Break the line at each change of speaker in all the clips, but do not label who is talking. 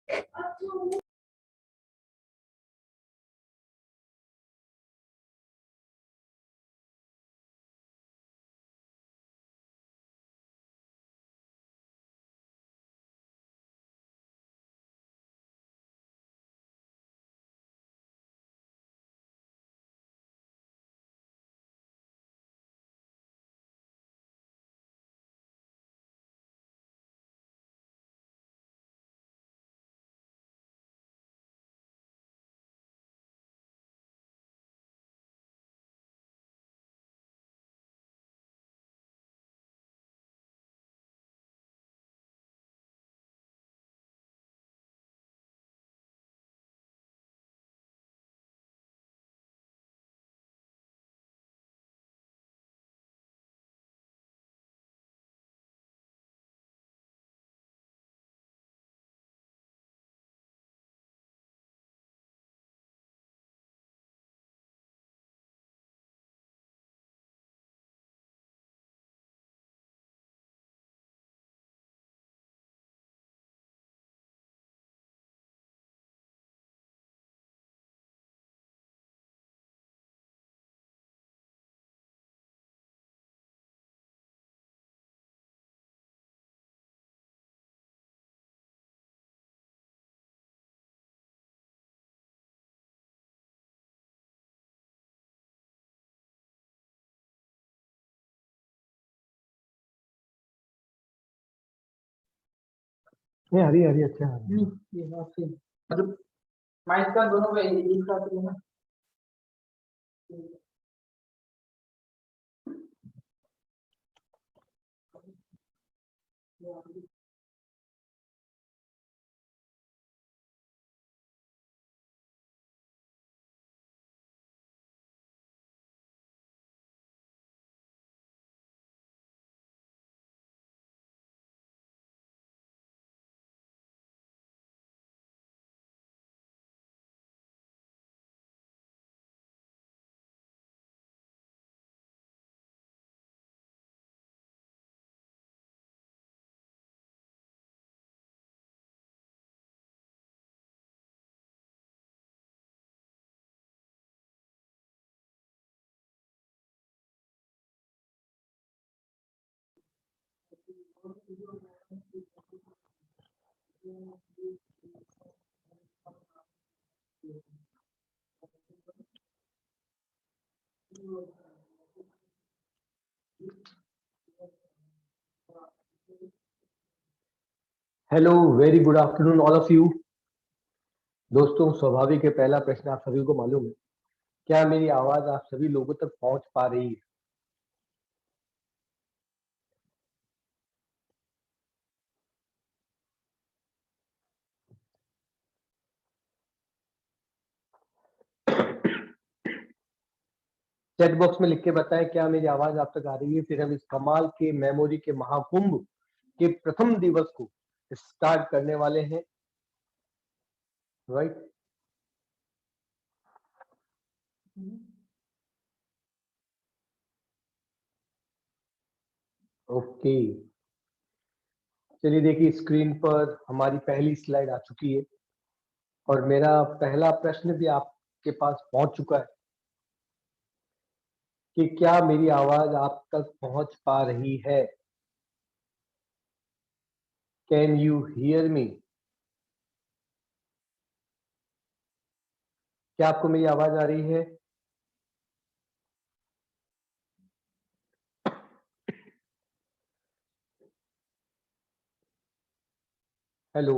ये हरी हरी अच्छा है।
नहीं ये बात सही मतलब माइक का दोनों का एक साथ ही है ना।
Hello, very good afternoon all of you. दोस्तों, स्वाभाविक है, पहला प्रश्न आप सभी को मालूम है, क्या मेरी आवाज आप सभी लोगों तक पहुंच पा रही है? चैट बॉक्स में लिख के बताएं क्या मेरी आवाज आप तक आ रही है। फिर हम इस कमाल के मेमोरी के महाकुंभ के प्रथम दिवस को स्टार्ट करने वाले हैं। Right, okay. चलिए देखिए, स्क्रीन पर हमारी पहली स्लाइड आ चुकी है और मेरा पहला प्रश्न भी आपके पास पहुंच चुका है कि क्या मेरी आवाज आप तक पहुंच पा रही है? Can you hear me? क्या आपको मेरी आवाज आ रही है? Hello,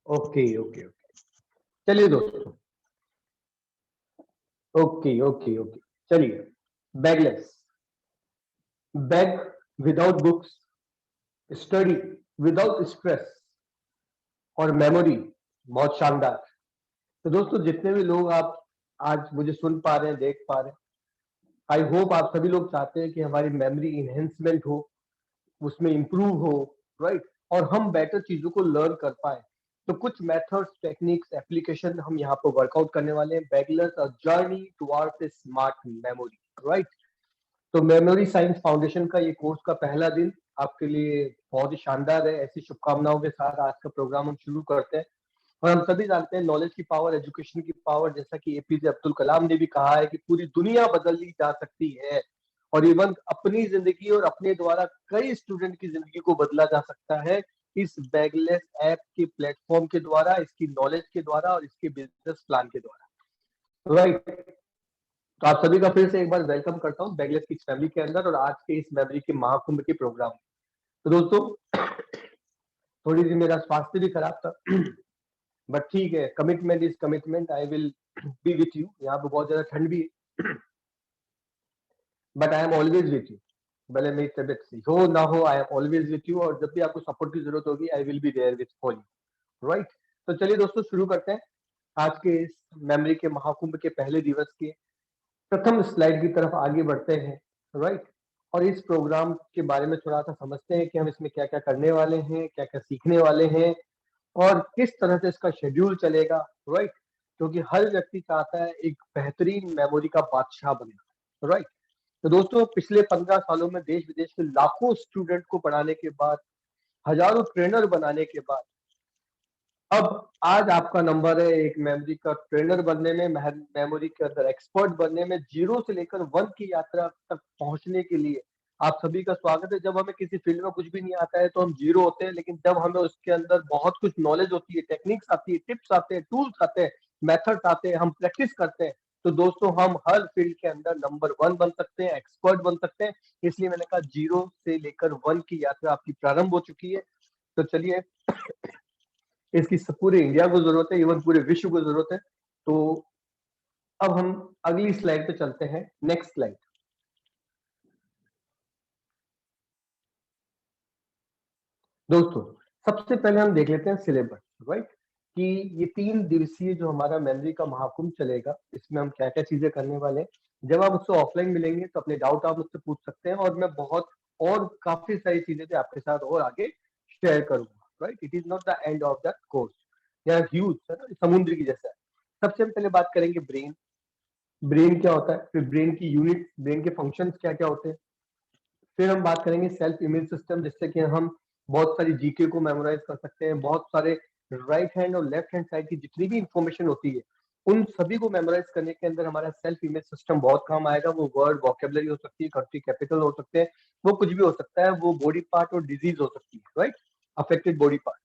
okay okay okay. चलिए दोस्तों, ओके ओके ओके। चलिए, bagless, bag without books, study without stress और मेमोरी बहुत शानदार। तो दोस्तों, जितने भी लोग आप आज मुझे सुन पा रहे हैं, देख पा रहे हैं, आई होप आप सभी लोग चाहते हैं कि हमारी मेमोरी इनहेंसमेंट हो, उसमें इंप्रूव हो, राइट, और हम बेटर चीजों को लर्न कर पाए। तो कुछ मेथड्स, टेक्निक्स, एप्लीकेशन हम यहाँ पर वर्कआउट करने वाले हैं। बेगलर्स a journey towards a smart memory, right. तो मेमोरी साइंस फाउंडेशन का ये कोर्स का पहला दिन आपके लिए बहुत ही शानदार है। ऐसी शुभकामनाओं के साथ आज का प्रोग्राम हम शुरू करते हैं। और हम सभी जानते हैं नॉलेज की पावर, एजुकेशन की पावर, जैसा कि एपीजे अब्दुल कलाम ने भी कहा है कि पूरी दुनिया बदल ली जा सकती है, और इवन अपनी जिंदगी और अपने द्वारा कई स्टूडेंट की जिंदगी को बदला जा सकता है इस बैगलेस ऐप के प्लेटफॉर्म के द्वारा, इसकी नॉलेज के द्वारा और इसके बिजनेस प्लान के द्वारा, राइट। तो आप सभी का फिर से एक बार वेलकम करता हूँ बैगलेस की फैमिली के अंदर और आज के इस मेमोरी के महाकुंभ के प्रोग्राम। तो दोस्तों, थोड़ी सी मेरा स्वास्थ्य भी खराब था बट ठीक है, commitment is commitment, I will be with you. यहाँ पे बहुत ज्यादा ठंड भी है but I am always with you. भले मेरी तबियत सही हो ना हो, I am always with you, और जब भी आपको सपोर्ट की जरूरत होगी I will be there with for you, right. तो चलिए दोस्तों, शुरू करते हैं आज के इस मेमोरी के महाकुंभ के पहले दिवस के प्रथम स्लाइड की तरफ आगे बढ़ते हैं, राइट। और इस प्रोग्राम के बारे में थोड़ा सा समझते हैं कि हम इसमें क्या क्या करने वाले हैं, क्या क्या सीखने वाले हैं और किस तरह से इसका शेड्यूल चलेगा, राइट। क्योंकि हर व्यक्ति चाहता है एक बेहतरीन मेमोरी का बादशाह बनना, राइट। तो दोस्तों, पिछले 15 सालों में देश विदेश के लाखों स्टूडेंट को पढ़ाने के बाद, हजारों ट्रेनर बनाने के बाद, अब आज आपका नंबर है एक मेमोरी का ट्रेनर बनने में, मेमोरी के अंदर एक्सपर्ट बनने में, जीरो से लेकर 1 की यात्रा तक पहुंचने के लिए आप सभी का स्वागत है। जब हमें किसी फील्ड में कुछ भी नहीं आता है तो हम जीरो होते हैं, लेकिन जब हमें उसके अंदर बहुत कुछ नॉलेज होती है, टेक्निक्स आती है, टिप्स आते हैं, टूल्स आते हैं, मेथड्स आते हैं, हम प्रैक्टिस करते हैं, तो दोस्तों हम हर फील्ड के अंदर नंबर 1 बन सकते हैं, एक्सपर्ट बन सकते हैं। इसलिए मैंने कहा जीरो से लेकर 1 की यात्रा आपकी प्रारंभ हो चुकी है। तो चलिए, इसकी पूरे इंडिया को जरूरत है, इवन पूरे विश्व को जरूरत है। तो अब हम अगली स्लाइड पे चलते हैं, नेक्स्ट स्लाइड। दोस्तों, सबसे पहले हम देख लेते हैं सिलेबस, राइट, कि ये 3 दिवसीय जो हमारा मेमोरी का महाकुंभ चलेगा, इसमें हम क्या क्या चीजें करने वाले हैं। जब आप मुझसे ऑफलाइन मिलेंगे तो अपने डाउट आप मुझसे पूछ सकते हैं और मैं बहुत और काफी सारी चीजें भी आपके साथ और आगे शेयर करूंगा, right. It is not the end of the course. यहाँ ह्यूज है ना, समुद्र की जैसा है। सबसे हम पहले बात करेंगे ब्रेन। ब्रेन क्या होता है, फिर ब्रेन की यूनिट, ब्रेन के फंक्शंस क्या क्या होते हैं। फिर हम बात करेंगे सेल्फ इमेज सिस्टम, जिससे कि हम बहुत सारी जीके को मेमोराइज कर सकते हैं। बहुत सारे राइट हैंड और लेफ्ट हैंड साइड की जितनी भी इंफॉर्मेशन होती है उन सभी को मेमोराइज करने के अंदर हमारा सेल्फ इमेज सिस्टम बहुत काम आएगा। वो वर्ड, वोकेबलरी हो सकती है, कंट्री कैपिटल हो सकते हैं, वो कुछ भी हो सकता है, वो बॉडी पार्ट और डिजीज हो सकती है, right, affected body part.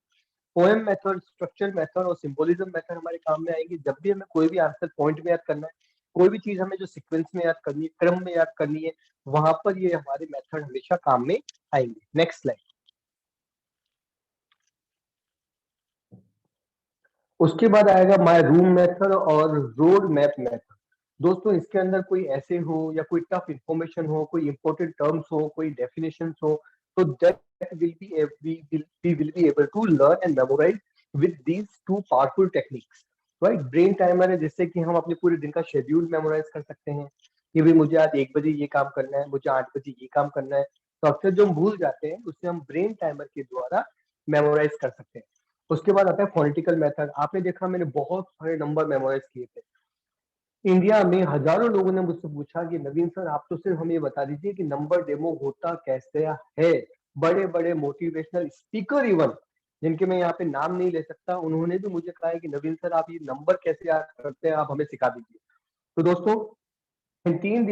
Poem method, structure method और सिंबोलिज्म मेथड हमारे काम में आएंगे जब भी हमें कोई भी आंसर पॉइंट में याद करना है, कोई भी चीज हमें जो सीक्वेंस में याद करनी है, क्रम में याद करनी है, वहां पर ये हमारे मेथड हमेशा काम में आएंगे। Next slide. उसके बाद आएगा माय रूम मेथड और रोड मैप मेथड। दोस्तों, इसके अंदर कोई ऐसे हो या कोई टफ इंफॉर्मेशन हो, कोई इंपॉर्टेंट टर्म्स हो, कोई डेफिनेशंस हो, तो that we will be able to learn and memorize with these two powerful techniques, right। Brain timer है, जिससे कि हम अपने पूरे दिन का शेड्यूल मेमोराइज कर सकते हैं कि भाई मुझे आज 1 बजे ये काम करना है, मुझे 8 बजे ये काम करना है। तो अक्सर जो हम भूल जाते हैं उसे हम ब्रेन टाइमर के द्वारा मेमोराइज कर सकते हैं। उसके बाद आता है फोनेटिकल मेथड। आपने देखा, मैंने बहुत सारे नंबर मेमोराइज किए थे। इंडिया में हजारों लोगों ने मुझसे पूछा कि नवीन सर, आप तो सिर्फ हमें ये बता दीजिए कि नंबर डेमो होता कैसे है। बड़े बड़े मोटिवेशनल स्पीकर इवन, जिनके मैं यहाँ पे नाम नहीं ले सकता, उन्होंने भी मुझे कहा है कि नवीन सर, आप ये नंबर कैसे याद करते हैं, आप हमें सिखा दीजिए। तो दोस्तों, इन 3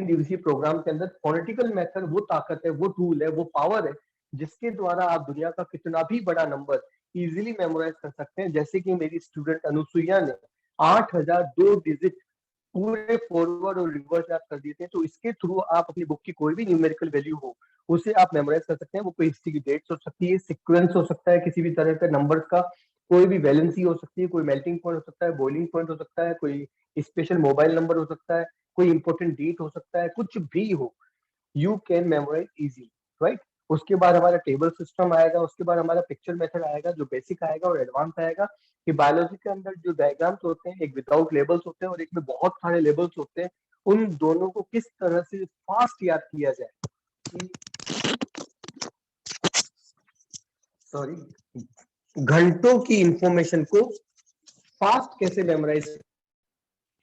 दिवसीय प्रोग्राम के अंदर फोनेटिकल मेथड वो ताकत है, वो टूल है, वो पावर है, जिसके द्वारा आप दुनिया का कितना भी बड़ा नंबर इजीली मेमोराइज कर सकते हैं। जैसे कि मेरी स्टूडेंट अनुसुईया ने 8002 डिजिट पूरे फॉरवर्ड और रिवर्स याद कर दिए थे। तो इसके थ्रू आप अपनी बुक की कोई भी न्यूमेरिकल वैल्यू हो उसे आप मेमोराइज कर सकते हैं। वो कोई हिस्ट्री की डेट्स हो सकती है, सीक्वेंस हो सकता है, किसी भी तरह का नंबर्स का कोई भी वैलेंसी हो सकती है, कोई मेल्टिंग पॉइंट हो सकता है, बॉइलिंग पॉइंट हो सकता है, कोई स्पेशल मोबाइल नंबर हो सकता है, कोई इंपॉर्टेंट डेट हो सकता है, कुछ भी हो, you can memorise easy, right. उसके बाद हमारा टेबल सिस्टम आएगा, उसके बाद हमारा पिक्चर मेथड आएगा जो बेसिक आएगा, और एडवांस आएगा कि बायोलॉजी के अंदर जो डायग्राम्स होते हैं, एक विदाउट लेबल्स होते हैं और एक में बहुत सारे लेबल्स होते हैं, उन दोनों को किस तरह से फास्ट याद किया जाए। सॉरी, घंटों की इंफॉर्मेशन को फास्ट कैसे मेमोराइज,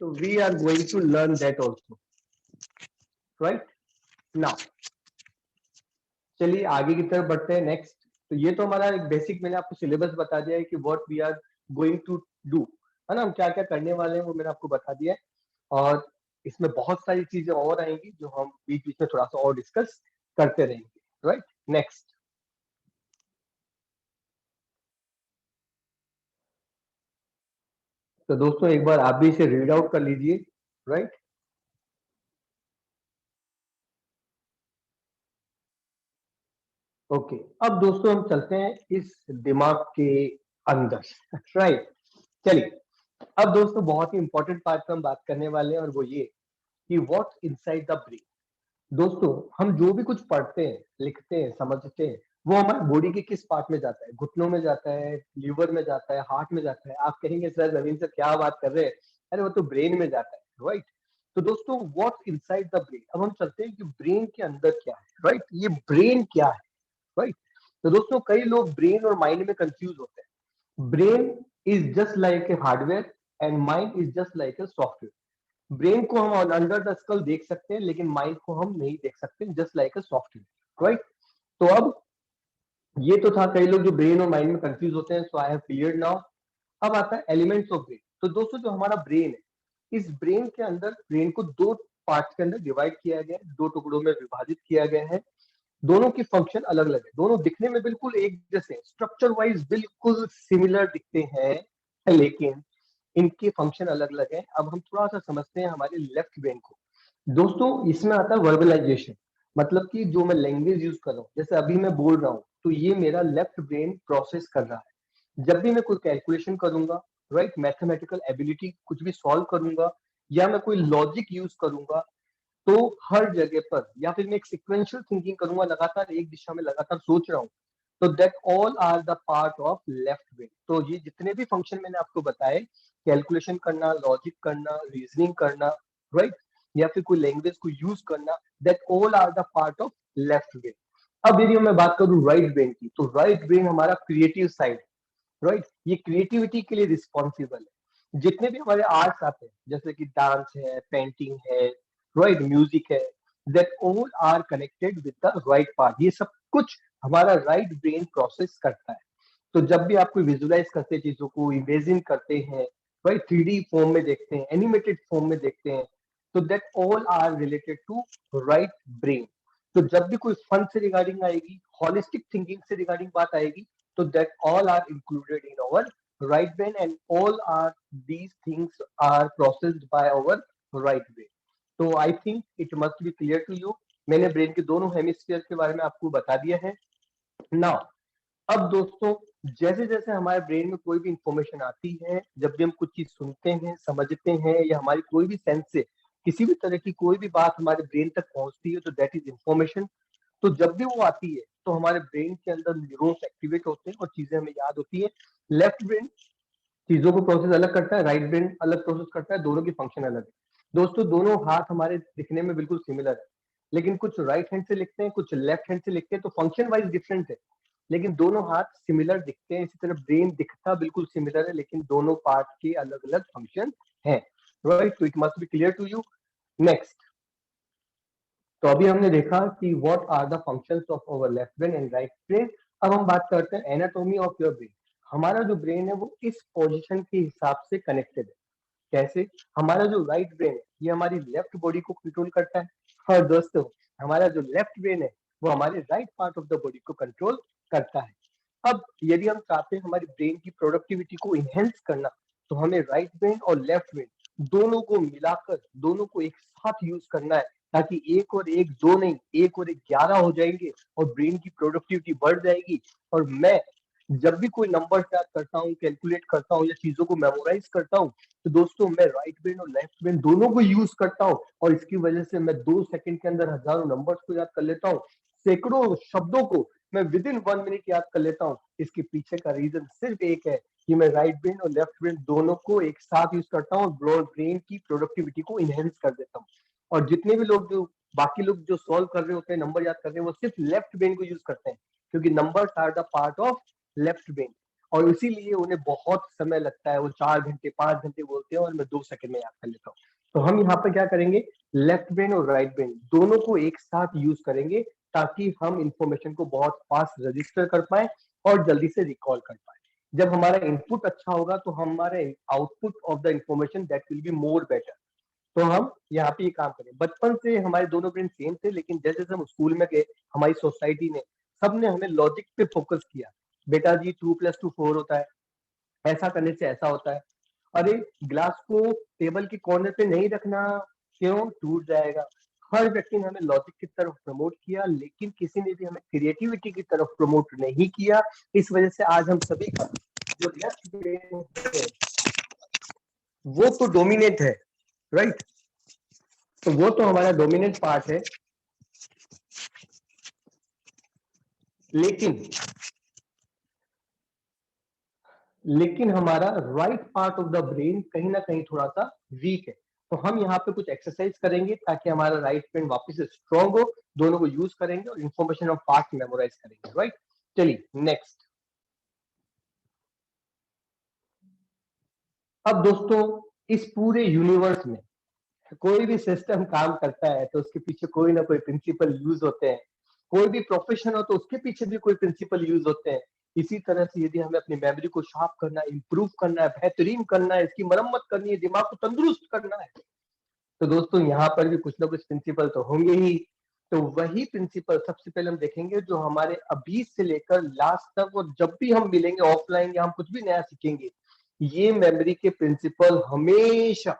तो we are going to learn that also, right now. चलिए आगे की तरफ बढ़ते हैं। नेक्स्ट, तो ये तो हमारा एक बेसिक, मैंने आपको सिलेबस बता दिया है कि what we are going to do, है ना, हम क्या क्या करने वाले हैं वो मैंने आपको बता दिया है। और इसमें बहुत सारी चीजें और आएंगी जो हम बीच बीच में थोड़ा सा और डिस्कस करते रहेंगे, राइट। नेक्स्ट, तो दोस्तों एक बार आप भी इसे रीड आउट कर लीजिए, राइट। ओके, अब दोस्तों हम चलते हैं इस दिमाग के अंदर, राइट। चलिए, अब दोस्तों बहुत ही इंपॉर्टेंट पार्ट पर हम बात करने वाले हैं और वो ये कि व्हाट्स इनसाइड द ब्रेन। दोस्तों हम जो भी कुछ पढ़ते हैं, लिखते हैं, समझते हैं, वो हमारे बॉडी के किस पार्ट में जाता है? घुटनों में जाता है, लीवर में जाता है, हार्ट में जाता है। आप कहेंगे सर नवीन सर क्या बात कर रहे हैं, अरे वो तो ब्रेन में जाता है, राइट। तो दोस्तों व्हाट्स इनसाइड द ब्रेन, अब हम चलते हैं कि ब्रेन के अंदर क्या है, राइट। ये ब्रेन क्या है, राइट। तो दोस्तों कई लोग ब्रेन और माइंड में कंफ्यूज होते हैं। Brain is just like a hardware and mind is just like a software. Brain को हम अंडर द स्कल देख सकते हैं लेकिन माइंड को हम नहीं देख सकते, just like a software, right. तो अब ये तो था कई लोग जो ब्रेन और माइंड में कंफ्यूज होते हैं, सो आई हैव क्लियर नाउ। अब आता है एलिमेंट्स ऑफ ब्रेन। तो दोस्तों जो हमारा ब्रेन है, इस ब्रेन के अंदर ब्रेन को दो पार्ट्स के अंदर डिवाइड किया गया है, दो टुकड़ों में विभाजित किया गया है। दोनों की फंक्शन अलग अलग है, दोनों दिखने में बिल्कुल एक जैसे, स्ट्रक्चर वाइज बिल्कुल सिमिलर दिखते हैं, लेकिन इनके फंक्शन अलग अलग है। अब हम थोड़ा सा समझते हैं हमारे लेफ्ट ब्रेन को। दोस्तों इसमें आता है वर्बलाइजेशन, मतलब कि जो मैं लैंग्वेज यूज कर रहा हूँ, जैसे अभी मैं बोल रहा हूँ तो ये मेरा लेफ्ट ब्रेन प्रोसेस कर रहा है। जब भी मैं कोई कैलकुलेशन करूंगा, राइट, मैथमेटिकल एबिलिटी कुछ भी सॉल्व करूंगा, या मैं कोई लॉजिक यूज करूंगा, तो हर जगह पर, या फिर मैं एक सिक्वेंशियल थिंकिंग करूंगा, लगातार एक दिशा में लगातार सोच रहा हूँ, तो that all are the part of left brain. तो ये जितने भी फंक्शन मैंने आपको बताए, कैलकुलेशन करना, लॉजिक करना, रीजनिंग करना, राइट, या फिर कोई लैंग्वेज को यूज करना, that all are the part of left brain. अब यदि मैं बात करूं राइट ब्रेन की, तो राइट ब्रेन हमारा क्रिएटिव साइड, राइट, ये क्रिएटिविटी के लिए रिस्पॉन्सिबल है। जितने भी हमारे आर्ट्स आते हैं, जैसे कि डांस है, पेंटिंग है, राइट, म्यूजिक है, that all are connected with the right part. ये सब कुछ हमारा राइट ब्रेन प्रोसेस करता है। तो जब भी आप कोई विजुलाइज करते हैं, चीजों को इमेजिन करते हैं, राइट, 3D फॉर्म में देखते हैं, एनिमेटेड फॉर्म में देखते हैं, तो that all are related to right brain. तो जब भी कोई फन से रिगार्डिंग आएगी, हॉलिस्टिक थिंकिंग से रिगार्डिंग बात आएगी, so that all are included in our right brain and all are these things are processed by our right brain. तो I think it must be clear to you. मैंने brain के दोनों hemisphere के बारे में आपको बता दिया है। नाउ अब दोस्तों जैसे जैसे हमारे ब्रेन में कोई भी इंफॉर्मेशन आती है, जब भी हम कुछ चीज सुनते हैं, समझते हैं, या हमारी कोई भी सेंस से किसी भी तरह की कोई भी बात हमारे ब्रेन तक पहुंचती है, तो दैट इज इंफॉर्मेशन। तो जब भी वो आती है तो हमारे ब्रेन के अंदर न्यूरॉन्स एक्टिवेट होते हैं और चीजें हमें याद होती है। लेफ्ट ब्रेन चीजों को प्रोसेस अलग करता है, राइट ब्रेन अलग प्रोसेस करता है, दोनों की फंक्शन अलग है। दोस्तों दोनों हाथ हमारे दिखने में बिल्कुल सिमिलर है, लेकिन कुछ राइट हैंड से लिखते हैं, कुछ लेफ्ट हैंड से लिखते हैं, तो फंक्शन वाइज डिफरेंट है, लेकिन दोनों हाथ सिमिलर दिखते हैं। इसी तरह ब्रेन दिखता बिल्कुल सिमिलर है, लेकिन दोनों पार्ट के अलग अलग फंक्शन है, राइट। तो it must be clear to you. Next, तो अभी हमने देखा कि what are the functions of our left brain and right brain. अब हम बात करते हैं एनाटॉमी ऑफ योर ब्रेन। हमारा जो ब्रेन है वो इस पोजीशन के हिसाब से कनेक्टेड है। कैसे? हमारा जो राइट ब्रेन है ये हमारी लेफ्ट बॉडी को कंट्रोल करता है, और दोस्तों हमारा जो लेफ्ट ब्रेन है वो हमारे right part of the body को कंट्रोल करता है। अब यदि हम चाहते हैं हमारे ब्रेन की प्रोडक्टिविटी को इनहेंस करना, तो हमें राइट ब्रेन और लेफ्ट ब्रेन दोनों को मिलाकर, दोनों को एक साथ यूज करना है, ताकि एक और एक दो नहीं, एक और एक 11 हो जाएंगे और ब्रेन की प्रोडक्टिविटी बढ़ जाएगी। और मैं जब भी कोई नंबर याद करता हूँ, कैलकुलेट करता हूँ, या चीजों को मेमोराइज करता हूँ, तो दोस्तों मैं राइट ब्रेन और लेफ्ट ब्रेन दोनों को यूज करता हूँ, और इसकी वजह से मैं 2 सेकंड के अंदर हजारों नंबर्स को याद कर लेता हूँ, सैकड़ों शब्दों को मैं विद इन 1 मिनट याद कर लेता हूँ। इसके पीछे का रीजन सिर्फ एक है कि मैं राइट ब्रेन और लेफ्ट ब्रेन दोनों को एक साथ यूज करता हूँ, और ब्रेन की प्रोडक्टिविटी को इनहेंस कर देता हूँ। और जितने भी लोग जो बाकी लोग जो सॉल्व कर रहे होते हैं, नंबर याद कर रहे हैं, वो सिर्फ लेफ्ट ब्रेन को यूज करते हैं, क्योंकि numbers are the part of left brain. और इसीलिए उन्हें बहुत समय लगता है, वो 4 घंटे 5 घंटे बोलते हैं और मैं 2 सेकंड में याद कर लेता हूँ। तो हम यहाँ पर क्या करेंगे, लेफ्ट ब्रेन और राइट ब्रेन दोनों को एक साथ यूज करेंगे ताकि हम इंफॉर्मेशन को बहुत फास्ट रजिस्टर कर पाए और जल्दी से रिकॉल कर पाए। जब हमारा इनपुट अच्छा होगा तो हमारे output of the information that will be more better. तो हम यहाँ पे ये काम करें। बचपन से हमारे दोनों ब्रेन सेम थे, लेकिन जैसे जैसे हम स्कूल में गए, हमारी सोसाइटी ने सबने हमें लॉजिक पे फोकस किया। बेटा जी 2+2 4 होता है, ऐसा करने से ऐसा होता है, अरे ग्लास को टेबल के कॉर्नर पे नहीं रखना, क्यों, टूट जाएगा। हर व्यक्ति ने हमें लॉजिक की तरफ प्रमोट किया, लेकिन किसी ने भी हमें क्रिएटिविटी की तरफ प्रमोट नहीं किया। इस वजह से आज हम सभी का जो लेफ्ट ब्रेन है वो तो डोमिनेट है, राइट। तो वो तो हमारा डोमिनेंट पार्ट है, लेकिन हमारा right part of the brain कहीं ना कहीं थोड़ा सा वीक है। तो हम यहाँ पे कुछ एक्सरसाइज करेंगे ताकि हमारा राइट ब्रेन वापस से स्ट्रॉन्ग हो। दोनों को यूज करेंगे और इंफॉर्मेशन हम फास्ट मेमोराइज करेंगे, राइट। चलिए नेक्स्ट। अब दोस्तों, इस पूरे यूनिवर्स में कोई भी सिस्टम काम करता है तो उसके पीछे कोई ना कोई प्रिंसिपल यूज होते हैं। कोई भी प्रोफेशन हो तो उसके पीछे भी कोई प्रिंसिपल यूज होते हैं। इसी तरह से यदि हमें अपनी मेमोरी को शार्प करना है, इंप्रूव करना है, बेहतरीन करना है, इसकी मरम्मत करनी है, दिमाग को तंदुरुस्त करना है, तो दोस्तों यहाँ पर भी कुछ ना कुछ प्रिंसिपल तो होंगे ही। तो वही प्रिंसिपल सबसे पहले हम देखेंगे जो हमारे अभी से लेकर लास्ट तक, और जब भी हम मिलेंगे ऑफलाइन या हम कुछ भी नया सीखेंगे, ये मेमोरी के प्रिंसिपल हमेशा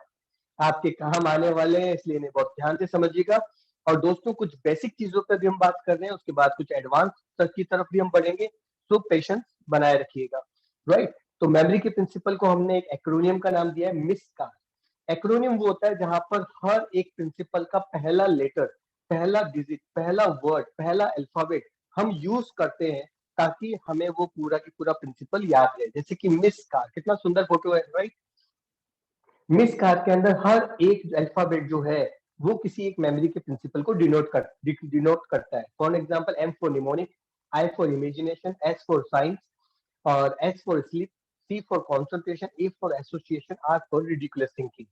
आपके काम आने वाले हैं, इसलिए इन्हें बहुत ध्यान से समझिएगा। और दोस्तों, कुछ बेसिक चीजों पर भी हम बात कर रहे हैं, उसके बाद कुछ एडवांस तक की तरफ भी हम बढ़ेंगे, तो पेशेंस बनाए रखिएगा, राइट। तो मेमोरी के प्रिंसिपल को हमने एक एक्रोनियम का नाम दिया है, मिसका। एक्रोनियम वो होता है जहां पर हर एक प्रिंसिपल का पहला लेटर, पहला डिजिट, पहला वर्ड, पहला अल्फाबेट हम यूज करते हैं ताकि हमें वो पूरा की पूरा प्रिंसिपल याद रहे। जैसे कि मिस कार, कितना सुंदर फोटो है, राइट। मिस कार के अंदर हर एक अल्फाबेट जो है वो किसी एक मेमोरी के प्रिंसिपल को डिनोट करता है। For example, M for mnemonic, I for imagination, S for science, और S for sleep, C for concentration, A for association, R for ridiculous thinking.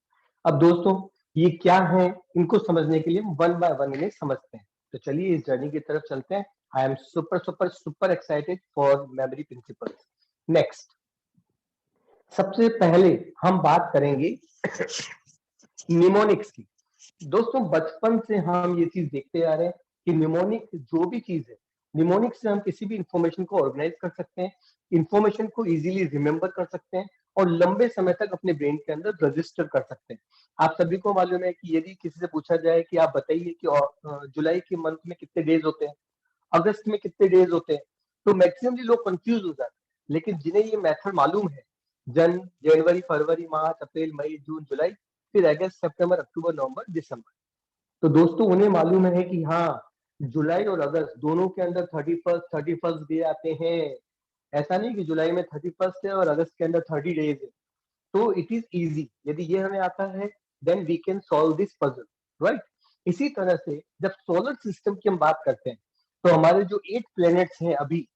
अब दोस्तों, ये क्या है, इनको समझने के लिए हम वन बाय वन इन्हें समझते हैं। तो चलिए इस जर्नी की तरफ चलते हैं। I am super super super excited for memory principles. Next, सबसे पहले हम बात करेंगे निमोनिक्स की। दोस्तों, बचपन से हम ये चीज देखते आ रहे हैं कि निमोनिक जो भी चीज है, निमोनिक से हम किसी भी इंफॉर्मेशन को ऑर्गेनाइज कर सकते हैं, इंफॉर्मेशन को इजीली रिमेम्बर कर सकते हैं और लंबे समय तक अपने ब्रेन के अंदर रजिस्टर कर सकते हैं। आप सभी को मालूम है कि यदि किसी से पूछा जाए कि आप बताइए कि जुलाई के मंथ में कितने डेज होते हैं, अगस्त में कितने डेज होते हैं, तो मैक्सिमम लोग कंफ्यूज हो जाते हैं। लेकिन जिन्हें ये मेथड मालूम है, जनवरी, फरवरी, मार्च, अप्रैल, मई, जून, जुलाई, फिर अगस्त, सितंबर, अक्टूबर, नवंबर, दिसंबर, तो दोस्तों उन्हें मालूम है कि हाँ, जुलाई और अगस्त दोनों के अंदर 31st डे आते हैं। ऐसा नहीं कि जुलाई में 31st है और अगस्त के अंदर 30 डेज है। तो इट इज इजी, यदि ये हमें आता है then we can solve this puzzle, right. इसी तरह से जब सोलर सिस्टम की हम बात करते हैं, तो हमारे जो 8 प्लैनेट्स हैं अभी,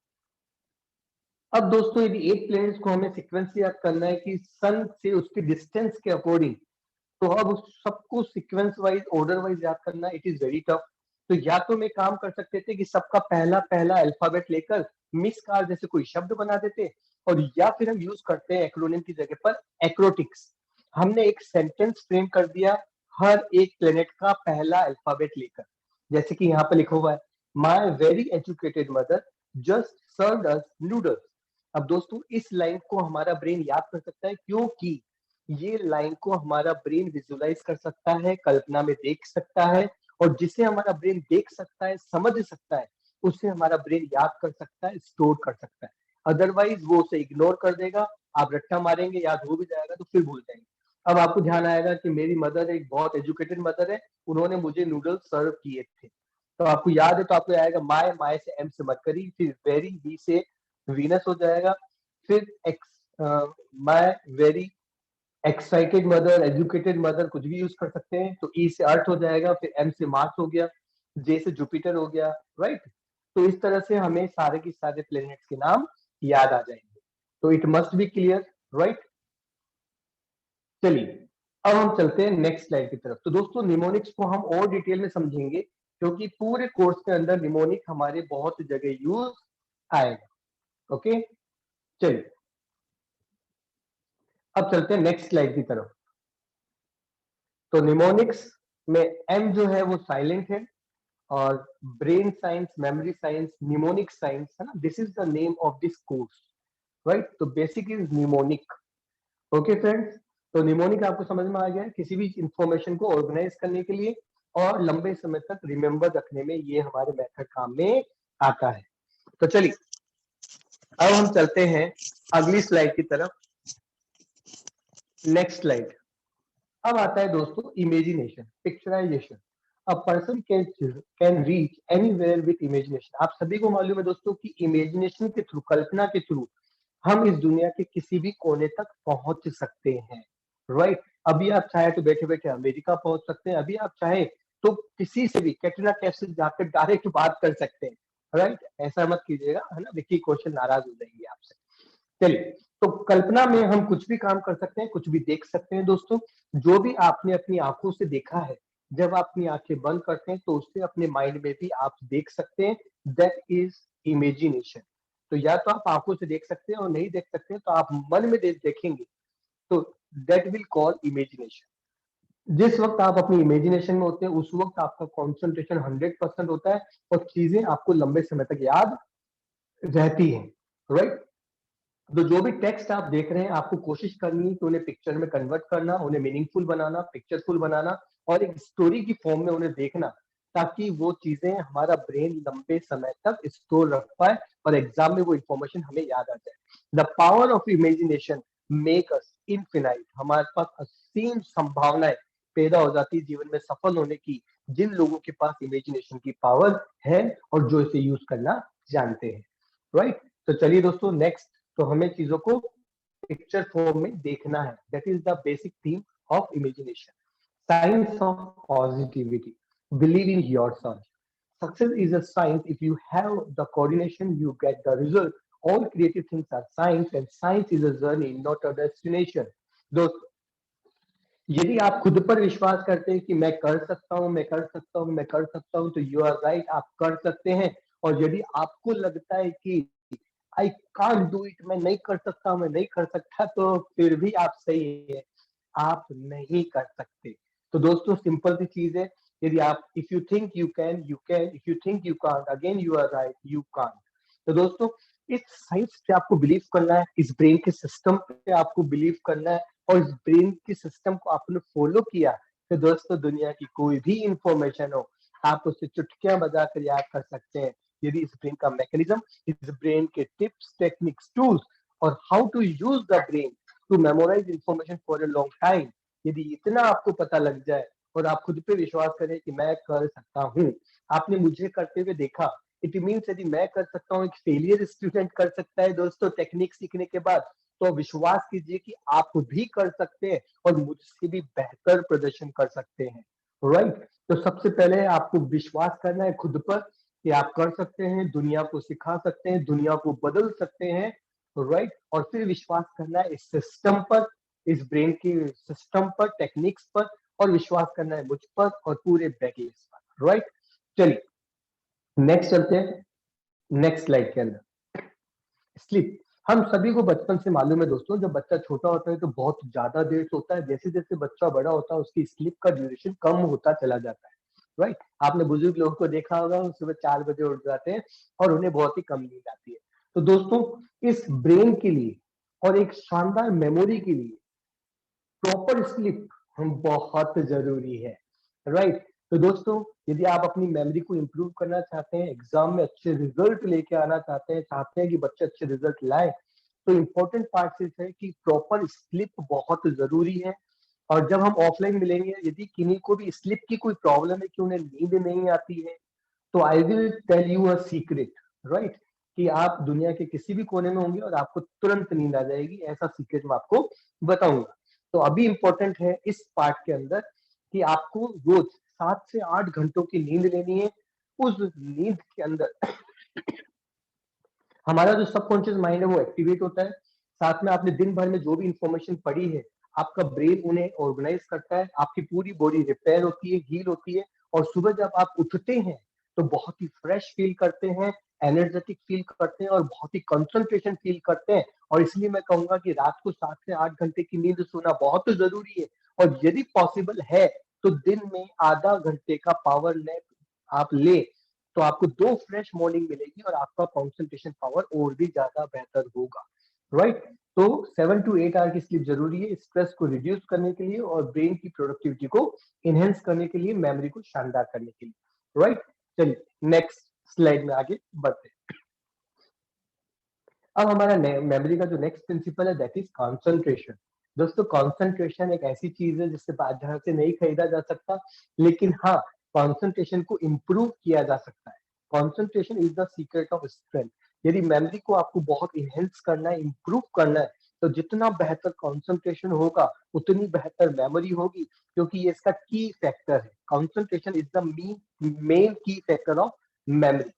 अब दोस्तों यदि 8 प्लैनेट्स को हमें सीक्वेंस याद करना है कि सन से उसके डिस्टेंस के अकॉर्डिंग, तो अब उस सबको सीक्वेंस वाइज, ऑर्डर वाइज याद करना इट इज वेरी टफ। तो या तो मैं काम कर सकते थे कि सबका पहला पहला अल्फाबेट लेकर मिस कार जैसे कोई शब्द बना देते, और या फिर हम यूज करते हैं एक्रोनिम की जगह पर एक्रोटिक्स। हमने एक सेंटेंस फ्रेम कर दिया हर एक प्लेनेट का पहला अल्फाबेट लेकर। जैसे कि यहाँ पर लिखा हुआ है, my very educated mother just served us noodles. अब दोस्तों, इस लाइन को हमारा ब्रेन याद कर सकता है क्योंकि ये लाइन को हमारा ब्रेन विजुलाइज कर सकता है, कल्पना में देख सकता है, और जिसे हमारा ब्रेन देख सकता है, समझ सकता है, उसे हमारा ब्रेन याद कर सकता है, स्टोर कर सकता है। अदरवाइज वो उसे इग्नोर कर देगा, आप रट्टा मारेंगे, याद हो भी जाएगा तो फिर भूल जाएंगे। अब आपको ध्यान आएगा कि मेरी मदर एक बहुत एजुकेटेड मदर है, उन्होंने मुझे नूडल्स सर्व किए थे। तो आपको याद है तो आपको आएगा माय, माय से एम से मरकरी, फिर वेरी, वी से वीनस हो जाएगा, फिर x, my very excited mother, educated mother, कुछ भी यूज कर सकते हैं। तो ई से अर्थ हो जाएगा, फिर एम से मार्स हो गया, जे से जुपिटर हो गया, राइट। तो इस तरह से हमें सारे के सारे प्लेनेट्स के नाम याद आ जाएंगे। तो it must be clear, right. चलिए अब हम चलते हैं नेक्स्ट स्लाइड की तरफ। तो दोस्तों निमोनिक्स को हम और डिटेल में समझेंगे, क्योंकि पूरे कोर्स के अंदर निमोनिक हमारे बहुत जगह यूज आएगा। ओके, चलिए अब चलते हैं नेक्स्ट स्लाइड की तरफ। तो निमोनिक्स में एम जो है वो साइलेंट है, और brain science, memory science, mnemonic science है ना, this is the name of this course, right. तो basic is mnemonic. Okay friends, तो निमोनिक आपको समझ में आ गया है, किसी भी इंफॉर्मेशन को ऑर्गेनाइज करने के लिए और लंबे समय तक रिमेंबर रखने में ये हमारे मेथड काम में आता है। तो चलिए अब हम चलते हैं अगली स्लाइड की तरफ। Next slide. अब आता है दोस्तों imagination, picturisation. A person can reach anywhere with imagination. आप सभी को मालूम है दोस्तों कि इमेजिनेशन के थ्रू, कल्पना के थ्रू हम इस दुनिया के किसी भी कोने तक पहुंच सकते हैं, राइट। अभी आप चाहे तो बैठे बैठे अमेरिका पहुंच सकते हैं, अभी आप चाहे तो किसी से भी कैटरीना कैफ से जाकर डायरेक्ट बात कर सकते हैं, राइट। ऐसा मत कीजिएगा, है ना, विक्की कौशल नाराज हो जाएंगे आपसे। चलिए, तो कल्पना में हम कुछ भी काम कर सकते हैं, कुछ भी देख सकते हैं दोस्तों। जो भी आपने अपनी आंखों से देखा है, जब आप अपनी आंखें बंद करते हैं तो उससे अपने माइंड में भी आप देख सकते हैं, दैट इज इमेजिनेशन। तो या तो आप आंखों से देख सकते हैं, और नहीं देख सकते हैं तो आप मन में देखेंगे, तो दैट विल कॉल इमेजिनेशन। जिस वक्त आप अपनी इमेजिनेशन में होते हैं उस वक्त आपका कॉन्सेंट्रेशन 100% होता है, और चीजें आपको लंबे समय तक याद रहती हैं, राइट। तो जो भी टेक्स्ट आप देख रहे हैं, आपको कोशिश करनी है कि उन्हें पिक्चर में कन्वर्ट करना, उन्हें मीनिंगफुल बनाना, पिक्चरफुल बनाना, और एक स्टोरी की फॉर्म में उन्हें देखना, ताकि वो चीजें हमारा ब्रेन लंबे समय तक स्टोर रख पाए और एग्जाम में वो इंफॉर्मेशन हमें याद आ जाए। The power of imagination make us infinite. हमारे पास असीम संभावनाएं पैदा हो जाती है जीवन में सफल होने की, जिन लोगों के पास इमेजिनेशन की पावर है और जो इसे यूज करना जानते हैं, राइट। तो चलिए दोस्तों नेक्स्ट, तो हमें चीजों को पिक्चर फॉर्म में देखना है, that is the basic theme of imagination. Science of positivity, believe in yourself. Success is a science. If you have the coordination, you get the result. All creative things are science, and science is a journey, not a destination. दोस्तों, यदि आप खुद पर विश्वास करते हैं कि मैं कर सकता हूं, मैं कर सकता हूं, मैं कर सकता हूं, तो यू आर राइट, आप कर सकते हैं। और यदि आपको लगता है कि आई कांट डू इट, मैं नहीं कर सकता, मैं नहीं कर सकता, तो फिर भी आप सही है, आप नहीं कर सकते। तो दोस्तों सिंपल सी चीज है, यदि आप if you think you can, you can, if you think you can't, again you are right, you can't. तो दोस्तों इस साइंस पे आपको बिलीव करना है, इस ब्रेन के सिस्टम पे आपको बिलीव करना है, और इस ब्रेन के सिस्टम को आपने फॉलो किया, तो दोस्तों दुनिया की कोई भी इंफॉर्मेशन हो, आप उसे चुटकियां बजाकर याद कर सकते हैं। यदि इस ब्रेन का मैकेनिज्म, इस ब्रेन के टिप्स, टेक्निक्स, टूल्स, और how to use the brain to memorise information for a long time, यदि इतना आपको पता लग जाए और आप खुद पे विश्वास करें कि मैं कर सकता हूँ, आपने मुझे करते हुए देखा, इट मीन्स यदि मैं कर सकता हूँ, एक फेलियर स्टूडेंट कर सकता है दोस्तों टेक्निक सीखने के बाद, तो विश्वास कीजिए कि आप भी कर सकते हैं और मुझसे भी बेहतर प्रदर्शन कर सकते हैं, राइट। तो सबसे पहले आपको विश्वास करना है खुद पर कि आप कर सकते हैं, दुनिया को सिखा सकते हैं, दुनिया को बदल सकते हैं, राइट। और फिर विश्वास करना है इस सिस्टम पर, इस ब्रेन के सिस्टम पर, टेक्निक्स पर, और विश्वास करना है मुझ पर और पूरे बैकलिस्ट पर, राइट। चलिए नेक्स्ट चलते हैं नेक्स्ट स्लाइड के अंदर। स्लीप, हम सभी को बचपन से मालूम है दोस्तों, जब बच्चा छोटा होता है तो बहुत ज्यादा देर सोता है, जैसे जैसे बच्चा बड़ा होता है उसकी स्लीप का ड्यूरेशन कम होता चला जाता है, राइट। आपने बुजुर्ग लोगों को देखा होगा, वो सुबह 4 बजे उठ जाते हैं और उन्हें बहुत ही कम नींद आती है। तो दोस्तों इस ब्रेन के लिए और एक शानदार मेमोरी के लिए प्रॉपर स्लीप हम बहुत जरूरी है, राइट। तो दोस्तों यदि आप अपनी मेमोरी को इंप्रूव करना चाहते हैं, एग्जाम में अच्छे रिजल्ट लेके आना चाहते हैं कि बच्चे अच्छे रिजल्ट लाए, तो इम्पोर्टेंट पार्ट है कि प्रॉपर स्लीप बहुत जरूरी है। और जब हम ऑफलाइन मिलेंगे, यदि किन्हीं को भी स्लीप की कोई प्रॉब्लम है कि उन्हें नींद नहीं आती है, तो I will tell you a secret, right, कि आप दुनिया के किसी भी कोने में होंगे और आपको तुरंत नींद आ जाएगी, ऐसा सीक्रेट मैं आपको बताऊंगा। तो अभी इंपॉर्टेंट है इस पार्ट के अंदर कि आपको रोज 7 से 8 घंटों की नींद लेनी है। उस नींद के अंदर हमारा जो सबकॉन्शियस माइंड है वो एक्टिवेट होता है, साथ में आपने दिन भर में जो भी इंफॉर्मेशन पढ़ी है, आपका ब्रेन उन्हें ऑर्गेनाइज करता है, आपकी पूरी बॉडी रिपेयर होती है, हील होती है, और सुबह जब आप उठते हैं तो बहुत ही फ्रेश फील करते हैं, एनर्जेटिक फील करते हैं और बहुत ही कंसंट्रेशन फील करते हैं। और इसलिए मैं कहूंगा कि रात को 7 से 8 घंटे की नींद सोना बहुत जरूरी है, और यदि पॉसिबल है तो दिन में आधा घंटे का पावर नैप आप ले तो आपको 2 फ्रेश मॉर्निंग मिलेगी और आपका कंसंट्रेशन पावर और भी ज्यादा बेहतर होगा, राइट। तो 7 to 8 आवर की स्लीप जरूरी है स्ट्रेस को रिड्यूस करने के लिए और ब्रेन की प्रोडक्टिविटी को इनहेंस करने के लिए, मेमोरी को शानदार करने के लिए, राइट। चलिए नेक्स्ट स्लाइड में आगे बढ़ते हैं। अब हमारा मेमोरी का जो नेक्स्ट प्रिंसिपल है दैट इज कंसंट्रेशन। दोस्तों कंसंट्रेशन एक ऐसी चीज है जिससे बाजार से नहीं खरीदा जा सकता, लेकिन हाँ कंसंट्रेशन को इम्प्रूव किया जा सकता है। Concentration is the secret of strength. यदि मेमोरी को आपको बहुत इनहेंस करना है, इम्प्रूव करना है, तो जितना बेहतर कंसंट्रेशन होगा उतनी बेहतर मेमोरी होगी, क्योंकि ये इसका की फैक्टर है। कंसंट्रेशन इज द मेन की फैक्टर ऑफ मेमोरी।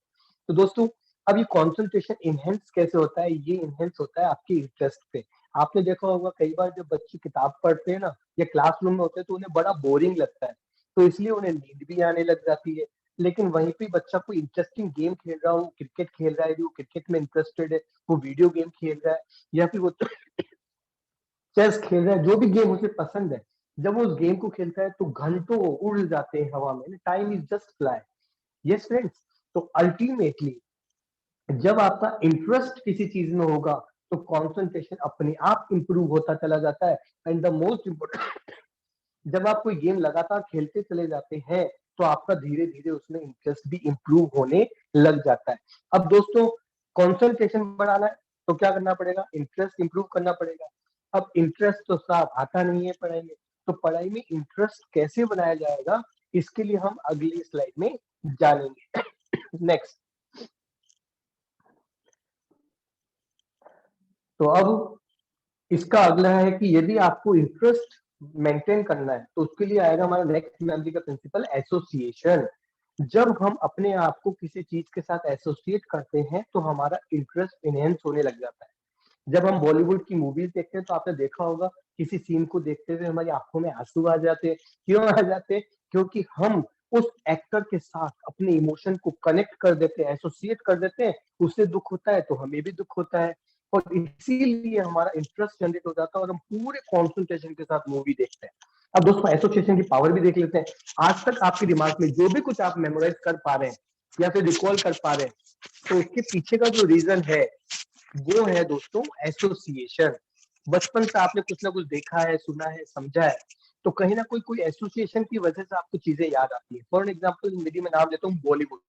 तो दोस्तों अब ये कंसंट्रेशन इनहेंस कैसे होता है? ये इनहेंस होता है आपके इंटरेस्ट पे। आपने देखा होगा कई बार जब बच्चे किताब पढ़ते हैं ना या क्लासरूम में होते हैं तो उन्हें बड़ा बोरिंग लगता है, तो इसलिए उन्हें नींद भी आने लग जाती है। लेकिन वहीं पे बच्चा कोई इंटरेस्टिंग गेम खेल रहा हो, क्रिकेट खेल रहा है, वो क्रिकेट में इंटरेस्टेड है, वो वीडियो गेम खेल रहा है, या फिर वो चेस खेल रहा है, जो भी गेम उसे पसंद है, जब वो उस गेम को खेलता है तो घंटों उड़ जाते हैं हवा में, time is just fly. Yes friends, तो अल्टीमेटली जब आपका इंटरेस्ट किसी चीज में होगा तो कंसंट्रेशन अपने आप इंप्रूव होता चला जाता है। एंड द मोस्ट इम्पोर्टेंट, जब आप कोई गेम लगातार खेलते चले जाते हैं तो आपका धीरे धीरे उसमें इंटरेस्ट भी इंप्रूव होने लग जाता है। अब दोस्तों कंसंट्रेशन बढ़ाना है तो क्या करना पड़ेगा? इंटरेस्ट इंप्रूव करना पड़ेगा। अब इंटरेस्ट तो साफ आता नहीं है पढ़ाई में, तो पढ़ाई में इंटरेस्ट कैसे बनाया जाएगा इसके लिए हम अगली स्लाइड में जानेंगे। नेक्स्ट, तो अब इसका अगला है कि यदि आपको इंटरेस्ट मेंटेन करना है तो उसके लिए आएगा हमारा नेक्स्ट मेमोरी का प्रिंसिपल, एसोसिएशन। जब हम अपने आप को किसी चीज के साथ एसोसिएट करते हैं तो हमारा इंटरेस्ट इनहेंस होने लग जाता है। जब हम बॉलीवुड की मूवीज देखते हैं तो आपने देखा होगा किसी सीन को देखते हुए हमारी आंखों में आंसू आ जाते हैं। क्यों आ जाते हैं? क्योंकि हम उस एक्टर के साथ अपने इमोशन को कनेक्ट कर देते हैं, एसोसिएट कर देते हैं। उसे दुख होता है तो हमें भी दुख होता है, और इसीलिए हमारा इंटरेस्ट जनरेट हो जाता है और हम पूरे कॉन्सेंट्रेशन के साथ मूवी देखते हैं। अब दोस्तों एसोसिएशन की पावर भी देख लेते हैं। आज तक आपके दिमाग में जो भी कुछ आप मेमोराइज कर पा रहे हैं या फिर रिकॉल कर पा रहे हैं, तो उसके पीछे का जो रीजन है वो है दोस्तों एसोसिएशन। बचपन से आपने कुछ ना कुछ देखा है, सुना है, समझा है, तो कहीं ना कोई एसोसिएशन की वजह से आपको चीजें याद आती है। फॉर एग्जाम्पल यदि मैं नाम लेता हूँ बॉलीवुड।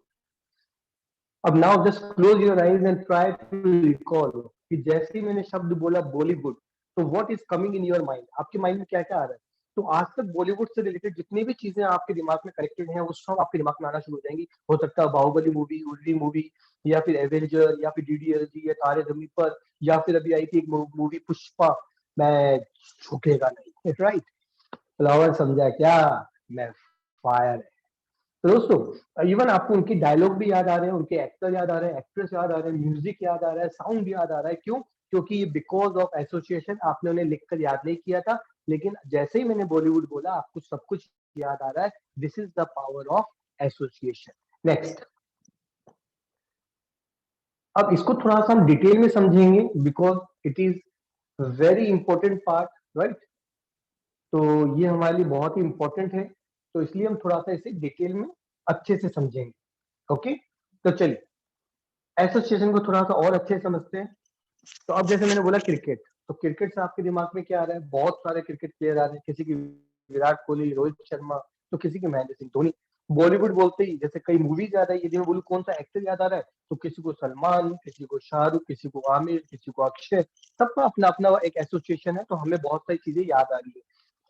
अब now just close your eyes and try to recall कि जैसे ही मैंने शब्द बोला बॉलीवुड, तो what is coming in your mind? आपके माइंड में क्या क्या आ रहा है? तो आज तक बॉलीवुड से रिलेटेड जितनी भी चीजें आपके दिमाग में कनेक्टेड हैं वो सब आपके दिमाग में आना शुरू हो जाएंगी। हो सकता है बाहुबली मूवी, उर्री मूवी, या फिर एवेंजर, या फिर डीडीएलजी, या तारे जमीन पर, या फिर अभी आई थी एक मूवी पुष्पा, मैं झुकेगा नहीं, राइट। फ्लावर समझा क्या? मैं फायर। तो दोस्तों इवन आपको उनके डायलॉग भी याद आ रहे हैं, उनके एक्टर याद आ रहे हैं, एक्ट्रेस याद आ रहे हैं, म्यूजिक याद आ रहा है, साउंड याद आ रहा है। क्यों? क्योंकि ये बिकॉज ऑफ एसोसिएशन। आपने उन्हें लिखकर याद नहीं किया था, लेकिन जैसे ही मैंने बॉलीवुड बोला आपको सब कुछ याद आ रहा है। This is the power of association. Next, अब इसको थोड़ा सा हम डिटेल में समझेंगे because it is very important part, right. तो ये हमारे लिए बहुत ही इंपॉर्टेंट है, तो इसलिए हम थोड़ा सा इसे डिटेल में अच्छे से समझेंगे। ओके, तो चलिए एसोसिएशन को थोड़ा सा और अच्छे से समझते हैं। तो अब जैसे मैंने बोला क्रिकेट, तो क्रिकेट से आपके दिमाग में क्या आ रहा है? बहुत सारे क्रिकेट प्लेयर आ रहे हैं, किसी की विराट कोहली, रोहित शर्मा, तो किसी की महेंद्र सिंह धोनी। बॉलीवुड बोलते ही जैसे कई मूवीज याद आई, यदि मैं बोलूं कौन सा एक्टर याद आ रहा है, तो किसी को सलमान, किसी को शाहरुख, किसी को आमिर, किसी को अक्षय। सबका अपना अपना एक एसोसिएशन है, तो हमें बहुत सारी चीजें याद आ रही है।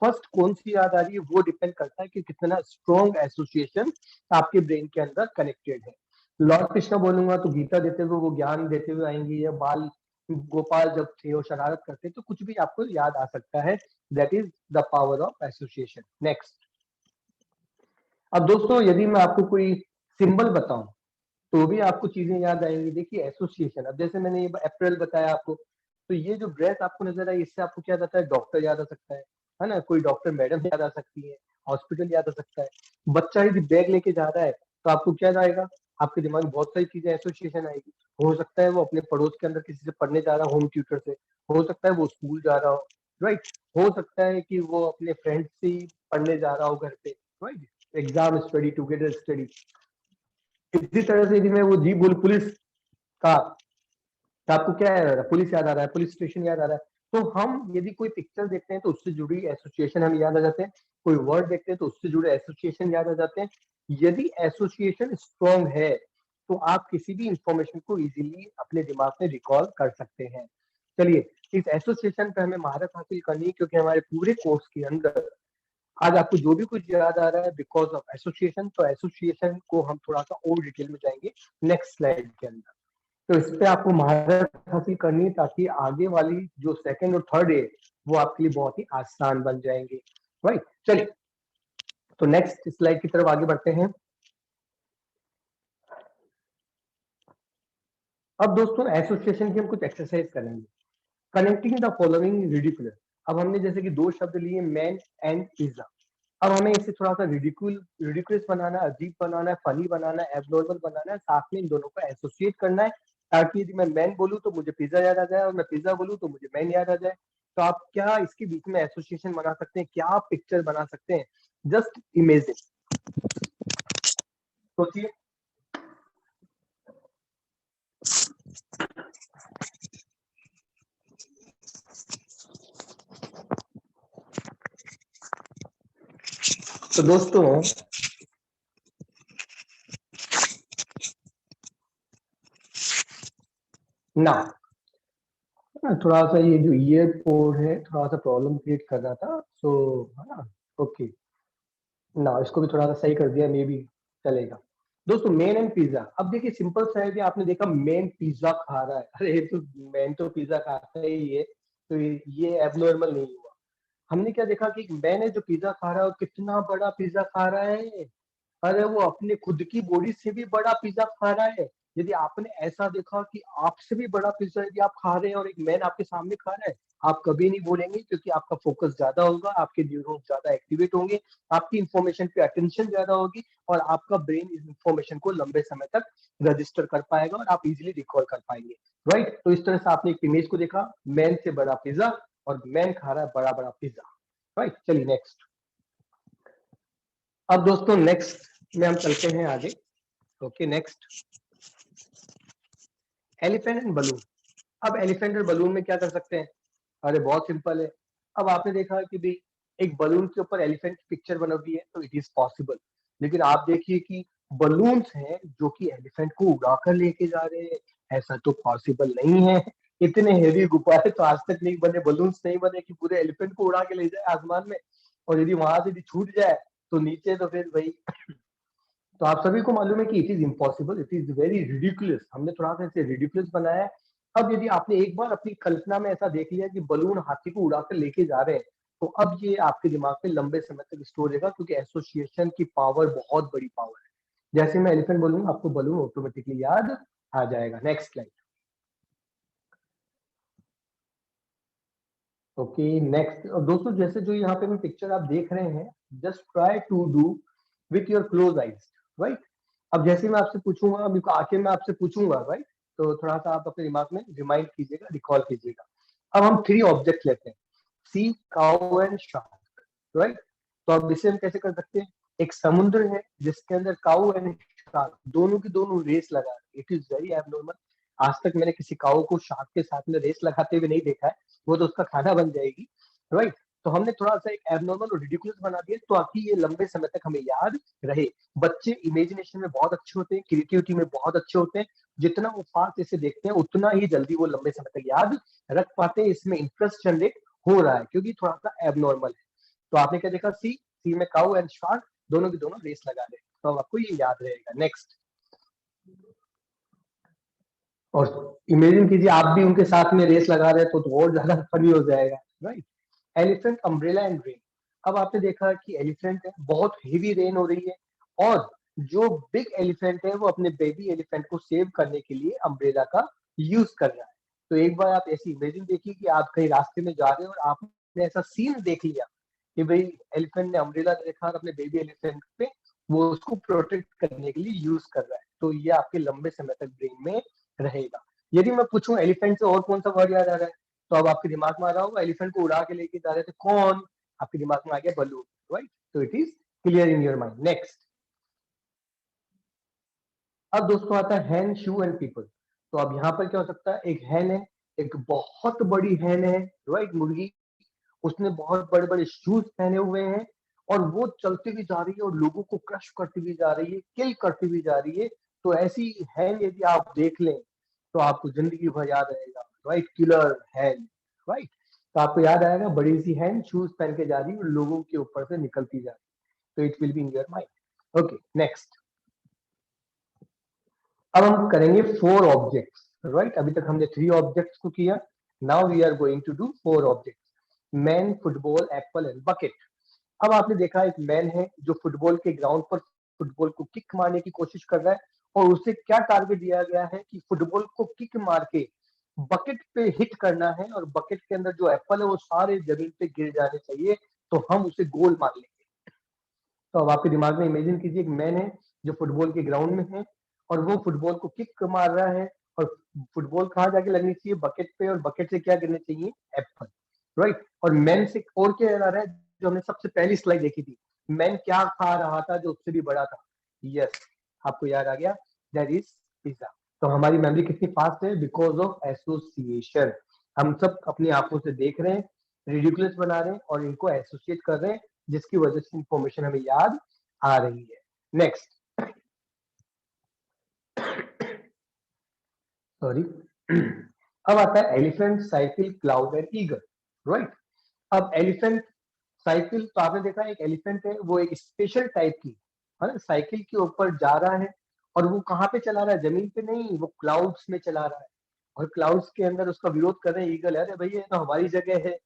फर्स्ट कौन सी याद आ रही है वो डिपेंड करता है कि कितना स्ट्रॉन्ग एसोसिएशन आपके ब्रेन के अंदर कनेक्टेड है। लॉर्ड कृष्णा बोलूंगा तो गीता देते हुए, वो ज्ञान देते हुए आएंगी, या बाल गोपाल जब थे और शरारत करते, तो कुछ भी आपको याद आ सकता है। That is the power of association. Next, अब दोस्तों यदि मैं आपको कोई सिंबल बताऊं तो भी आपको चीजें याद आएंगी। देखिए एसोसिएशन, अब जैसे मैंने ये अप्रैल बताया आपको, तो ये जो ड्रेस आपको नजर आई, इससे आपको क्या आता है? डॉक्टर याद आ सकता है ना, कोई डॉक्टर मैडम याद आ सकती है, हॉस्पिटल याद आ सकता है। बच्चा यदि बैग लेके जा रहा है तो आपको क्या आएगा? आपके दिमाग में बहुत सारी चीजें एसोसिएशन आएगी। हो सकता है वो अपने पड़ोस के अंदर किसी से पढ़ने जा रहा हो, होम ट्यूटर से। हो सकता है वो स्कूल जा रहा हो, राइट। हो सकता है कि वो अपने फ्रेंड से ही पढ़ने जा रहा हो घर पे, right. Exam study, together study. इसी तरह से यदि मैं वो जी बोल पुलिस का, तो आपको क्या याद आ रहा है? पुलिस याद आ रहा है, पुलिस स्टेशन याद आ रहा है। तो हम यदि कोई पिक्चर देखते हैं तो उससे जुड़ी एसोसिएशन हमें याद आ जाते हैं, कोई वर्ड देखते हैं तो उससे जुड़े एसोसिएशन याद आ जाते हैं। यदि एसोसिएशन स्ट्रॉन्ग है तो आप किसी भी इंफॉर्मेशन को इजीली अपने दिमाग में रिकॉल कर सकते हैं। चलिए, इस एसोसिएशन पे हमें महारत हासिल करनी है, क्योंकि हमारे पूरे कोर्स के अंदर आज आपको जो भी कुछ याद आ रहा है बिकॉज ऑफ एसोसिएशन, तो एसोसिएशन को हम थोड़ा सा और डिटेल में जाएंगे नेक्स्ट स्लाइड के अंदर। तो इस पे आपको महारत हासिल करनी है ताकि आगे वाली जो सेकंड और थर्ड है वो आपके लिए बहुत ही आसान बन जाएंगे, राइट। चलिए, तो नेक्स्ट स्लाइड की तरफ आगे बढ़ते हैं। अब दोस्तों एसोसिएशन की हम कुछ एक्सरसाइज करेंगे। Connecting the following ridiculous. अब हमने जैसे कि दो शब्द लिए, मैन एंड पिज्जा। अब हमें इसे थोड़ा सा रिडिकुलस बनाना है, अजीब बनाना है, फनी बनाना है, एबनॉर्मल बनाना है, साथ में इन दोनों को एसोसिएट करना है, ताकि यदि मैं मैन बोलूं तो मुझे पिज्जा याद आ जाए, और मैं पिज्जा बोलूं तो मुझे मैन याद आ जाए। तो आप क्या इसके बीच में एसोसिएशन बना सकते हैं? क्या आप पिक्चर बना सकते हैं? जस्ट इमेजिन, सोचिए। तो दोस्तों ना, थोड़ा सा ये जो ईयर पोर्ट है थोड़ा सा प्रॉब्लम क्रिएट कर रहा था, सो है ना। ओके, ना इसको भी थोड़ा सा सही कर दिया, मे बी चलेगा। दोस्तों मैन एंड पिज्जा, अब देखिए सिंपल सा है कि आपने देखा मैन पिज्जा खा रहा है, अरे तो मैन तो पिज्जा खाता ही है, तो ये एबनॉर्मल नहीं हुआ। हमने क्या देखा कि मैन है जो पिज्जा खा रहा है, और कितना बड़ा पिज्जा खा रहा है, अरे वो अपने खुद की बॉडी से भी बड़ा पिज्जा खा रहा है। यदि आपने ऐसा देखा कि आपसे भी बड़ा पिज्जा यदि आप खा रहे हैं और एक मैन आपके सामने खा रहा है, आप कभी नहीं बोलेंगे, क्योंकि आपका फोकस ज्यादा होगा, आपके न्यूरॉन्स ज्यादा एक्टिवेट होंगे, आपकी इंफॉर्मेशन पे अटेंशन ज्यादा होगी, और आपका ब्रेन इस इंफॉर्मेशन को लंबे समय तक रजिस्टर कर पाएगा और आप इजिली रिकॉल कर पाएंगे, राइट। तो इस तरह से आपने एक इमेज को देखा, मैन से बड़ा पिज्जा और मैन खा रहा है बड़ा बड़ा पिज्जा, राइट। चलिए नेक्स्ट। अब दोस्तों नेक्स्ट में हम चलते हैं आगे। Okay next, elephant and balloon. अब एलिफेंट और बलून में क्या कर सकते हैं? अरे बहुत सिंपल है। अब आपने देखा कि भी एक बलून के ऊपर एलिफेंट की पिक्चर बनी हुई है, तो इट इज पॉसिबल। लेकिन आप देखिए कि बलून्स हैं जो कि एलिफेंट को उड़ाकर लेके जा रहे हैं, ऐसा तो पॉसिबल नहीं है। इतने हेवी गुब्बारे तो आज तक नहीं बने, बलून्स नहीं बने कि पूरे एलिफेंट को उड़ा के ले जाए आसमान में, और यदि वहां से यदि छूट जाए तो नीचे, तो फिर भाई तो आप सभी को मालूम है कि it is impossible, it is very ridiculous. हमने थोड़ा सा इसे रिडिकुलस बनाया है। अब यदि आपने एक बार अपनी कल्पना में ऐसा देख लिया कि बलून हाथी को उड़ाकर लेके जा रहे हैं, तो अब ये आपके दिमाग में लंबे समय तक स्टोर रहेगा, क्योंकि एसोसिएशन की पावर बहुत बड़ी पावर है। जैसे मैं एलिफेंट बोलूंगा आपको बलून ऑटोमेटिकली याद आ जाएगा। Next slide. Okay next. दोस्तों जैसे जो यहाँ पे मैं पिक्चर आप देख रहे हैं, just try to do with your close eyes, right. अब जैसे मैं आपसे पूछूंगा, अभी आके मैं आपसे पूछूंगा, राइट, तो थोड़ा सा आप अपने दिमाग में रिमाइंड कीजिएगा, रिकॉल कीजिएगा। अब हम थ्री ऑब्जेक्ट लेते हैं, सी, काउ एंड शार्क, राइट। तो अब इसे हम कैसे कर सकते हैं? एक समुद्र है जिसके अंदर काउ एंड शार्क दोनों की दोनों रेस लगा रहे हैं। It is very abnormal. आज तक मैंने किसी काउ को शार्क के साथ में रेस लगाते हुए नहीं देखा है, वो तो उसका खाना बन जाएगी, राइट। तो हमने थोड़ा सा एक एबनॉर्मल और रिडिकुलस बना दिया ताकि ये लंबे समय तक हमें याद रहे। बच्चे इमेजिनेशन में बहुत अच्छे होते हैं, क्रिएटिविटी में बहुत अच्छे होते हैं, जितना वो फास्ट इसे देखते हैं उतना ही जल्दी वो लंबे समय तक याद रख पाते हैं। इसमें इंटरेस्ट जनरेट हो रहा है क्योंकि थोड़ा सा एबनॉर्मल है। तो आपने क्या देखा? सी, सी में काउ एंड शार्क दोनों की दोनों रेस लगा रहे हैं, तो आपको ये याद रहेगा। नेक्स्ट, और इमेजिन कीजिए आप भी उनके साथ में रेस लगा रहे हैं, तो और ज्यादा फनी हो जाएगा, right. Elephant, umbrella and rain. अब आपने देखा कि एलिफेंट है, बहुत हेवी रेन हो रही है, और जो बिग एलिफेंट है वो अपने बेबी एलिफेंट को सेव करने के लिए अम्ब्रेला का यूज कर रहा है। तो एक बार आप ऐसी इमेजिन देखिए कि आप कहीं रास्ते में जा रहे हो और आपने ऐसा सीन देख लिया कि भाई एलिफेंट ने अम्ब्रेला देखा और अपने बेबी एलिफेंट पे वो उसको प्रोटेक्ट करने के लिए यूज कर रहा है, तो ये आपके लंबे समय तक ब्रेन में रहेगा। यदि मैं पूछूं एलिफेंट से और कौन सा वर्ड याद आ रहा है, तो अब आपके दिमाग में आ रहा होगा एलिफेंट को उड़ा के लेके जा रहे थे कौन, आपके दिमाग में आ गया बलून, राइट? तो it is clear in your mind. Next, अब दोस्तों आता है हैन, शू एंड पीपल। तो अब यहाँ पर क्या हो सकता है, एक हैन है, एक बहुत बड़ी हैन है, राइट, मुर्गी, उसने बहुत बड़े बड़े शूज पहने हुए हैं और वो चलती भी जा रही है और लोगों को क्रश करती भी जा रही है, किल करती भी जा रही है। तो ऐसी हैन यदि आप देख लें तो आपको जिंदगी भर याद रहेगा, राइट, किलर हैन, राइट। तो आपको याद आएगा बड़ी सी हैन शूज पहन के जा रही है और लोगों के ऊपर से निकलती जा रही है, तो it will be in your mind. Okay, next, अब हम करेंगे 4 ऑब्जेक्ट्स, राइट। अभी तक हमने 3 ऑब्जेक्ट्स को किया, now we are going to do 4 objects, man, football, apple and bucket. अब आपने देखा एक मैन है जो फुटबॉल के ग्राउंड पर फुटबॉल को किक मारने की कोशिश कर रहा है और उसे क्या टारगेट दिया गया है कि फुटबॉल को किक मार के बकेट पे हिट करना है और बकेट के अंदर जो एप्पल है वो सारे जमीन पे गिर जाने चाहिए, तो हम उसे गोल मार लेंगे। तो अब आपके दिमाग में इमेजिन कीजिए एक मैन है जो फुटबॉल के ग्राउंड में है और वो फुटबॉल को किक मार रहा है और फुटबॉल कहाँ जाके लगनी चाहिए, बकेट पे, और बकेट से क्या गिरने चाहिए, एप्पल, राइट। और मैन से और क्या याद आ रहा है, जो हमने सबसे पहली स्लाइड देखी थी, मैन क्या खा रहा था जो उससे भी बड़ा था, यस, आपको याद आ गया, दैट इज पिज्जा। तो हमारी मेमोरी कितनी फास्ट है, बिकॉज ऑफ एसोसिएशन। हम सब अपनी आंखों से देख रहे हैं, रिडिकुलस बना रहे हैं और इनको एसोसिएट कर रहे हैं, जिसकी वजह से इंफॉर्मेशन हमें याद आ रही है। नेक्स्ट, सॉरी, अब आता है elephant, cycle, cloud and eagle, right. अब एलिफेंट साइकिल, तो आपने देखा एक एलिफेंट है वो एक स्पेशल टाइप की है ना, साइकिल के ऊपर जा रहा है और वो कहाँ पे चला रहा है, जमीन पे नहीं, वो क्लाउड्स में चला रहा है और क्लाउड्स के अंदर उसका विरोध कर रहे हैं ईगल, अरे भैया ये तो हमारी जगह है,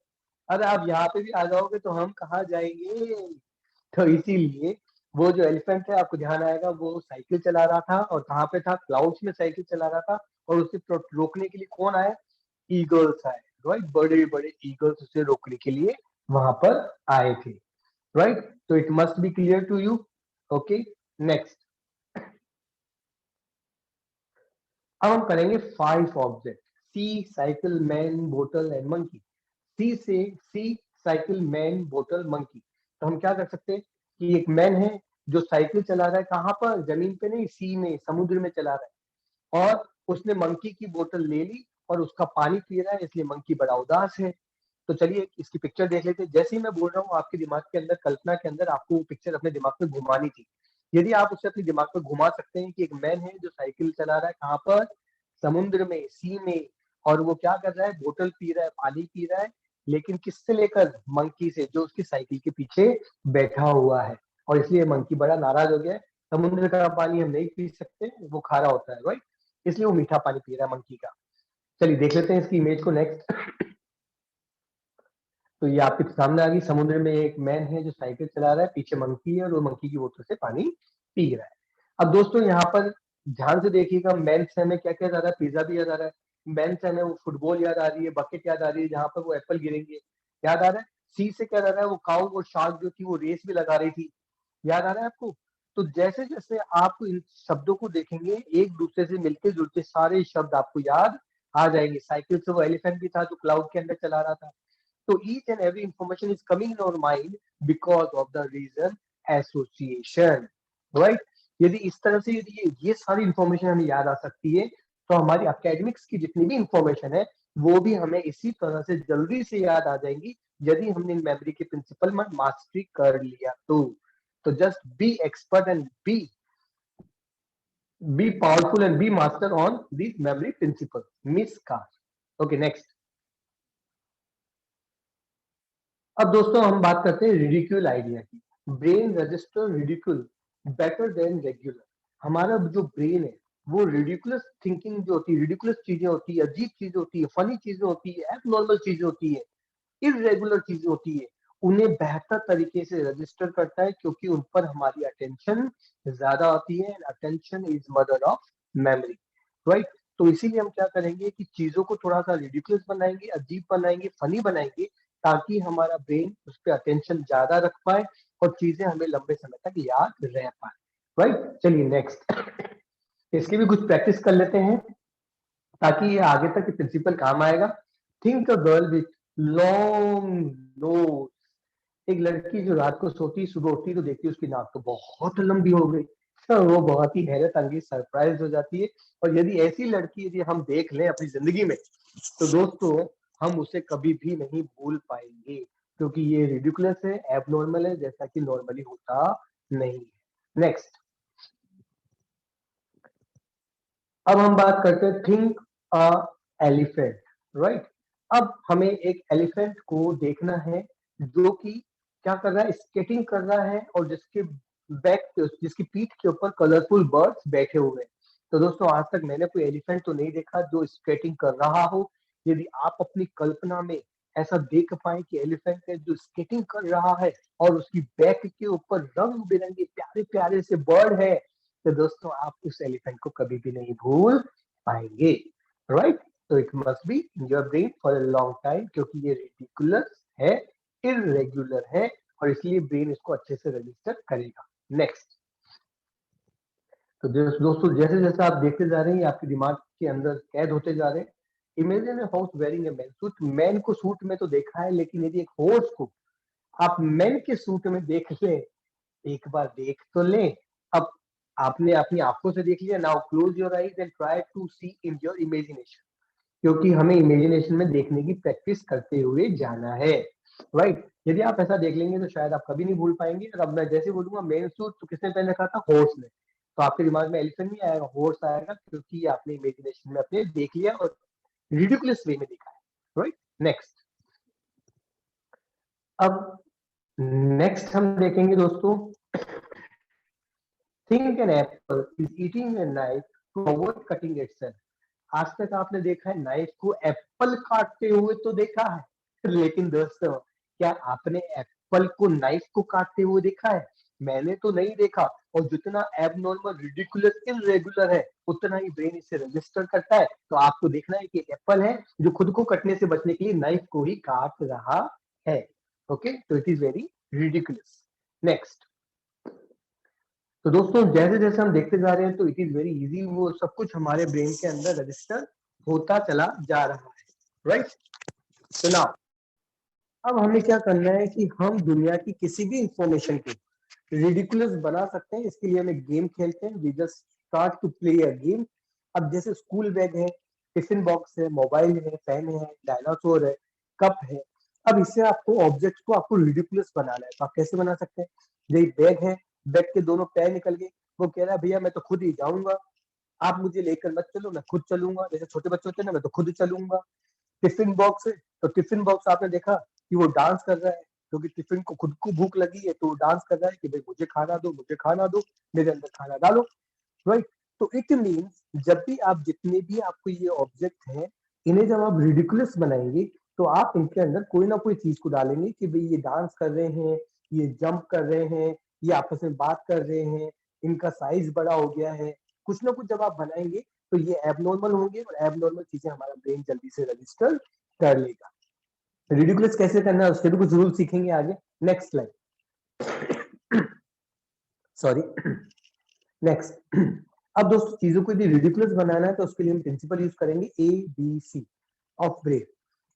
अरे आप यहाँ पे भी आ जाओगे तो हम कहाँ जाएंगे। तो इसीलिए वो जो एलिफेंट है, आपको ध्यान आएगा, वो साइकिल चला रहा था और कहाँ पे था, क्लाउड्स में साइकिल चला रहा था और उसे रोकने के लिए कौन आए, ईगल्स आए, राइट, बड़े बड़े ईगल्स उसे रोकने के लिए वहां पर आए थे, राइट। तो it must be clear to you. Okay, next, अब हम करेंगे 5 ऑब्जेक्ट, सी, साइकिल, मैन, बोतल एंड मंकी। सी से, सी, साइकिल, मैन, बोतल, मंकी। तो हम क्या कर सकते हैं कि एक मैन है जो साइकिल चला रहा है, कहाँ पर, जमीन पे नहीं, सी में, समुद्र में चला रहा है और उसने मंकी की बोतल ले ली और उसका पानी पी रहा है, इसलिए मंकी बड़ा उदास है। तो चलिए इसकी पिक्चर देख लेते हैं, जैसे ही मैं बोल रहा हूँ आपके दिमाग के अंदर, कल्पना के अंदर आपको वो पिक्चर अपने दिमाग में घुमानी थी। यदि आप उसे अपने दिमाग में घुमा सकते हैं कि एक मैन है जो साइकिल चला रहा है, कहाँ पर, समुद्र में, सी में, और वो क्या कर रहा है, बोतल पी रहा है, पानी पी रहा है, लेकिन किससे लेकर, मंकी से, जो उसकी साइकिल के पीछे बैठा हुआ है, और इसलिए मंकी बड़ा नाराज हो गया है, समुद्र का पानी हम नहीं पी सकते, वो खारा होता है, राइट, इसलिए वो मीठा पानी पी रहा है मंकी का। चलिए देख लेते हैं इसकी इमेज को नेक्स्ट। तो ये आपके सामने आ गई, समुद्र में एक मैन है जो साइकिल चला रहा है, पीछे मंकी है और वो मंकी की बोतल से पानी पी रहा है। अब दोस्तों यहाँ पर ध्यान से देखिएगा, मैन से हमें क्या क्या याद आ रहा है, पिज्जा भी याद आ रहा है, मैन से हमें वो फुटबॉल याद आ रही है, बकेट याद आ रही है जहाँ पर वो एप्पल गिरेंगे याद आ रहा है, सी से क्या याद आ रहा है, वो काऊ और शार्क जो थी वो रेस भी लगा रही थी, याद आ रहा है आपको। तो जैसे जैसे आप इन शब्दों को देखेंगे, एक दूसरे से मिलते जुलते सारे शब्द आपको याद आ जाएंगे। साइकिल से वो एलिफेंट भी था जो क्लाउड के अंदर चला रहा था। So each and every information is coming in our mind because of the reason association, right? यदि इस तरह से यदि ये सारी इंफॉर्मेशन हमें याद आ सकती है, तो हमारी एकेडमिक्स की जितनी भी इंफॉर्मेशन है वो भी हमें इसी तरह से जल्दी से याद आ जाएंगी, यदि हमने मेमोरी के प्रिंसिपल में मास्टरी कर लिया तो just be expert and be powerful and be master on this memory principle, miss car. Okay, next, अब दोस्तों हम बात करते हैं रिडिक्यूल आइडिया की। Brain register ridicule better than regular. हमारा जो ब्रेन है वो रिडिकुलस थिंकिंग जो होती है, रिडिकुलस चीजें होती है, अजीब चीजें होती है, फनी चीजें होती है, एबनॉर्मल चीजें होती है, इरेगुलर चीजें होती है, उन्हें बेहतर तरीके से रजिस्टर करता है, क्योंकि उन पर हमारी अटेंशन ज्यादा होती है। Attention is mother of memory, right. तो इसीलिए हम क्या करेंगे कि चीजों को थोड़ा सा रिडिकुलस बनाएंगे, अजीब बनाएंगे, फनी बनाएंगे, ताकि हमारा ब्रेन उस पर अटेंशन ज्यादा रख पाए और चीजें हमें लंबे समय तक याद रह पाए। राइट, चलिए नेक्स्ट। इसकी भी कुछ प्रैक्टिस कर लेते हैं ताकि ये आगे तक प्रिंसिपल काम आएगा। Think a girl with long nose. एक लड़की जो रात को सोती, सुबह उठती तो देखती उसकी नाक तो बहुत लंबी हो गई, तो वो बहुत ही हैरत अंगेज सरप्राइज हो जाती है। और यदि ऐसी लड़की यदि हम देख लें अपनी जिंदगी में, तो दोस्तों हम उसे कभी भी नहीं भूल पाएंगे, क्योंकि ये रिडिकुलस है, एबनॉर्मल है, जैसा कि नॉर्मली होता नहीं है। नेक्स्ट, अब हम बात करते हैं थिंक अ एलिफेंट। राइट, अब हमें एक एलिफेंट को देखना है जो कि क्या कर रहा है, स्केटिंग कर रहा है, और जिसके जिसकी पीठ के ऊपर कलरफुल बर्ड्स बैठे हुए हैं। तो दोस्तों आज तक मैंने कोई एलिफेंट तो नहीं देखा जो स्केटिंग कर रहा हो। यदि आप अपनी कल्पना में ऐसा देख पाए कि एलिफेंट है जो स्केटिंग कर रहा है और उसकी बैक के ऊपर रंग बिरंगे प्यारे प्यारे से बर्ड है, तो दोस्तों आप उस एलिफेंट को कभी भी नहीं भूल पाएंगे। राइट, तो it must be in your brain for a long time, क्योंकि ये रिडिकुलस है, इरेगुलर है, और इसलिए ब्रेन इसको अच्छे से रजिस्टर करेगा। नेक्स्ट, तो दोस्तों जैसे जैसे आप देखते जा रहे हैं आपके दिमाग के अंदर कैद होते जा रहे हैं। Imagine a horse wearing a man suit. Man को सूट में तो देखा है, लेकिन यदि एक हॉर्स को आप मैन के सूट में देख लें, एक बार देख तो लें। अब आपने अपनी आंखों से देख लिया, now close your eyes and try to see in your imagination, क्योंकि हमें इमेजिनेशन में देखने की प्रैक्टिस करते हुए जाना है। राइट, यदि आप ऐसा देख लेंगे तो शायद आप कभी नहीं भूल पाएंगे। और अब मैं जैसे बोलूंगा मेन सूट, तो किसने पहन रखा था, हॉर्स ने, तो आपके दिमाग में एलिफेंट नहीं आएगा, हॉर्स आएगा, क्योंकि आपने इमेजिनेशन में अपने देख लिया और रिडिकुलस वे में देखा है। राइट, नेक्स्ट, अब नेक्स्ट हम देखेंगे दोस्तों, think an apple is eating a knife to avoid cutting itself. आज तक आपने देखा है नाइफ को एप्पल काटते हुए तो देखा है, लेकिन दोस्तों क्या आपने एप्पल को नाइफ को काटते हुए देखा है? मैंने तो नहीं देखा। और जितना एबनॉर्मल, रिडिकुलस, इरेगुलर है, उतना ही ब्रेन इसे रजिस्टर करता है। तो आपको देखना है कि एप्पल है जो खुद को कटने से बचने के लिए नाइफ को ही काट रहा है। ओके, तो it is very ridiculous. Next, तो दोस्तों जैसे जैसे हम देखते जा रहे हैं तो इट इज वेरी इजी, वो सब कुछ हमारे ब्रेन के अंदर रजिस्टर होता चला जा रहा है। राइट, तो नाउ अब हमें क्या करना है कि हम दुनिया की किसी भी इंफॉर्मेशन को रिडिकुलस बना सकते हैं। इसके लिए हम एक गेम खेलते हैं, we just start to play a game. अब जैसे स्कूल बैग है, टिफिन बॉक्स है, मोबाइल है, पेन है, डायनासोर है, कप है। अब इससे आपको ऑब्जेक्ट को आपको रिडिकुलस बनाना है, तो आप कैसे बना सकते हैं? यही बैग है, बैग के दोनों पैर निकल गए, वो कह रहा है भैया मैं तो खुद ही जाऊंगा, आप मुझे लेकर मत चलो, मैं खुद चलूंगा। जैसे छोटे बच्चे होते हैं ना, मैं तो खुद चलूंगा। टिफिन बॉक्स है, तो टिफिन बॉक्स आपने देखा कि वो डांस कर रहा है, क्योंकि टिफिन को खुद को भूख लगी है, तो वो डांस कर रहा है कि भाई मुझे खाना दो, मुझे खाना दो, मेरे अंदर खाना डालो। राइट, तो इट मीन्स जब भी आप, जितने भी आपको ये ऑब्जेक्ट हैं, इन्हें जब आप रिडिकुलस बनाएंगे, तो आप इनके अंदर कोई ना कोई चीज को डालेंगे कि भाई ये डांस कर रहे हैं, ये जंप कर रहे हैं, ये आपस में बात कर रहे हैं, इनका साइज बड़ा हो गया है। कुछ ना कुछ जब आप बनाएंगे तो ये एबनॉर्मल होंगे, और एबनॉर्मल चीजें हमारा ब्रेन जल्दी से रजिस्टर कर लेगा। रिडिकुलस कैसे करना है उसके भी कुछ रूल सीखेंगे आगे। Next slide, sorry, next. अब दोस्तों चीजों को यदि रिडिकुलस बनाना है तो उसके लिए हम प्रिंसिपल यूज करेंगे ABC of brain.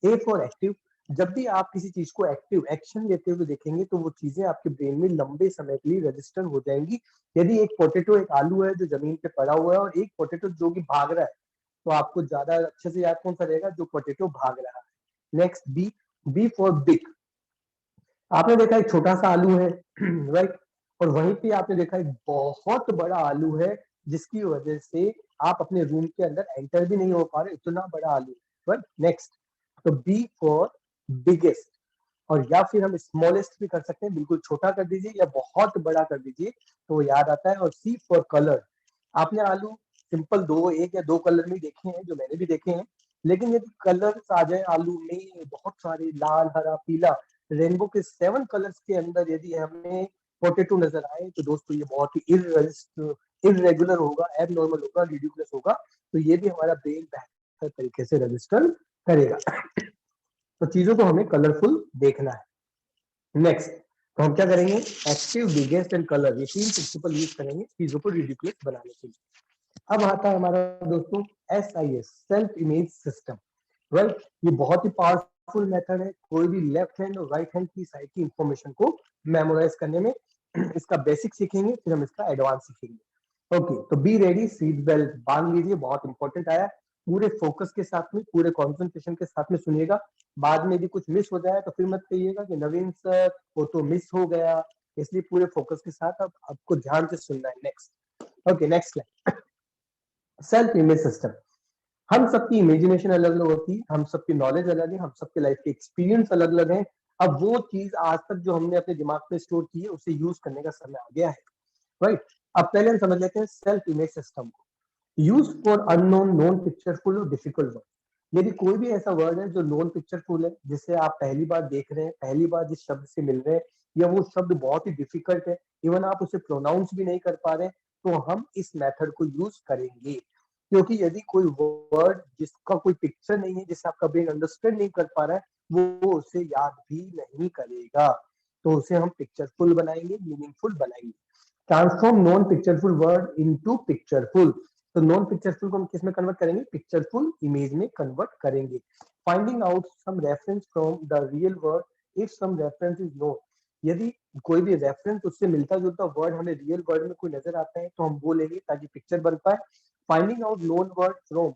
A for active. जब भी आप किसी चीज को एक्टिव एक्शन लेते हुए देखेंगे तो वो चीजें आपके ब्रेन में लंबे समय के लिए रजिस्टर हो जाएंगी। यदि एक पोटैटो, एक आलू है जो जमीन पे पड़ा हुआ है, और एक पोटैटो जो कि भाग रहा है, तो आपको ज्यादा अच्छे से याद कौन सा रहेगा? जो पोटैटो भाग रहा है। Next, B for big. आपने देखा एक छोटा सा आलू है, राइट, और वहीं पे आपने देखा एक बहुत बड़ा आलू है, जिसकी वजह से आप अपने रूम के अंदर एंटर भी नहीं हो पा रहे, इतना बड़ा आलू, राइट। नेक्स्ट, तो बी फॉर बिगेस्ट, और या फिर हम स्मॉलेस्ट भी कर सकते हैं, बिल्कुल छोटा कर दीजिए या बहुत बड़ा कर दीजिए तो याद आता है। और सी फॉर कलर। आपने आलू सिंपल दो, एक या दो कलर में देखे हैं, जो मैंने भी देखे हैं, लेकिन यदि कलर्स आ जाए आलू में बहुत सारे, लाल, हरा, पीला, रेनबो के 7 कलर्स के अंदर यदि हमें पोटैटो नजर आए, तो दोस्तों ये बहुत ही इरेगुलर होगा, एबनॉर्मल होगा, रिडिकुलस होगा, तो ये भी हमारा ब्रेन बेहतर तरीके से रजिस्टर करेगा। तो चीजों को हमें कलरफुल देखना है। नेक्स्ट, तो हम क्या करेंगे, एक्टिव, बिगेस्ट एंड कलर, ये 3 प्रिंसिपल यूज करेंगे चीजों को रिडिकुलस बनाने के लिए। अब आता है हमारा दोस्तों SIS, self image system, right. ये बहुत ही पावरफुल मेथड है कोई भी लेफ्ट हैंड और राइट हैंड की साइड की इंफॉर्मेशन को मेमोराइज करने में। इसका बेसिक सीखेंगे, फिर हम इसका एडवांस सीखेंगे। ओके, तो बी रेडी, सीट बेल्ट बांध लीजिए, बहुत इंपॉर्टेंट आया। पूरे फोकस के साथ में, पूरे कॉन्सेंट्रेशन के साथ में सुनिएगा। बाद में भी कुछ मिस हो जाए तो फिर मत कहिएगा कि नवीन सर वो तो मिस हो गया, इसलिए पूरे फोकस के साथ अब आपको ध्यान से सुनना है। Next, okay, next slide. Self image system, हम सबकी इमेजिनेशन अलग अलग होती है, हम सबकी नॉलेज अलग है, हम सबके लाइफ के एक्सपीरियंस अलग अलग है। अब वो चीज आज तक जो हमने अपने दिमाग में स्टोर की है उसे यूज करने का समय आ गया है, राइट। अब पहले हम समझ लेते हैं सेल्फ इमेज सिस्टम को। यूज फॉर अननोन, नॉन पिक्चरफुल और डिफिकल्ट वर्ड। यदि कोई भी ऐसा वर्ड है जो नॉन पिक्चरफुल है, जिसे आप पहली बार देख रहे हैं, पहली बार जिस शब्द से मिल रहे हैं, या वो शब्द बहुत ही डिफिकल्ट है, इवन आप उसे प्रोनाउंस भी नहीं कर पा रहे, तो हम इस मेथड को यूज करेंगे। क्योंकि यदि कोई वर्ड जिसका कोई पिक्चर नहीं है, जिसे आपका ब्रेन अंडरस्टैंड नहीं कर पा रहा है, वो उसे याद भी नहीं करेगा, तो उसे हम पिक्चरफुल बनाएंगे, मीनिंगफुल बनाएंगे। Transform non pictureful word into pictureful, तो नॉन पिक्चरफुल को हम किस में कन्वर्ट करेंगे, पिक्चरफुल इमेज में कन्वर्ट करेंगे। Finding out some reference from the real word if some reference is known, यदि कोई भी रेफरेंस उससे मिलता जुलता वर्ड हमें रियल वर्ड में कोई नजर आता है तो हम वो लेंगे ताकि पिक्चर बन पाए। Finding out known word from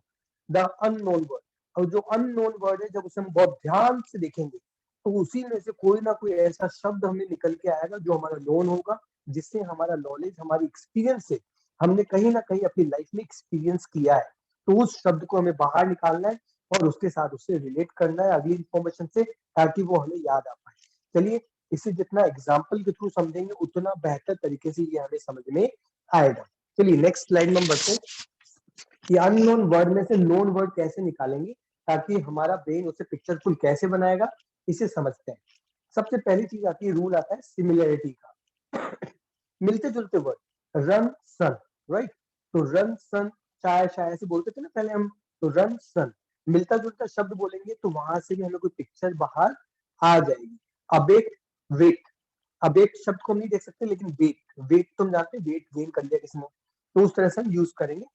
the unknown word, और जो अननोन वर्ड है जब उसे हम बहुत ध्यान से देखेंगे तो उसी में से कोई ना कोई ऐसा शब्द हमें निकल के आएगा जो हमारा नोन होगा, जिससे हमारा नॉलेज, हमारी एक्सपीरियंस से हमने कहीं ना कहीं अपनी लाइफ में एक्सपीरियंस किया है, तो उस शब्द को हमें बाहर निकालना है और उसके साथ उससे रिलेट करना है अगली इंफॉर्मेशन से, ताकि वो हमें याद आ पाए। चलिए, इसे जितना एग्जाम्पल के थ्रू समझेंगे उतना बेहतर तरीके से ये हमें समझ में आएगा। चलिए नेक्स्ट स्लाइड नंबर से, कि अननोन वर्ड में से नोन वर्ड कैसे निकालेंगे ताकि हमारा ब्रेन उसे पिक्चरफुल कैसे बनाएगा, इसे समझते हैं। सबसे पहली चीज आती है, रूल आता है सिमिलैरिटी का। मिलते जुलते वर्ड, रन सन, राइट। तो रन सन, चाय शाय ऐसे बोलते थे ना पहले हम, तो रन सन, मिलता जुलता शब्द बोलेंगे तो वहां से भी हमें कोई पिक्चर बाहर आ जाएगी। अबेट, वेट, अबेट शब्द को हम नहीं देख सकते, लेकिन वेट, वेट तुम जानते हैं, वेट गेन कर लिया किसने, तो उस तरह से हम यूज करेंगे।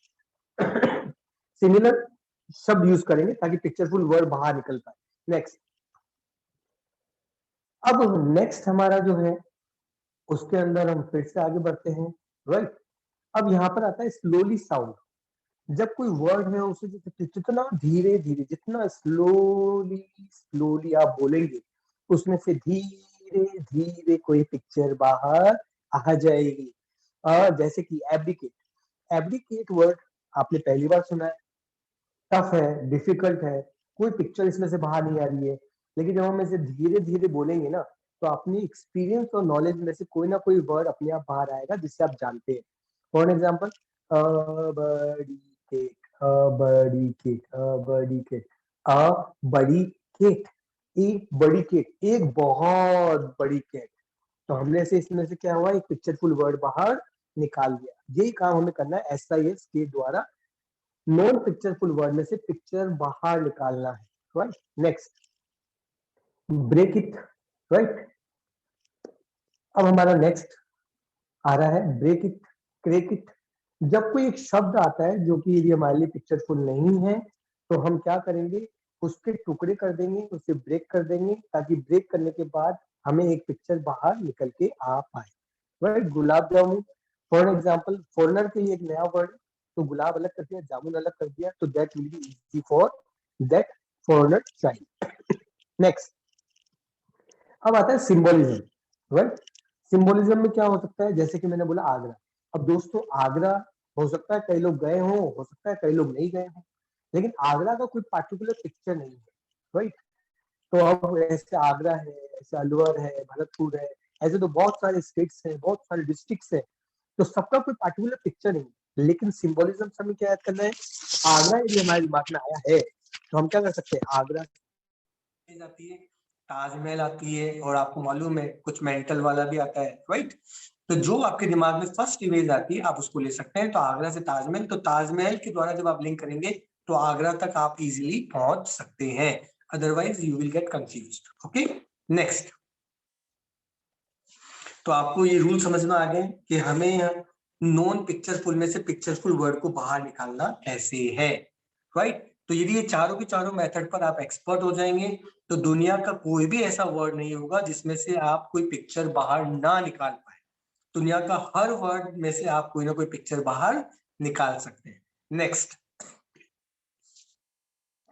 सिमिलर शब्द यूज करेंगे ताकि पिक्चरफुल वर्ड बाहर निकल पाए। नेक्स्ट, अब नेक्स्ट हमारा जो है उसके अंदर हम फिर से आगे बढ़ते हैं, राइट। अब यहाँ पर आता है स्लोली साउंड, जब कोई वर्ड है उसे जितना धीरे धीरे, जितना स्लोली स्लोली आप बोलेंगे, उसमें से धीरे धीरे कोई पिक्चर बाहर आ जाएगी। जैसे कि एब्डिकेट, एब्डिकेट वर्ड आपने पहली बार सुना है, टफ है, डिफिकल्ट है, कोई पिक्चर इसमें से बाहर नहीं आ रही है, लेकिन जब हम इसे धीरे धीरे बोलेंगे ना, तो अपनी एक्सपीरियंस और नॉलेज में से कोई ना कोई वर्ड अपने आप बाहर आएगा जिससे आप जानते हैं। फॉर एग्जाम्पल, बड़ी केक, बड़ी केक, बड़ी केक, अ बड़ी केक, एक बड़ी केक, एक बहुत बड़ी केक, तो हमने से इसमें से क्या हुआ, एक पिक्चरफुल वर्ड बाहर निकाल दिया। यही काम हमें करना है SIS के द्वारा, नॉन पिक्चरफुल वर्ड में से पिक्चर बाहर निकालना है, right. Next, break it, right. अब हमारा नेक्स्ट आ रहा है ब्रेक इट, क्रेक इट। जब कोई एक शब्द आता है जो कि यदि हमारे लिए पिक्चरफुल नहीं है, तो हम क्या करेंगे, उसके टुकड़े कर देंगे, उसे ब्रेक कर देंगे, ताकि ब्रेक करने के बाद हमें एक पिक्चर बाहर निकल के आ पाए, right. Gulab jamun, for example, foreigner के लिए एक नया वर्ड, तो गुलाब अलग कर दिया, जामुन अलग कर दिया, तो that will be easy for that foreigner child. Next, अब आता है सिंबोलिज्म, राइट। सिंबोलिज्म में क्या हो सकता है, जैसे कि मैंने बोला आगरा। अब दोस्तों आगरा हो सकता है कई लोग गए हों, हो सकता है कई लोग नहीं गए हों, लेकिन आगरा का कोई पार्टिकुलर पिक्चर नहीं है, राइट। तो अब ऐसे आगरा है, ऐसे अलवर है, भरतपुर है, ऐसे तो बहुत सारे स्टेट्स हैं, बहुत सारे डिस्ट्रिक्ट्स हैं, तो सबका कोई पार्टिकुलर पिक्चर नहीं है, लेकिन सिंबोलिज्म से हमें क्या याद करना है, आगरा यदि हमारे दिमाग में आया है तो हम क्या कर सकते हैं, आगरा जाती है, ताजमहल आती है, और आपको मालूम है कुछ मेंटल वाला भी आता है, राइट।
तो जो आपके दिमाग में फर्स्ट इमेज आती है आप उसको ले सकते हैं। तो आगरा से ताजमहल, तो ताजमहल के द्वारा जब आप लिंक करेंगे तो आगरा तक आप इजीली पहुंच सकते हैं, otherwise you will get confused. Okay, next. तो आपको ये रूल समझ में आ गए कि हमें नॉन पिक्चरफुल में से पिक्चरफुल वर्ड को बाहर निकालना कैसे है, राइट। तो यदि ये चारों के चारों मेथड पर आप एक्सपर्ट हो जाएंगे तो दुनिया का कोई भी ऐसा वर्ड नहीं होगा जिसमें से आप कोई पिक्चर बाहर ना निकाल पाए। दुनिया का हर वर्ड में से आप कोई ना कोई पिक्चर बाहर निकाल सकते हैं। नेक्स्ट,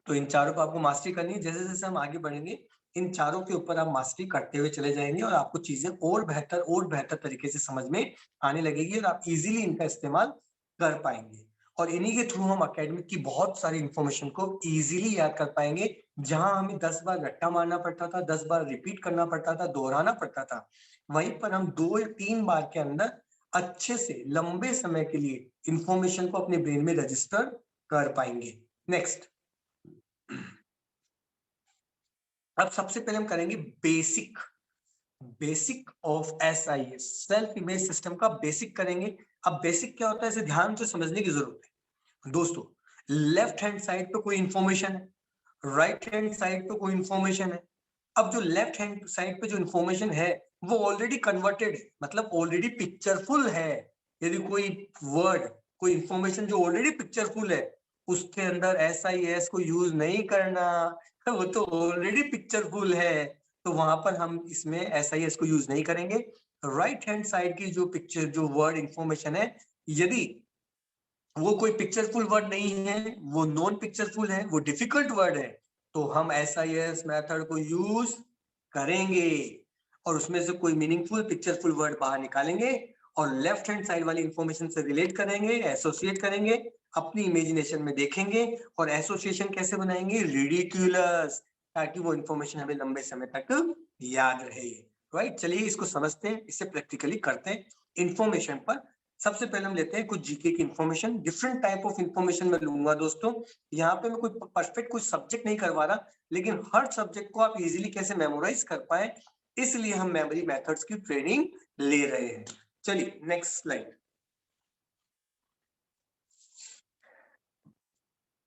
तो इन चारों को आपको मास्टरी करनी है। जैसे जैसे हम आगे बढ़ेंगे इन चारों के ऊपर आप मास्टरी करते हुए चले जाएंगे और आपको चीजें और बेहतर तरीके से समझ में आने लगेगी और आप इजीली इनका इस्तेमाल कर पाएंगे। और इन्हीं के थ्रू हम एकेडमिक की बहुत सारी इंफॉर्मेशन को इजीली याद कर पाएंगे। जहां हमें 10 बार रट्टा मारना पड़ता था, 10 बार रिपीट करना पड़ता था, दोहराना पड़ता था, वहीं पर हम 2 या 3 बार के अंदर अच्छे से लंबे समय के लिए इंफॉर्मेशन को अपने ब्रेन में रजिस्टर कर पाएंगे। नेक्स्ट, अब सबसे पहले हम करेंगे basic of SIS, self image system का बेसिक करेंगे। अब बेसिक क्या होता है इसे ध्यान से समझने की जरूरत है दोस्तों। लेफ्ट हैंड साइड पे कोई इंफॉर्मेशन है, राइट हैंड साइड पे कोई इंफॉर्मेशन है। अब जो लेफ्ट हैंड साइड पे जो इंफॉर्मेशन है वो ऑलरेडी कन्वर्टेड है, मतलब ऑलरेडी पिक्चरफुल है। यदि कोई वर्ड, कोई इंफॉर्मेशन जो ऑलरेडी पिक्चरफुल है उसके अंदर SIS को यूज नहीं करना, वो तो ऑलरेडी पिक्चरफुल है, तो वहां पर हम इसमें SIS को यूज नहीं करेंगे। राइट हैंड साइड की जो पिक्चर, जो वर्ड इंफॉर्मेशन है, यदि वो कोई पिक्चरफुल वर्ड नहीं है, वो नॉन पिक्चरफुल है, वो डिफिकल्ट वर्ड है, तो हम SIS मेथड को यूज करेंगे और उसमें से कोई मीनिंगफुल पिक्चरफुल वर्ड बाहर निकालेंगे और लेफ्ट हैंड साइड वाली इंफॉर्मेशन से रिलेट करेंगे, एसोसिएट करेंगे, अपनी इमेजिनेशन में देखेंगे और एसोसिएशन कैसे बनाएंगे, रिडिक्यूलस, ताकि वो इंफॉर्मेशन हमें लंबे समय तक याद रहे। राइट, चलिए इसको समझते हैं, इससे प्रैक्टिकली करते हैं। इंफॉर्मेशन पर सबसे पहले हम लेते हैं कुछ जीके की information. Different type of information मैं लूंगा दोस्तों। यहाँ पे मैं कोई परफेक्ट कोई सब्जेक्ट नहीं करवा रहा, लेकिन हर सब्जेक्ट को आप इजीली कैसे मेमोराइज कर पाए, इसलिए हम मेमोरी मेथड्स की ट्रेनिंग ले रहे हैं। चलिए नेक्स्ट स्लाइड।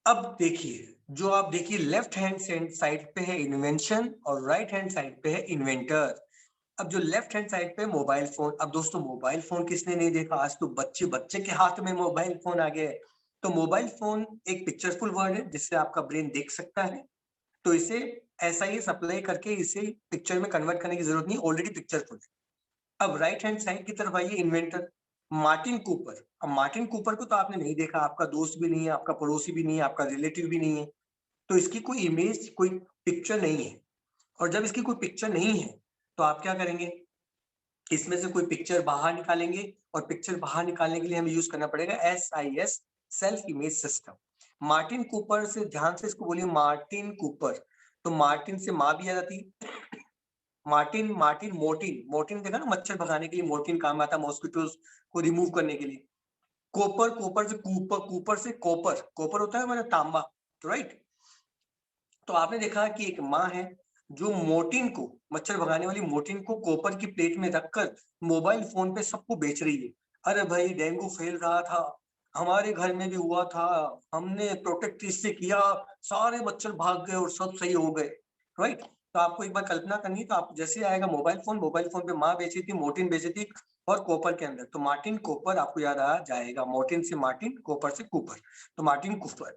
अब देखिए, जो आप देखिए लेफ्ट हैंड साइड पे है इन्वेंशन और राइट हैंड साइड पे है इन्वेंटर। अब जो लेफ्ट हैंड साइड पे मोबाइल फोन, अब दोस्तों मोबाइल फोन किसने नहीं देखा, आज तो बच्चे बच्चे के हाथ में मोबाइल फोन आ गया है। तो मोबाइल फोन एक पिक्चरफुल वर्ड है जिससे आपका ब्रेन देख सकता है, तो इसे ऐसा ही सप्लाई करके इसे पिक्चर में कन्वर्ट करने की जरूरत नहीं, ऑलरेडी पिक्चरफुल है। अब राइट हैंड साइड की तरफ आइए, इन्वेंटर मार्टिन कूपर। अब मार्टिन कूपर को तो आपने नहीं देखा, आपका दोस्त भी नहीं है, आपका पड़ोसी भी नहीं है, आपका रिलेटिव भी नहीं है, तो इसकी कोई इमेज, कोई पिक्चर नहीं है। और जब इसकी कोई पिक्चर नहीं है तो आप क्या करेंगे, इसमें से कोई पिक्चर बाहर निकालेंगे और पिक्चर बाहर निकालने के लिए हमें यूज करना पड़ेगा SIS, self image system. Martin Cooper से ध्यान से इसको बोलिए, मार्टिन कूपर। तो मार्टिन से माँ भी आ जाती है, मार्टिन मार्टिन मोर्टिन, मोर्टिन देखा ना, मच्छर भगाने के लिए मोर्टिन काम आता है, मॉस्किटोज को रिमूव करने के लिए। कोपर, कोपर से कूपर, कूपर से कॉपर, कॉपर होता है मतलब तांबा, राइट। तो आपने देखा कि एक माँ है जो मोर्टिन को, मच्छर भगाने वाली मोर्टिन को कॉपर की प्लेट में रखकर मोबाइल फोन पे सबको बेच रही है। अरे भाई डेंगू फैल रहा था, हमारे घर में भी हुआ था, हमने प्रोटेक्ट इससे किया, सारे मच्छर भाग गए और सब सही हो गए, राइट। तो आपको एक बार कल्पना करनी है, तो आप जैसे आएगा मोबाइल फोन, मोबाइल फोन पे माँ बेची थी, मोर्टिन बेची थी और कॉपर के अंदर, तो मार्टिन कॉपर आपको याद आ जाएगा, मोर्टिन से मार्टिन, कॉपर से कूपर, तो मार्टिन कूपर।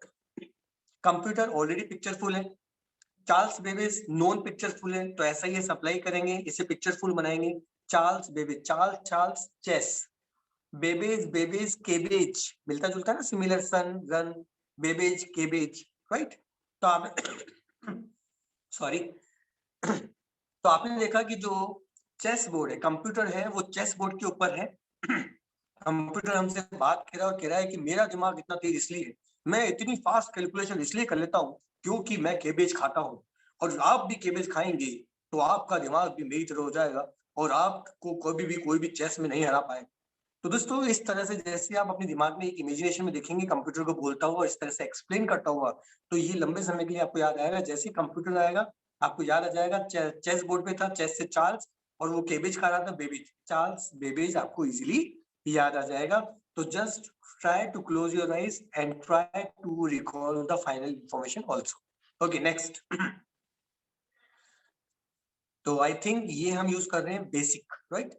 कंप्यूटर ऑलरेडी पिक्चरफुल है, चार्ल्स बेबेज नॉन पिक्चरफुल है, तो ऐसा ही सप्लाई करेंगे, इसे पिक्चरफुल बनाएंगे। Charles Babbage, Charles Charles chase, Babbage Babbage cabbage, मिलता जुलता है ना, similar, sun run, Babbage cabbage, right. तो आप सॉरी तो आपने देखा कि जो चेस बोर्ड है, कंप्यूटर है, वो चेस बोर्ड के ऊपर है। कंप्यूटर हमसे बात कर रहा है और कह रहा है कि मेरा दिमाग इतना तेज इसलिए है, मैं इतनी फास्ट कैलकुलेशन इसलिए कर लेता हूँ क्योंकि मैं केबेज खाता हूँ, और आप भी केबेज खाएंगे तो आपका दिमाग भी मेरी तरह हो जाएगा और आपको कभी भी कोई भी चेस में नहीं हरा पाए। तो दोस्तों इस तरह से जैसे आप अपने दिमाग में एक इमेजिनेशन में देखेंगे कंप्यूटर को बोलता हुआ, इस तरह से एक्सप्लेन करता हुआ, तो ये लंबे समय के लिए आपको याद आएगा। जैसे ही कंप्यूटर आएगा आपको याद आ जाएगा, चेस बोर्ड पे था चेस से चार्ल्स, और वो केबेज खा रहा था, बेबेज, चार्ल्स बेबेज आपको इजीली याद आ जाएगा। तो just try to close your eyes and try to recall the final information also. Okay, next. तो आई थिंक ये हम यूज कर रहे हैं बेसिक, राइट?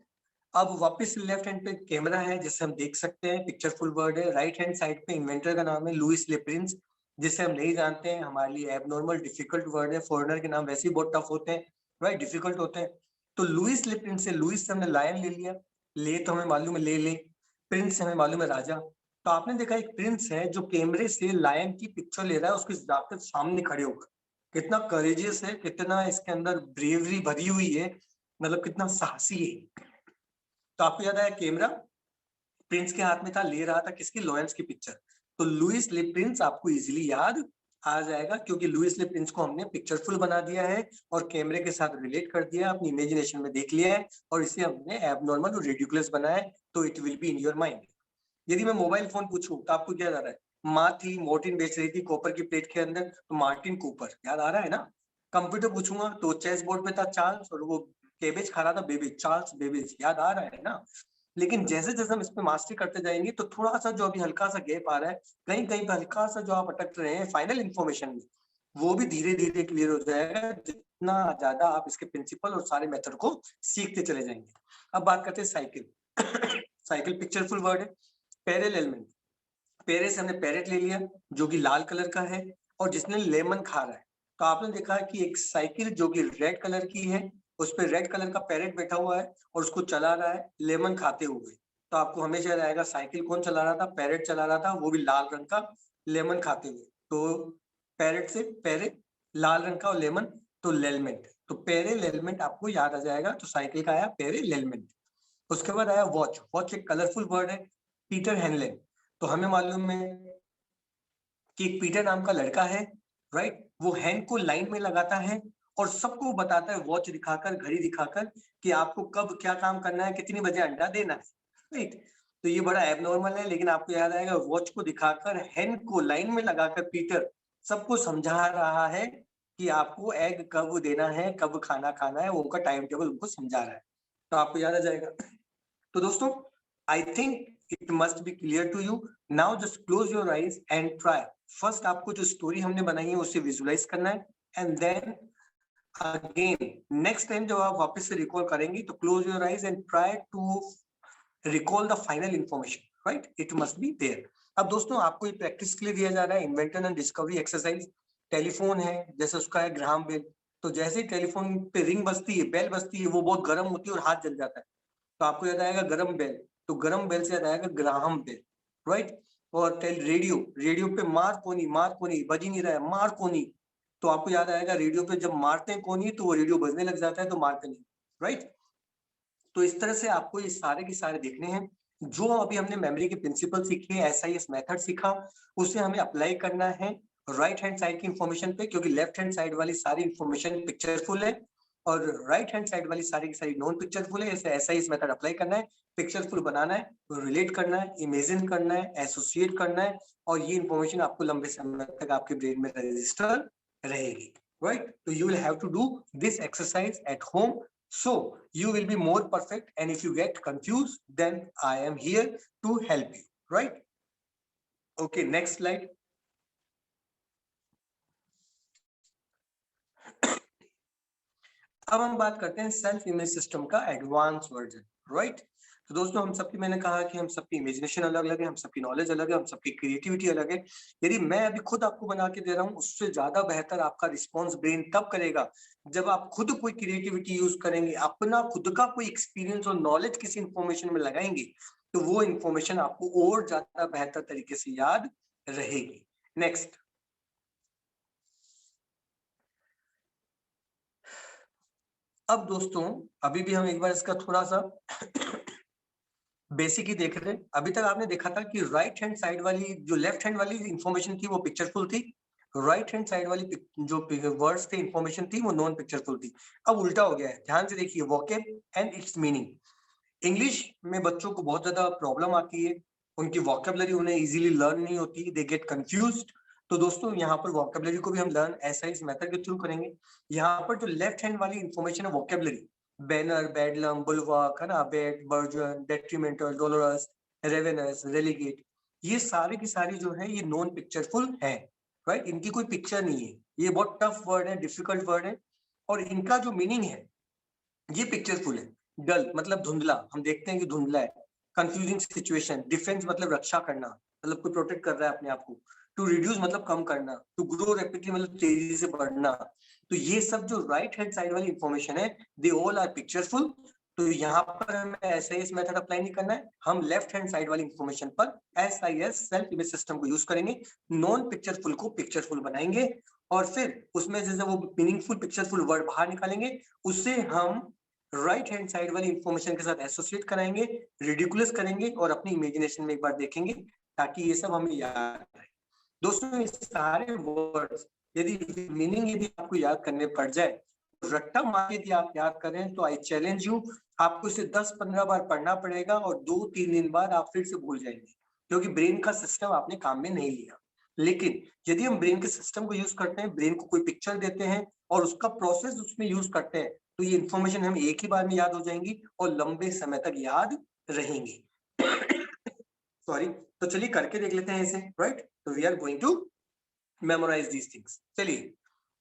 अब वापस लेफ्ट हैंड पे कैमरा है, जिससे हम देख सकते हैं, पिक्चरफुल वर्ड है। राइट हैंड साइड पे इन्वेंटर का नाम है लुइस लेप्रिंस, जिसे हम नहीं जानते हैं, हमारे लिए एबनॉर्मल डिफिकल्ट वर्ड है। फॉरेनर के नाम वैसे ही बहुत टफ होते हैं, राइट, डिफिकल्ट होते हैं। तो लुइस लेप्रिंस से, लुइस से हमने लायन ले लिया, ले तो हमें मालूम है ले, प्रिंस से हमें मालूम है राजा। तो आपने देखा एक प्रिंस है जो कैमरे से लायन की पिक्चर ले रहा है, उसके जाकर सामने खड़े होकर। कितना करेजियस है, कितना इसके अंदर ब्रेवरी भरी हुई है, मतलब कितना साहसी है। तो आपको याद आया कैमरा प्रिंस के हाथ में था, ले रहा था किसकी, लॉयंस की पिक्चर। तो लुइस ले प्रिंस आपको इजीली याद आ जाएगा, क्योंकि लुइस ले प्रिंस को हमने पिक्चरफुल बना दिया है और कैमरे के साथ रिलेट कर दिया, अपनी इमेजिनेशन में देख लिया है, और इसे हमने एबनॉर्मल और रिडिकुलस बनाया है। तो it will be in your mind. यदि मैं मोबाइल फोन पूछूं तो आपको क्या याद आ रहा है? माँ थी, मोर्टिन बेच रही थी कॉपर की प्लेट के अंदर, तो मार्टिन कूपर याद आ रहा है ना। कंप्यूटर पूछूंगा तो चेस बोर्ड पे था चार्ल्स, और वो केबेज खा रहा था, बेबेज, चार्ल्स बेबेज, याद आ रहा है ना। लेकिन जैसे जैसे हम इस पे मास्टरी करते जाएंगे तो थोड़ा सा जो अभी हल्का सा गैप आ रहा है, कहीं कहीं पे हल्का सा जो आप अटक रहे हैं फाइनल इंफॉर्मेशन में, वो भी धीरे धीरे क्लियर हो जाएगा, जितना ज्यादा आप इसके प्रिंसिपल और सारे मेथड को सीखते चले जाएंगे। अब बात करते हैं साइकिल। साइकिल पिक्चरफुल वर्ड है। पैरेलल, पेरे से हमने पैरेट ले लिया जो कि लाल कलर का है और जिसने लेमन खा रहा है। तो आपने देखा कि एक साइकिल जो कि रेड कलर की है, उस पर रेड कलर का पैरेट बैठा हुआ है और उसको चला रहा है लेमन खाते हुए। तो आपको हमेशा याद आएगा साइकिल कौन चला रहा था, पैरेट चला रहा था, वो भी लाल रंग का, लेमन खाते हुए। तो पैरेट से पेरे, लाल रंग का, और लेमन तो लेलमेंट। तो पेरे लेलमेंट आपको याद आ जाएगा। तो साइकिल का आया पेरे लेलमेंट। उसके बाद आया वॉच। वॉच एक कलरफुल वर्ड है, पीटर हेनलेन। तो हमें मालूम है कि एक पीटर नाम का लड़का है, राइट, वो हैंड को लाइन में लगाता है और सबको बताता है वॉच दिखाकर, घड़ी दिखाकर, कि आपको कब क्या काम करना है, कितनी बजे अंडा देना है, राइट। तो ये बड़ा एबनॉर्मल है, लेकिन आपको याद आएगा वॉच को दिखाकर, हैंड को लाइन में लगाकर पीटर सबको समझा रहा है कि आपको एग कब देना है, कब खाना खाना है, वो उनका टाइम टेबल उनको समझा रहा है। तो आपको याद आ जाएगा। तो दोस्तों, I think it must be clear to you. Now just close your eyes and try. First आपको जो स्टोरी हमने बनाई है उसे विजुलाइज करना है, and then again next time जब आप वापस से रिकॉल करेंगे तो close your eyes and try to recall the final information, right, it must be there. अब दोस्तों आपको ये प्रैक्टिस के लिए दिया जा रहा है invention and discovery exercise. Telephone है, जैसे उसका है ग्राहम बेल। तो जैसे ही टेलीफोन पे रिंग बजती है, बेल बजती है, वो बहुत गर्म होती है और हाथ जल जाता है। तो आपको याद आएगा गरम बेल, तो गरम बेल से याद आएगा ग्राहम बेल, राइट। और रेडियो, रेडियो पे मारकोनी, मारकोनी बज ही नहीं रहा है, मारकोनी। तो आपको याद आएगा रेडियो पे जब मारते हैं कोनी तो वो रेडियो बजने लग जाता है, तो मारते नहीं, राइट। तो इस तरह से आपको ये सारे के सारे देखने हैं। जो अभी हमने मेमोरी के प्रिंसिपल सीखे, एसआईएस मेथड सीखा, उसे हमें अप्लाई करना है राइट हैंड साइड की इंफॉर्मेशन पे, क्योंकि लेफ्ट हैंड साइड वाली सारी इंफॉर्मेशन पिक्चरफुल है और राइट हैंड साइड वाली सारी की सारी नॉन पिक्चरफुल है। ऐसे एसआईएस मेथड अप्लाई करना है, पिक्चरफुल बनाना है, रिलेट करना है, इमेजिन करना है, एसोसिएट करना है, और ये इंफॉर्मेशन आपको लंबे समय तक आपके ब्रेन में रजिस्टर रहेगी, राइट। तो you will have to do this exercise at home, so you will be more perfect, and if you get confused then I am here to help you, right? Okay, next slide. अब हम बात करते हैं self image system का advance version, right. तो दोस्तों हम सबकी, मैंने कहा कि हम सबकी इमेजिनेशन अलग अलग है, हम सबकी नॉलेज अलग है, हम सबकी क्रिएटिविटी अलग है। यदि मैं अभी खुद आपको बना के दे रहा हूँ, उससे ज्यादा बेहतर आपका रिस्पॉन्स ब्रेन तब करेगा जब आप खुद कोई क्रिएटिविटी यूज करेंगे, अपना खुद का कोई एक्सपीरियंस और नॉलेज किसी इंफॉर्मेशन में लगाएंगे, तो वो इंफॉर्मेशन आपको और ज्यादा बेहतर तरीके से याद रहेगी। नेक्स्ट, अब दोस्तों अभी भी हम एक बार इसका थोड़ा सा बेसिक ही देख रहे हैं। अभी तक आपने देखा था कि राइट हैंड साइड वाली, जो लेफ्ट हैंड वाली इंफॉर्मेशन थी वो पिक्चरफुल थी, राइट हैंड साइड वाली जो वर्ड्स थे, इंफॉर्मेशन थी, वो नॉन पिक्चरफुल थी। अब उल्टा हो गया है, ध्यान से देखिए, vocab and it's meaning. English में बच्चों को बहुत ज्यादा प्रॉब्लम आती है, उनकी वोकैबुलरी उन्हें इजीली लर्न नहीं होती, दे गेट कंफ्यूज्ड। तो दोस्तों यहाँ पर वोकैबुलरी को भी हम लर्न ऐसा इस मेथड के थ्रू करेंगे। यहाँ पर जो लेफ्ट हैंड वाली इंफॉर्मेशन है वोकैबुलरी, बैनर, बेडलम, बुलवार्क, है ना, abate, burgeon, detrimental, dolorous, ravenous, relegate, ये सारे की सारी जो है ये नॉन पिक्चरफुल है, राइट। इनकी कोई पिक्चर नहीं है, ये बहुत टफ वर्ड है, डिफिकल्ट वर्ड है, और इनका जो मीनिंग है ये पिक्चरफुल है। डल मतलब धुंधला, हम देखते हैं कि धुंधला है। कंफ्यूजिंग सिचुएशन, डिफेंस मतलब रक्षा करना, मतलब कोई प्रोटेक्ट कर रहा है अपने आप को। टू रिड्यूस मतलब कम करना, टू ग्रो रैपिडली मतलब तेजी से बढ़ना। तो ये सब जो राइट हैंड साइड वाली इंफॉर्मेशन है, दे ऑल आर पिक्चरफुल। तो यहाँ पर हमें SIS मेथड अप्लाई नहीं करना है, हम लेफ्ट हैंड साइड वाली इंफॉर्मेशन पर SIS सेल्फ इमेज सिस्टम को यूज करेंगे, नॉन पिक्चरफुल को पिक्चरफुल बनाएंगे, और फिर उसमें जैसे वो मीनिंगफुल पिक्चरफुल वर्ड बाहर निकालेंगे, उससे हम राइट हैंड साइड वाली इंफॉर्मेशन के साथ एसोसिएट कराएंगे, रिडिकुलस करेंगे, और अपनी इमेजिनेशन में एक बार देखेंगे, ताकि ये सब हमें याद रहे। दोस्तों, ये सारे वर्ड्स यदि मीनिंग यदि आपको याद करने पड़ जाए, रट्टा मार यदि आप याद करें, तो आई चैलेंज यू, आपको इसे 10-15 बार पढ़ना पड़ेगा, और 2-3 दिन बाद आप फिर से भूल जाएंगे, क्योंकि ब्रेन का सिस्टम आपने काम में नहीं लिया। लेकिन यदि हम ब्रेन के सिस्टम को यूज करते हैं, ब्रेन को कोई पिक्चर देते हैं और उसका प्रोसेस उसमें यूज करते हैं, तो ये इंफॉर्मेशन हमें एक ही बार में याद हो जाएंगी और लंबे समय तक याद रहेंगी। सॉरी, तो चलिए करके देख लेते हैं इसे, राइट। तो we are going to memorise these things. चलिए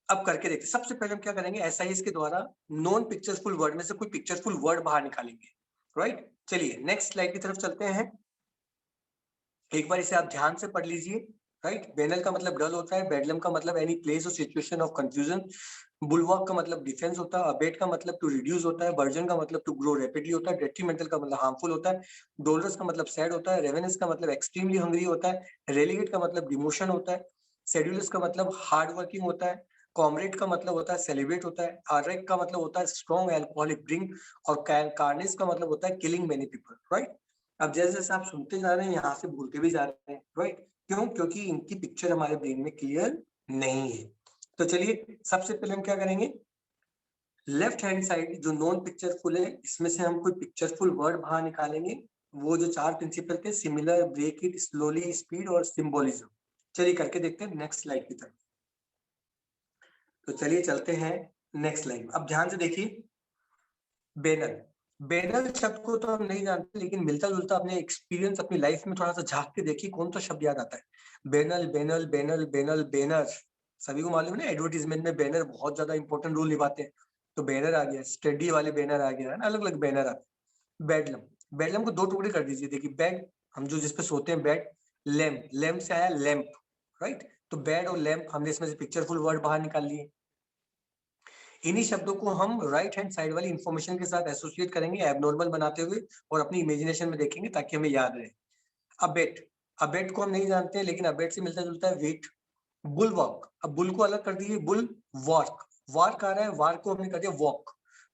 अब करके देखते हैं। सबसे पहले हम क्या करेंगे, SIS के द्वारा नॉन पिक्चरफुल वर्ड में से कोई पिक्चरफुल वर्ड बाहर निकालेंगे, राइट। चलिए नेक्स्ट स्लाइड की तरफ चलते हैं। एक बार इसे आप ध्यान से पढ़ लीजिए, राइट। बेनल का मतलब डल होता है, बेडलम का मतलब एनी प्लेस और सिचुएशन ऑफ कंफ्यूजन, बुलवार्क का मतलब डिफेंस होता है, अबेट का मतलब टू रिड्यूस होता है, बर्जन का मतलब टू ग्रो रैपिडली होता है, डेट्रीमेंटल का मतलब हार्मफुल होता है, डोलरस का मतलब सैड होता है, रेवेनस का मतलब एक्सट्रीमली हंग्री होता है, रेलीगेट का मतलब डिमोशन होता है, शेड्यूलस का मतलब हार्ड वर्किंग होता है, कॉमरेड का मतलब होता है सेलिब्रेट होता है, आरेक का मतलब होता है स्ट्रॉन्ग एल्कोहलिक ड्रिंक, और कार्निस का मतलब होता है किलिंग मेनी पीपल, राइट। अब जैसे जैसे आप सुनते जा रहे हैं, यहाँ से भूलते भी जा रहे हैं, राइट। क्यों? क्योंकि इनकी पिक्चर हमारे ब्रेन में क्लियर नहीं है। तो चलिए सबसे पहले हम क्या करेंगे, लेफ्ट हैंड साइड जो नॉन पिक्चरफुल है, इसमें से हम कोई पिक्चरफुल वर्ड बाहर निकालेंगे। वो जो 4 प्रिंसिपल थे, similar, break it, slowly, speed और सिंबोलिज्म। चलिए करके देखते हैं नेक्स्ट स्लाइड की तरफ। तो चलिए चलते हैं नेक्स्ट स्लाइड। अब ध्यान से देखिए, बैनर, बैनर शब्द को तो हम नहीं जानते, लेकिन मिलता जुलता अपने एक्सपीरियंस, अपनी लाइफ में थोड़ा सा झांक के देखिए, कौन सा शब्द याद आता है। Banal, banal, banal, banal, banner, सभी को मालूम है ना, एडवर्टीजमेंट में बैनर बहुत ज्यादा इंपॉर्टेंट रोल निभाते हैं। तो बैनर आ गया, स्टडी वाले बैनर आ गया, है ना, अलग अलग बैनर आते हैं। बेडलम, बेडलम को 2 टुकड़े कर दीजिए। देखिए बेड, हम जो जिसपे सोते हैं, बेड। लैम्प, लैम्प से आया लैम्प, राइट। तो बेड और लैम्प, हमने इसमें से पिक्चरफुल वर्ड बाहर निकाल लिए। इन्हीं शब्दों को हम राइट हैंड साइड वाली इंफॉर्मेशन के साथ एसोसिएट करेंगे, एबनॉर्मल बनाते हुए, और अपनी इमेजिनेशन में देखेंगे, ताकि हमें याद रहे। अबेट, अबेट को हम नहीं जानते, लेकिन अबेट से मिलता जुलता है वेट। बुलवॉक, अब बुल को अलग कर दिए, बुल वॉक, वार्क आ रहा है, वार्क को हमने कर दिया वॉक,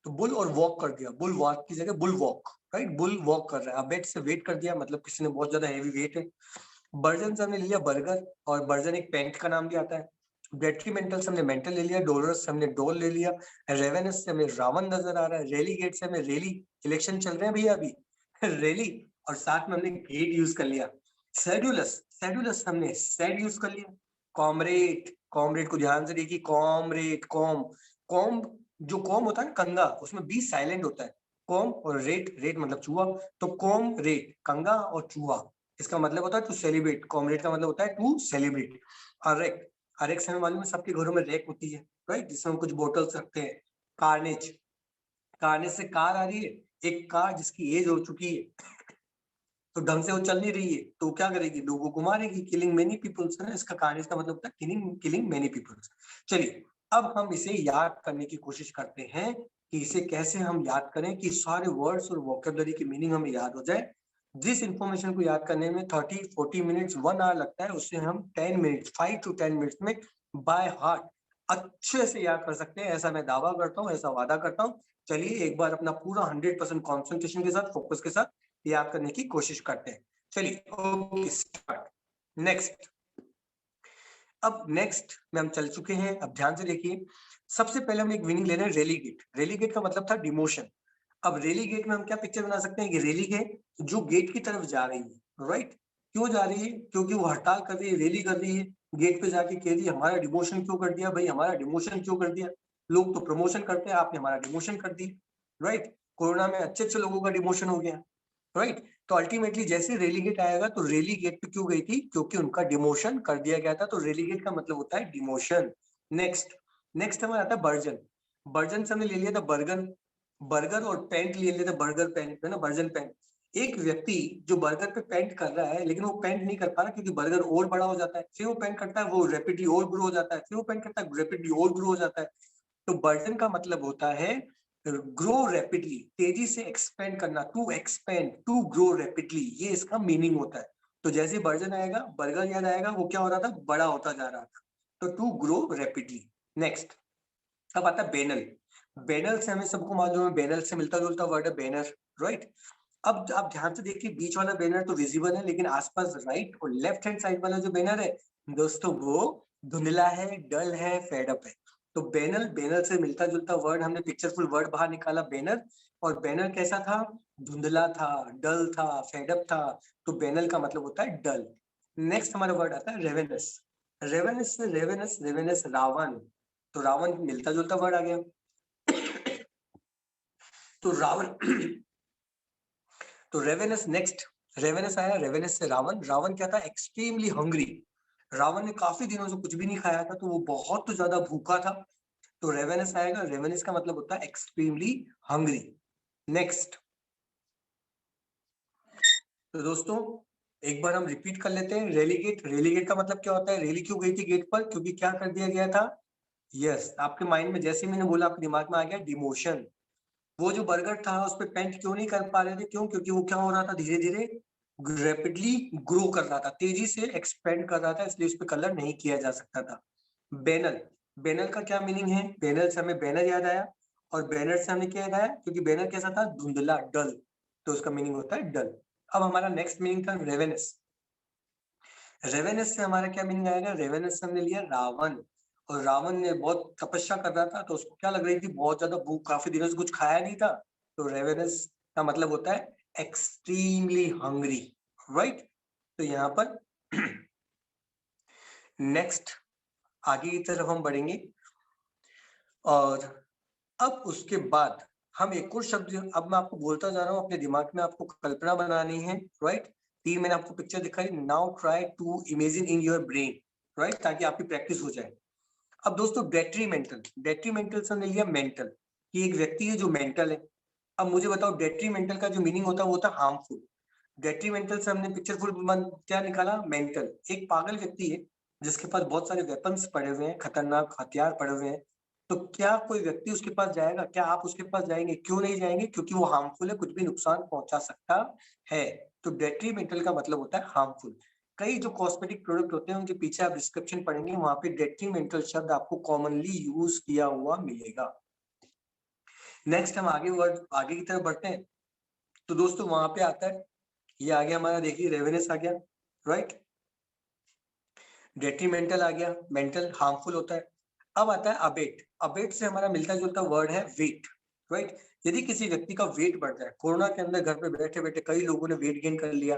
तो बुल और वॉक कर दिया, बुल वॉक की जगह bull walk, right. Bull walk कर रहा है, अबेट से वेट कर दिया, मतलब किसी ने बहुत ज्यादा हैवी वेट है। बर्जन से हमने लिया बर्गर, और बर्जन एक पेंट का नाम भी आता है। डेट्रीमेंटल से हमने मेंटल ले लिया, डोलरस से हमने डोल ले लिया, रेवेनस से हमें रावण नजर आ रहा है, रेलीगेट से हमें रेली, इलेक्शन चल रहे हैं भैया अभी रेली, और साथ में हमने गेट यूज कर लिया। शेड्यूलस, शेड्यूलस हमने सेड यूज कर लिया। कॉमरेड, कॉमरेड को ध्यान से देखिए, कॉमरेड, कॉम, कॉम, जो कॉम होता है ना कंगा, उसमें बी साइलेंट होता है। कॉम और रेट, रेट मतलब चूहा, तो कॉम रेट, कंगा और चूहा, इसका मतलब होता है टू सेलिब्रेट। कॉमरेड का मतलब होता है टू सेलिब्रेट। अरेक, अरेक से हमें मालूम है सबके घरों में रैक होती है, राइट, जिसमें हम कुछ बोटल्स रखते हैं। कार्नेज, कार्नेज से कार आ रही है, एक कार जिसकी एज हो चुकी है, तो ढंग से वो चल नहीं रही है, तो क्या करेगी, लोगों को मारेगी। किलिंग मेनी पीपल्स है ना, इसका कार्नेज का मतलब होता है किलिंग, किलिंग मेनी पीपल्स। चलिए अब हम इसे याद करने की कोशिश करते हैं कि इसे कैसे हम याद करें कि सारे वर्ड्स और वोकैबुलरी की मीनिंग हमें याद हो जाए। जिस इंफॉर्मेशन को याद करने में 30-40 मिनट्स 1 आवर लगता है, उससे हम 10 मिनट्स 5 to 10 मिनट्स में बाय हार्ट अच्छे से याद कर सकते हैं, ऐसा मैं दावा करता हूँ, ऐसा वादा करता हूँ। चलिए एक बार अपना पूरा 100% कॉन्सेंट्रेशन के साथ, फोकस के साथ याद करने की कोशिश करते हैं। चलिए ओके, स्टार्ट। नेक्स्ट, अब नेक्स्ट में हम चल चुके हैं। अब ध्यान से देखिए, सबसे पहले हम एक मीनिंग ले रहे हैं, रेलीगेट। रेलीगेट का मतलब था डिमोशन। अब रेलीगेट में हम क्या पिक्चर बना सकते हैं कि रेलीगेट जो गेट की तरफ जा रही है, राइट। क्यों जा रही है? क्योंकि वो हड़ताल कर रही है, रैली कर रही है, गेट पे जाके कह रही है हमारा डिमोशन क्यों कर दिया भाई, हमारा डिमोशन क्यों कर दिया। लोग तो प्रमोशन करते हैं, आपने हमारा डिमोशन कर दिया। राइट। कोरोना में अच्छे अच्छे लोगों का डिमोशन हो गया, राइट। तो अल्टीमेटली जैसे रेलीगेट आएगा तो रेलीगेट पे क्यों गई थी, क्योंकि उनका डिमोशन कर दिया गया था, तो रेलीगेट का मतलब होता है डिमोशन। नेक्स्ट नेक्स्ट हमारा आता है बर्जन। बर्जन से हमने ले लिया था बर्गर, बर्गर और पैंट ले लिया था, बर्गर पैंट है ना, बर्जन पैंट। एक व्यक्ति जो बर्गर पे पेंट कर रहा है लेकिन वो पेंट नहीं कर पा रहा क्योंकि बर्गर और बड़ा हो जाता है, फिर वो पेंट करता है वो रैपिडली और ग्रो हो जाता है, फिर वो पेंट करता है रैपिडली और ग्रो हो जाता है। तो बर्जन का मतलब होता है ग्रो रैपिडली, तेजी से एक्सपेंड करना, to expand, to grow rapidly, ये इसका मीनिंग होता है। तो जैसे बर्जन आएगा, बर्गर याद आएगा, वो क्या हो रहा था, बड़ा होता जा रहा था, तो टू ग्रो रैपिडली। नेक्स्ट अब आता है बैनल। बैनल से हमें सबको मालूम है, बैनल से मिलता जुलता वर्ड है बैनर, राइट। अब आप ध्यान से देखिए, बीच वाला बैनर तो विजिबल है लेकिन आसपास राइट और लेफ्ट हैंड साइड वाला जो बैनर है दोस्तों वो धुंधला है, डल है, फेडअप है। तो बैनल, बैनल से मिलता जुलता वर्ड, हमने पिक्चरफुल वर्ड बाहर निकाला बैनर, और बैनर कैसा था, धुंधला था, डल था, फेडअप था, तो बैनल का मतलब होता है डल। नेक्स्ट हमारा वर्ड आता है रेवेनस। रेवेनस से रेवेनस, रेवेनस रावण, तो रावण मिलता जुलता वर्ड आ गया। तो रावण तो रेवेनस, नेक्स्ट रेवेनस आया, रेवेनस से रावण। रावण क्या था, एक्सट्रीमली हंग्री। रावण ने काफी दिनों से कुछ भी नहीं खाया था तो वो बहुत ज्यादा भूखा था, तो रेवेनस आएगा। रेवेनस का मतलब होता है एक्सट्रीमली हंग्री। नेक्स्ट, तो दोस्तों एक बार हम रिपीट कर लेते हैं, रेलीगेट। रेलीगेट का मतलब क्या होता है, रेली क्यों गई थी गेट पर, क्योंकि क्या कर दिया गया था, यस आपके माइंड में जैसे मैंने बोला आपके दिमाग में आ गया डिमोशन। वो जो बर्गर था उस पर पेंट क्यों नहीं कर पा रहे थे, क्यों, क्योंकि वो क्या हो रहा था, धीरे धीरे रैपिडली ग्रो कर रहा था, तेजी से एक्सपेंड कर रहा था, इसलिए उस पर कलर नहीं किया जा सकता था। बैनल, बैनल का क्या मीनिंग है, बैनल से हमें बैनर याद आया, और बैनर से हमें क्या याद आया, क्योंकि बैनर कैसा था, धुंधला, डल, तो उसका मीनिंग होता है डल। अब हमारा नेक्स्ट मीनिंग था रेवेनस। रेवेनस से हमारा क्या मीनिंग आएगा, रेवेनस से हमने लिया रावण, और रावण ने बहुत तपस्या कर रहा था तो उसको क्या लग रही थी, बहुत ज्यादा भूख, काफी दिनों से कुछ खाया नहीं था, तो रेवेनस का मतलब होता है एक्सट्रीमली हंग्री, राइट। तो यहाँ पर नेक्स्ट आगे की तरफ हम बढ़ेंगे, और अब उसके बाद हम एक और शब्द, अब मैं आपको बोलता जा रहा हूँ, अपने दिमाग में आपको कल्पना बनानी है, राइट। तीन मैंने आपको पिक्चर दिखाई, now try to imagine in your brain, right, ताकि आपकी प्रैक्टिस हो जाए। अब दोस्तों डेट्रीमेंटल, डेट्रीमेंटल से हमने लिया मेंटल, कि एक व्यक्ति है जो मेंटल है। अब मुझे बताओ डेट्रीमेंटल का जो मीनिंग होता है वो होता है हार्मफुल। डेट्रीमेंटल से हमने पिक्चरफुल क्या निकाला, मेंटल। एक पागल व्यक्ति है जिसके पास बहुत सारे वेपन्स पड़े हुए हैं, खतरनाक हथियार पड़े हुए हैं, तो क्या कोई व्यक्ति उसके पास जाएगा, क्या आप उसके पास जाएंगे, क्यों नहीं जाएंगे, क्योंकि वो हार्मफुल है, कुछ भी नुकसान पहुंचा सकता है। तो डेट्रीमेंटल का मतलब होता है हार्मफुल। कई जो कॉस्मेटिक प्रोडक्ट होते हैं उनके पीछे आप डिस्क्रिप्शन पढ़ेंगे, वहां पे डेट्रीमेंटल शब्द आपको कॉमनली यूज किया हुआ मिलेगा। नेक्स्ट हम आगे वर्ड, आगे की तरफ बढ़ते हैं, तो दोस्तों वहां पे आता है, ये आ गया हमारा, देखिए रेवेनेस आ गया, राइट, डेट्रीमेंटल आ गया, मेंटल हार्मफुल होता है। अब आता है अबेट। अबेट से हमारा मिलता जुलता वर्ड है वेट, राइट। यदि किसी व्यक्ति का वेट बढ़ जाए, कोरोना के अंदर घर पे बैठे बैठे कई लोगों ने वेट गेन कर लिया,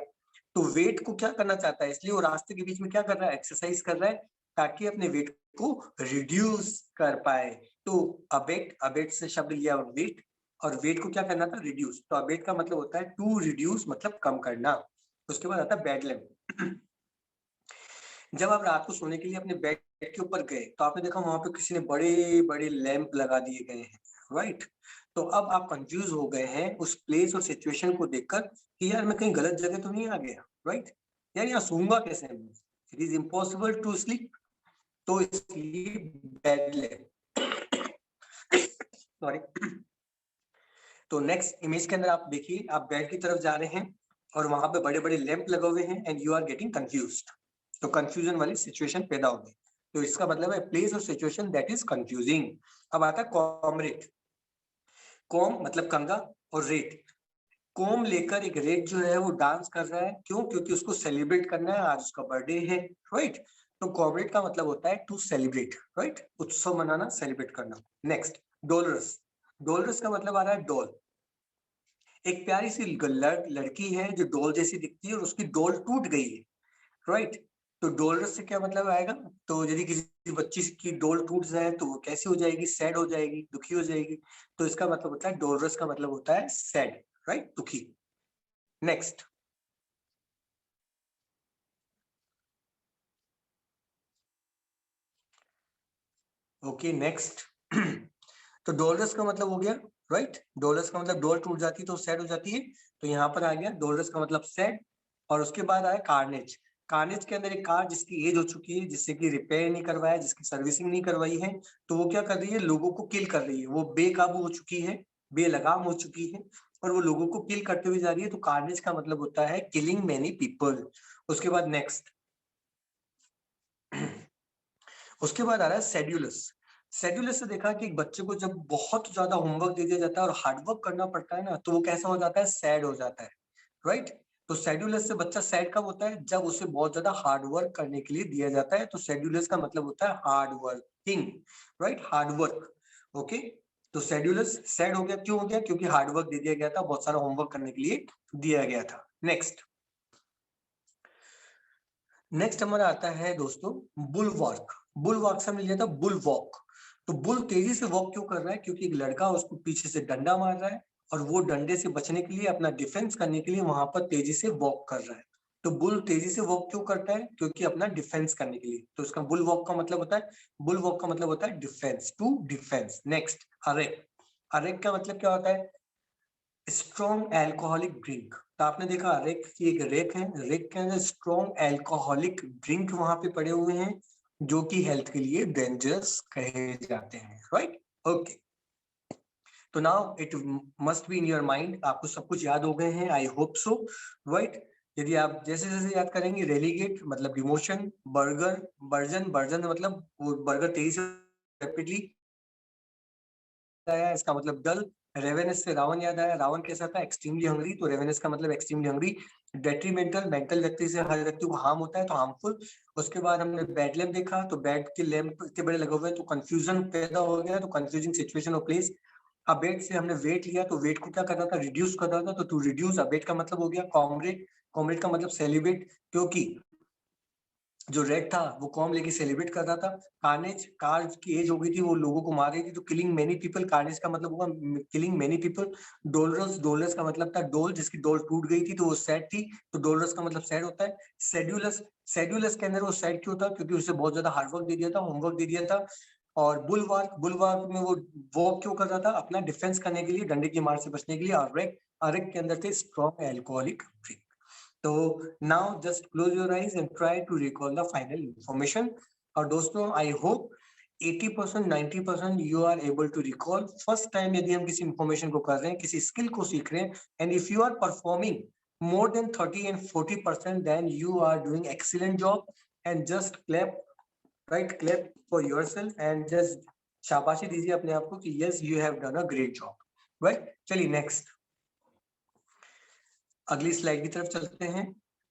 तो वेट को क्या करना चाहता है, इसलिए वो रास्ते के बीच में क्या कर रहा है, एक्सरसाइज कर रहा है, ताकि अपने वेट को रिड्यूस कर पाए। तो अबेट, अबेट से शब्द लिया वेट, और वेट को क्या करना था, रिड्यूस, तो अबेट का मतलब होता है टू रिड्यूस, मतलब कम करना। उसके बाद आता है बेड लैम्प। जब आप रात को सोने के लिए अपने बेड के ऊपर गए तो आपने देखा वहां पे किसी ने बड़े बड़े लैंप लगा दिए गए हैं, राइट। तो अब आप कंफ्यूज हो गए हैं उस प्लेस और सिचुएशन को देखकर कि यार मैं कहीं गलत जगह तो नहीं आ गया, राइट, यार यहाँ सोऊंगा कैसे, it is impossible to sleep, तो इसलिए बेड लैम्प, सॉरी। तो नेक्स्ट इमेज के अंदर आप देखिए, आप बेड की तरफ जा रहे हैं और वहां पे बड़े बड़े लैंप लगे हुए हैं and you are getting confused, तो कंफ्यूजन वाली सिचुएशन पैदा होगी, तो इसका मतलब है प्लेस और सिचुएशन दैट इज कंफ्यूजिंग। अब आता है कॉमरेड। कॉम मतलब कंगा, और रेट, कॉम लेकर एक रेट जो है वो डांस कर रहा है, क्यों, क्योंकि उसको सेलिब्रेट करना है, आज उसका बर्थडे है, राइट। तो कॉमरेड का मतलब होता है टू सेलिब्रेट, राइट, उत्सव मनाना, सेलिब्रेट करना। Next dolorous. डोलरस का मतलब आ रहा है डॉल। एक प्यारी सी लड़की है जो डॉल जैसी दिखती है और उसकी डॉल टूट गई है, राइट। तो डोलरस से क्या मतलब आएगा, तो यदि किसी बच्ची की डोल टूट जाए तो वो कैसी हो जाएगी, सैड हो जाएगी, दुखी हो जाएगी। तो इसका मतलब होता है डोलरस का मतलब होता है सैड, राइट, दुखी। Next, okay next. तो डोलरस का मतलब हो गया, राइट, डोलरस का मतलब डोल टूट जाती है तो सैड हो जाती है, तो यहाँ पर आ गया डोलरस का मतलब सैड। और उसके बाद आया कार्नेज। कार्नेज के अंदर एक कार जिसकी एज हो चुकी है, जिससे कि रिपेयर नहीं करवाया, जिसकी सर्विसिंग नहीं करवाई है, तो वो क्या कर रही है, लोगों को किल कर रही है, वो बेकाबू हो चुकी है, बेलगाम हो चुकी है, और वो लोगों को किल करते हुए जा रही है। तो कार्नेज का मतलब होता है किलिंग मैनी पीपल। उसके बाद नेक्स्ट, उसके बाद आ रहा है शेड्यूलस। शेड्यूलस से देखा कि एक बच्चे को जब बहुत ज्यादा होमवर्क दे दिया जाता है और हार्डवर्क करना पड़ता है ना, तो वो कैसा हो जाता है, सैड हो जाता है, राइट। तो शेड्यूलस से बच्चा सैड कब होता है, जब उसे बहुत ज्यादा हार्ड वर्क करने के लिए दिया जाता है। तो शेड्यूलस का मतलब होता है hard working, right, hard work. Okay, तो शेड्यूलस सैड हो गया, क्यों हो गया, क्योंकि हार्ड वर्क दे दिया गया था, बहुत सारा होमवर्क करने के लिए दिया गया था। नेक्स्ट, नेक्स्ट हमारा आता है दोस्तों बुलवॉर्क। बुलवॉर्क से मिल जाता बुल वॉक। तो बुल तेजी से वॉक क्यों कर रहा है, क्योंकि एक लड़का उसको पीछे से डंडा मार रहा है और वो डंडे से बचने के लिए, अपना डिफेंस करने के लिए वहां पर तेजी से वॉक कर रहा है। तो बुल तेजी से वॉक क्यों करता है, क्योंकि अपना डिफेंस करने के लिए। तो इसका बुल वॉक का मतलब होता है, बुल वॉक का मतलब होता है डिफेंस, टू डिफेंस। नेक्स्ट, अरेक। अरेक का मतलब क्या होता है, स्ट्रॉन्ग एल्कोहलिक ड्रिंक। तो आपने देखा रेक की एक रेक है, रेक के अंदर स्ट्रॉन्ग एल्कोहलिक ड्रिंक वहां पे पड़े हुए हैं, जो कि हेल्थ के लिए डेंजरस कहे जाते हैं, राइट। ओके, तो now it must be in your mind, आपको सब कुछ याद हो गए हैं, आई होप सो, राइट। यदि आप जैसे जैसे याद करेंगे, रेलीगेट मतलब डिमोशन, बर्गर, बर्जन, बर्जन मतलब वो बर्गर तेजी से रैपिडली आया, इसका मतलब डल। रेवेनस से रावण याद आया, रावण कैसा था, एक्सट्रीमली हंग्री, तो रेवेनस का मतलब एक्सट्रीमली हंग्री। डेट्रीमेंटल, मेंटल व्यक्ति से हर व्यक्ति को हार्म होता है, तो हार्मफुल। उसके बाद हमने बैड लैम्प देखा, तो बैड के लैम्प इतने बड़े लगे हुए हैं तो कंफ्यूजन पैदा हो गया, तो confusing situation of place. Abate से हमने वेट लिया, तो वेट को क्या करना था, रिड्यूस करना था, तो टू रिड्यूस। अबेट का मतलब हो गया कॉमरेड, कॉमरेड का मतलब सेलिब्रेट, क्योंकि जो रेड था वो कॉम लेके सेलिब्रेट कर रहा था। कार्नेज, कार की एज हो गई थी, वो लोगों को मार रही थी, तो किलिंग मेनी पीपल, कार्नेज का मतलब होगा killing many people. Dolorous, dolorous का मतलब था डोल, जिसकी डोल टूट गई थी तो वो सैड थी, तो डोलरस का मतलब सैड होता है। शेड्यूलस, शेड्यूलस के अंदर वो सैड क्यों था, क्योंकि उसे बहुत ज्यादा हार्डवर्क दे दिया था, होमवर्क दे दिया था। और बुलवार्क, बुलवार्क में वो वॉक क्यों कर रहा था, अपना डिफेंस करने के लिए, डंडे की मार से बचने के लिए। और रेक, अरेक के अंदर थे स्ट्रॉन्ग एल्कोहलिक ड्रिंक। तो now just close your eyes and try to recall the final information. और दोस्तों I hope 80% 90% you are able to recall. First time यदि हम किसी information को कर रहे हैं, किसी skill को सीख रहे हैं, and if you are performing more than 30 and 40%, then you are doing excellent job. And just clap, right, clap for yourself and just शाबाशी दीजिए अपने आप को कि yes you have done a great job, right? चलिए next, अगली slide की तरफ चलते हैं।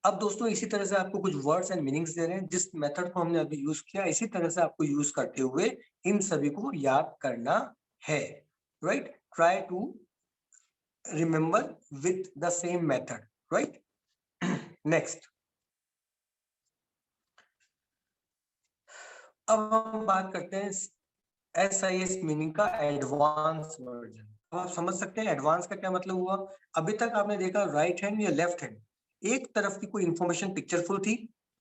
अब दोस्तों इसी तरह से आपको कुछ वर्ड्स एंड मीनिंग्स दे रहे हैं, जिस मेथड को हमने अभी यूज किया इसी तरह से आपको यूज करते हुए इन सभी को याद करना है, right. Try to remember with the same method, right. Next, अब हम बात करते हैं SIS मीनिंग का एडवांस वर्जन। अब आप समझ सकते हैं एडवांस का क्या मतलब हुआ। अभी तक आपने देखा राइट हैंड या लेफ्ट हैंड, एक तरफ की कोई इंफॉर्मेशन पिक्चरफुल थी,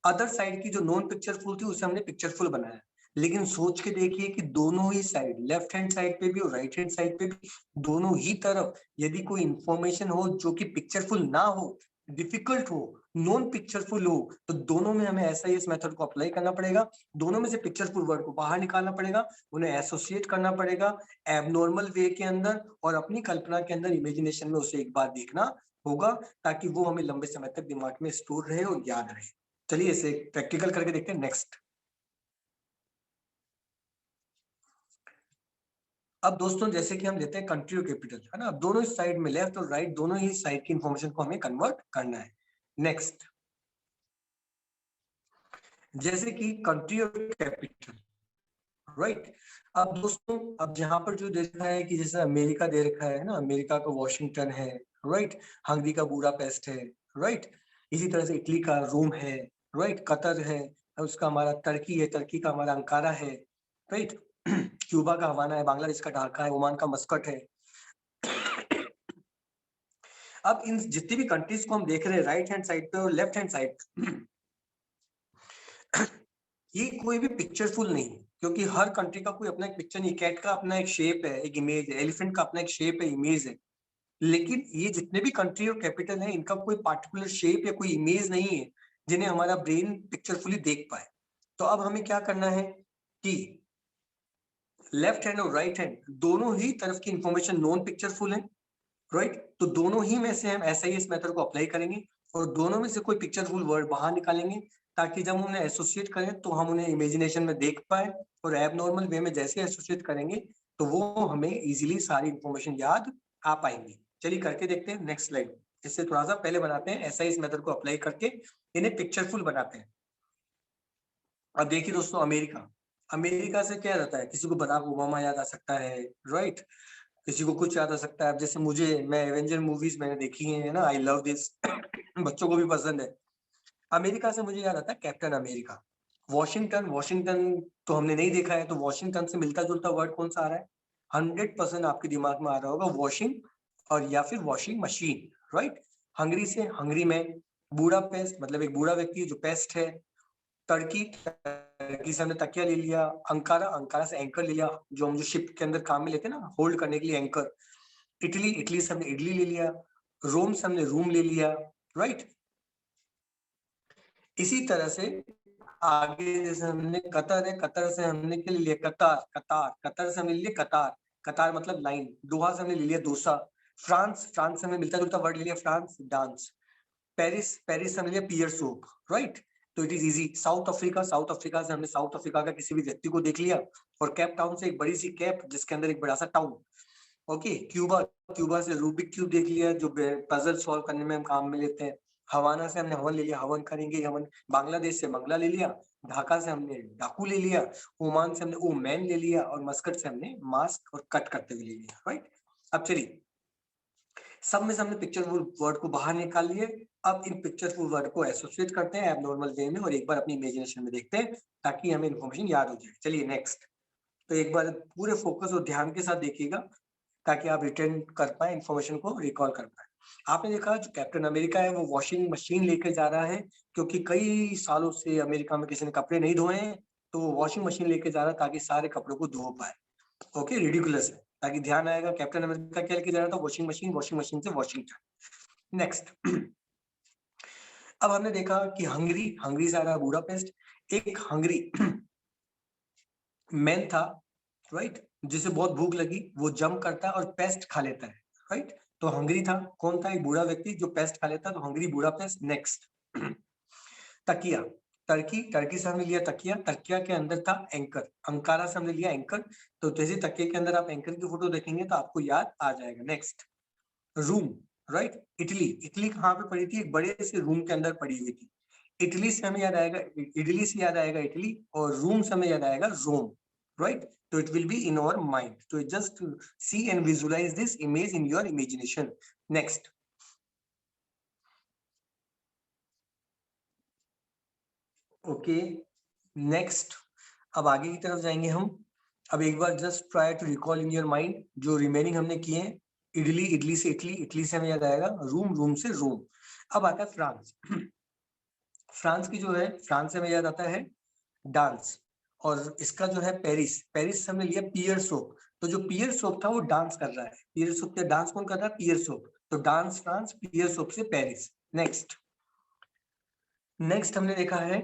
अदर साइड की जो नॉन पिक्चरफुल थी उसे हमने पिक्चरफुल बनाया। लेकिन सोच के देखिए कि दोनों ही साइड, लेफ्ट हैंड साइड पे भी और राइट हैंड साइड पे भी, दोनों ही तरफ यदि कोई इंफॉर्मेशन हो जो कि पिक्चरफुल ना हो, डिफिकल्ट हो, नॉन पिक्चरफुल हो, तो दोनों में हमें SIS मेथड को अप्लाई करना पड़ेगा। दोनों में से पिक्चरफुल वर्ड को बाहर निकालना पड़ेगा, उन्हें एसोसिएट करना पड़ेगा एबनॉर्मल वे के अंदर, और अपनी कल्पना के अंदर, इमेजिनेशन में उसे एक बार देखना होगा, ताकि वो हमें लंबे समय तक दिमाग में स्टोर रहे और याद रहे। चलिए इसे प्रैक्टिकल करके देखते हैं। नेक्स्ट, अब दोस्तों जैसे कि हम लेते हैं कंट्री और कैपिटल, है ना, दोनों ही साइड में, लेफ्ट और राइट दोनों ही साइड की इंफॉर्मेशन को हमें कन्वर्ट करना है। नेक्स्ट, जैसे कि कंट्री और कैपिटल, राइट। अब दोस्तों, अब यहाँ पर जो देखा है कि जैसे अमेरिका दे रखा है ना, अमेरिका का वॉशिंगटन है, राइट, हंगरी का बुडापेस्ट है, राइट, इसी तरह से इटली का रोम है, राइट, कतर है, उसका हमारा टर्की है, टर्की का हमारा अंकारा है, राइट। क्यूबा का हवाना है, बांग्लादेश का ढाका है, ओमान का मस्कट है। अब इन जितनी भी कंट्रीज को हम देख रहे हैं राइट हैंड साइड पे और लेफ्ट हैंड साइड ये कोई भी पिक्चरफुल नहीं है, क्योंकि हर कंट्री का कोई अपना एक पिक्चर नहीं। कैट का अपना एक शेप है, एक इमेज है, एलिफेंट का अपना एक शेप है, इमेज है। लेकिन ये जितने भी कंट्री और कैपिटल है, इनका कोई पार्टिकुलर शेप या कोई इमेज नहीं है जिन्हें हमारा ब्रेन पिक्चरफुली देख पाए। तो अब हमें क्या करना है कि लेफ्ट हैंड और राइट हैंड दोनों ही तरफ की इंफॉर्मेशन नॉन पिक्चरफुल है, राइट। तो दोनों ही में से हम ऐसा ही इस मेथड को अप्लाई करेंगे और दोनों में से कोई पिक्चरफुल वर्ड बाहर निकालेंगे, ताकि जब हम उन्हें एसोसिएट करें तो हम उन्हें इमेजिनेशन में देख पाए, और एबनॉर्मल वे में जैसे एसोसिएट करेंगे तो वो हमें इजीली सारी इंफॉर्मेशन याद आ पाएंगी। चलिए करके देखते हैं नेक्स्ट स्लाइड। इससे थोड़ा सा पहले बनाते हैं, ऐसा ही इस मेथड को अप्लाई करके इन्हें पिक्चरफुल बनाते हैं। अब देखिए दोस्तों, अमेरिका, अमेरिका से क्या रहता है, किसी को बराक ओबामा याद आ सकता है, राइट। किसी को कुछ याद आ सकता है। अब जैसे मुझे, मैं एवेंजर मूवीज मैंने देखी है ना, आई लव दिस बच्चों को भी पसंद है। अमेरिका से मुझे याद आता है कैप्टन अमेरिका। वॉशिंगटन, वॉशिंगटन तो हमने नहीं देखा है, तो वॉशिंगटन से मिलता जुलता वर्ड कौन सा आ रहा है? 100% आपके दिमाग में आ रहा होगा वॉशिंग और या फिर वॉशिंग मशीन, राइट। हंगरी से, हंगरी में बूढ़ा पेस्ट, मतलब एक बूढ़ा व्यक्ति जो पेस्ट है। टर्की, टर्की से हमने तकिया ले लिया। अंकारा, अंकारा से एंकर ले लिया, जो हम जो शिप के अंदर काम में लेते हैं ना, होल्ड करने के लिए एंकर। इटली, इटली से हमने इडली ले लिया। रोम से हमने रूम ले लिया, राइट। इसी तरह से आगे जैसे हमने कतर है, कतर से हमने क्या ले लिया? कतार, कतार, कतर से हमने ले लिया कतार, कतार मतलब लाइन। दोहा से हमने ले लिया डोसा। फ्रांस, फ्रांस से हमने मिलता जुलता वर्ड ले लिया फ्रांस, डांस। पेरिस, पेरिस से हमने लिया पियर सोप, राइट। तो it is easy. South Africa, south Africa से हमने साउथ अफ्रीका का किसी भी व्यक्ति को देख लिया। और कैप टाउन से एक बड़ी सी कैप जिसके अंदर एक बड़ा सा टाउन। ओके, क्यूबा, क्यूबा से रूबिक क्यूब देख लिया, जो पजल सॉल्व करने में हम काम में लेते हैं। हवाना से हमने हवन ले लिया, हवन करेंगे हवन। बांग्लादेश से मंगला ले लिया। ढाका से हमने डाकू ले लिया। ओमान से हमने ओ मैन ले लिया, और मस्कट से हमने मास्क और कट करते हुए ले लिया, राइट। अब चलिए, सब में से हमने पिक्चरफुल वर्ड को बाहर निकाल लिए। अब इन पिक्चरफुल वर्ड को एसोसिएट करते हैं एबनॉर्मल वे में, और एक बार अपनी इमेजिनेशन में देखते हैं, ताकि हमें इन्फॉर्मेशन याद हो जाए। चलिए नेक्स्ट। तो एक बार पूरे फोकस और ध्यान के साथ देखिएगा, ताकि आप रिटेन कर पाए, इन्फॉर्मेशन को रिकॉल कर पाए। आपने देखा जो कैप्टन अमेरिका है वो वॉशिंग मशीन लेकर जा रहा है, क्योंकि कई सालों से अमेरिका में किसी ने कपड़े नहीं धोए हैं, तो वो वॉशिंग मशीन लेके जा रहा है ताकि सारे कपड़ों को धो पाए। ओके, रिडिकुलस है, ताकि ध्यान आएगा कैप्टन अमेरिका क्या लेके जा रहा था? वॉशिंग मशीन, वॉशिंग मशीन से वॉशिंगटन। नेक्स्ट। अब हमने देखा कि हंगरी, हंगरी से आ रहा बूडापेस्ट। एक हंगरी मैन था, राइट, जिसे बहुत भूख लगी, वो जंप करता है और पेस्ट खा लेता है, राइट। तो हंगरी था, कौन था? एक बूढ़ा व्यक्ति जो पेस्ट खा लेता है, तो हंगरी बूढ़ा पेस्ट। नेक्स्ट। तकिया, टर्की, टर्की से हमने लिया तकिया, तकिया के अंदर था एंकर। अंकारा से हमने लिया एंकर। तो जैसे तकिया के अंदर आप एंकर की फोटो देखेंगे तो आपको याद आ जाएगा। Next. Room, right. Italy, Italy कहाँ पे पड़ी थी? एक बड़े से रूम के अंदर पड़ी हुई थी। इटली से हमें याद आएगा, इटली से याद आएगा इटली, और रूम से हमें याद आएगा रोम, right? So it will be in our mind. So just see and visualize this image in your imagination. Next. Okay. Next. अब आगे की तरफ जाएंगे हम। अब एक बार just try to recall in your mind जो रिमेनिंग हमने किए हैं। इडली, इडली से इटली, इटली से हमें याद आएगा रूम, रूम से रोम। अब आता है फ्रांस। फ्रांस की जो है, फ्रांस से हमें याद आता है डांस। और इसका जो है पेरिस, पेरिस से हमने लिया पियर सोप। तो जो पियर सोप था वो डांस कर रहा है। पियर सोप का डांस कौन कर रहा है? पियर सोप। तो डांस फ्रांस, पियर सोप से पेरिस। नेक्स्ट। नेक्स्ट हमने देखा है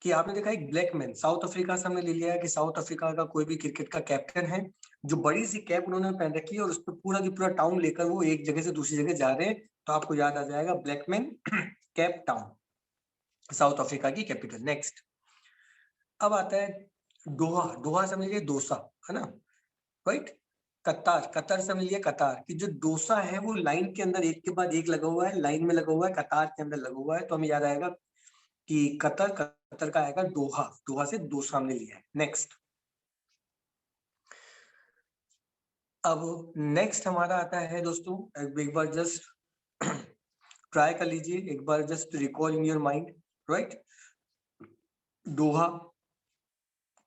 कि आपने देखा एक ब्लैक मैन, साउथ अफ्रीका से हमने ले लिया है कि साउथ अफ्रीका का कोई भी क्रिकेट का कैप्टन है, जो बड़ी सी कैप उन्होंने पहन रखी है और उस पर पूरा की पूरा टाउन लेकर वो एक जगह से दूसरी जगह जा रहे हैं। तो आपको याद आ जाएगा black man, Cape Town, south Africa की कैपिटल। नेक्स्ट। अब आता है दोहा, दोहा से मिलिए डोसा, है ना, राइट। कतार, कतर से मिलिए कतार, कि जो डोसा है वो लाइन के अंदर एक के बाद एक लगा हुआ है, लाइन में लगा हुआ है, कतार के अंदर लगा हुआ है। तो हमें याद आएगा कि कतर, कतर का आएगा दोहा, दोहा से डोसा हमने लिया है। नेक्स्ट। अब नेक्स्ट हमारा आता है दोस्तों, एक बार जस्ट ट्राई कर लीजिए, एक बार just recall in your mind, right. Doha,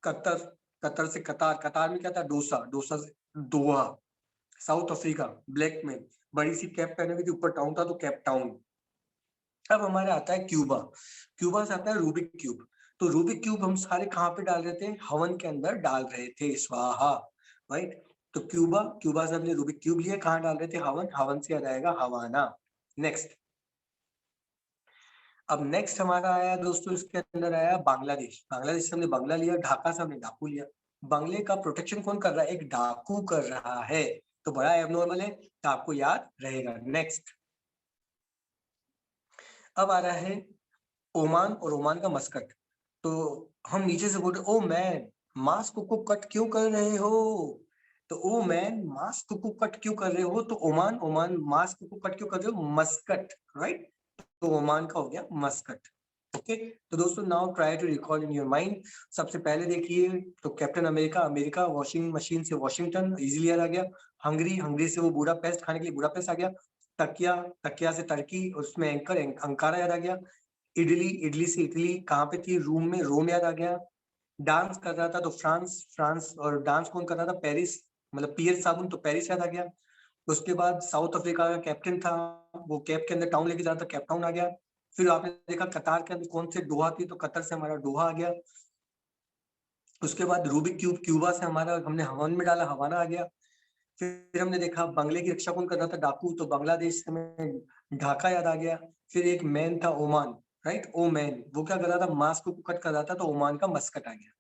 Qatar, Qatar से कतार, कतार में क्या था, डोसा, डोसा से Doha. South Africa, black man, बड़ी सी कैप पहने हुई थी, ऊपर टाउन था तो कैप टाउन। अब हमारे आता है क्यूबा, क्यूबा से आता है रूबिक क्यूब। तो रूबिक क्यूब हम सारे कहाँ पे डाल रहे थे, हवन के अंदर डाल रहे थे, स्वाहा, राइट। तो क्यूबा, क्यूबा से हमने रूबिक क्यूब लिया, कहाँ डाल रहे थे, हवन, हवन से याद आएगा हवाना। नेक्स्ट, अब नेक्स्ट हमारा आया दोस्तों, इसके अंदर आया बांग्लादेश, बांग्लादेश से हमने बांग्ला लिया, ढाका से हमने डाकू लिया। बांग्ले का प्रोटेक्शन कौन कर रहा है, एक डाकू कर रहा है, तो बड़ा एबनॉर्मल है, तो आपको याद रहेगा। नेक्स्ट, अब आ रहा है ओमान और ओमान का मस्कट। तो हम नीचे से बोलते, ओ मैन मास्क को कट क्यों कर रहे हो, तो ओ मैन मास्क को कट क्यों कर रहे हो, तो ओमान, ओमान मास्क को कट क्यों कर रहे हो, मस्कट, राइट। तो ओमान का हो गया मस्कट। ओके, तो दोस्तों now try to recall in your mind. सबसे पहले देखिए, तो captain America, America, washing machine से वॉशिंगटन, इजीली याद आ गया। हंगरी, हंगरी से वो बुडापेस्ट, खाने के लिए बुडापेस्ट आ गया। तकिया, तकिया से टर्की, उसमें एंकर, अंकारा याद आ गया। इडली, इडली से इटली, कहाँ पे थी, रूम में, रोम याद आ गया। डांस कर रहा था तो फ्रांस, फ्रांस, और डांस कौन कर रहा था, पेरिस, मतलब पियर साबुन, तो पेरिस याद आ गया। उसके बाद साउथ अफ्रीका का कैप्टन था, वो कैप के अंदर टाउन लेके जा रहा था, कैप टाउन आ गया। फिर आपने देखा कतार के अंदर कौन से, दोहा थी, तो कतर से हमारा दोहा आ गया। उसके बाद रूबिक क्यूब, क्यूबा से हमारा हमने हवन में डाला, हवाना आ गया। फिर हमने देखा बांग्ले की रक्षा कौन कर रहा था, डाकू, तो बांग्लादेश से हमें ढाका याद आ गया। फिर एक मैन था ओमान, राइट, ओ मैन, वो क्या कर रहा था, मास्क को कट कर रहा था, तो ओमान का मस्कट आ गया।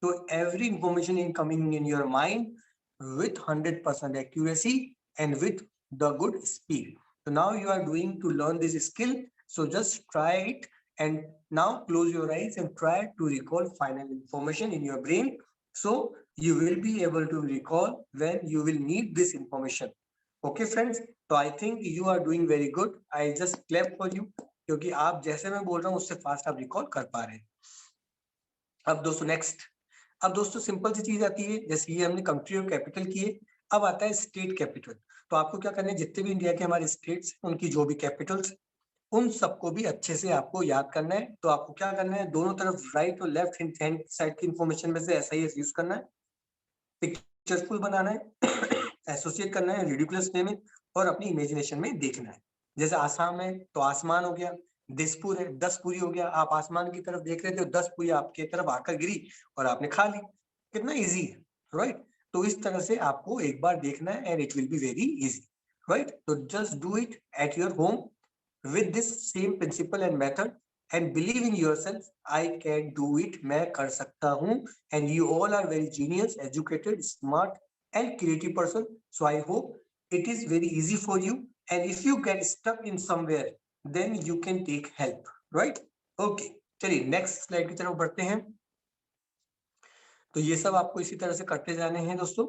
तो every information in coming in your mind with 100% accuracy and with the good speed. So now you are doing to learn this skill. So just try it and now close your eyes and try to recall final information in your brain. So you will be able to recall when you will need this information. Okay friends, so I think you are doing very good. I just clap for you क्योंकि आप जैसे मैं बोल रहा हूँ उससे fast आप recall कर पा रहे हैं। अब दोस्तों नेक्स्ट, अब दोस्तों सिंपल सी चीज आती है, जैसे ये हमने कंट्री और कैपिटल किए, अब आता है स्टेट कैपिटल। तो आपको क्या करना है, जितने भी इंडिया के हमारे स्टेट्स उनकी जो भी कैपिटल्स, उन सबको भी अच्छे से आपको याद करना है। तो आपको क्या करना है, दोनों तरफ राइट और लेफ्ट हैंड साइड की इंफॉर्मेशन में से ऐसा ही यूज करना है, पिक्चरफुल बनाना है, एसोसिएट करना है रिडिकुलस वे में, और अपनी इमेजिनेशन में देखना है। जैसे आसाम है तो आसमान हो गया, दिसपुर है 10 पूरी हो गया, आप आसमान की तरफ देख रहे थे, 10 पूरी आपके तरफ आकर गिरी और आपने खा ली, कितना इजी है, राइट। तो इस तरह से आपको एक बार देखना है and it will be very easy, right. तो just do it at your home with this same principle and method and believe in yourself. I can do it, मैं कर सकता हूँ, and you all are very genius, educated, smart and creative person. So I hope it is very easy for you, and if you get stuck in somewhere then you can take help, right? Okay, चलिए next slide की तरफ बढ़ते हैं। तो ये सब आपको इसी तरह से करते जाने हैं दोस्तों।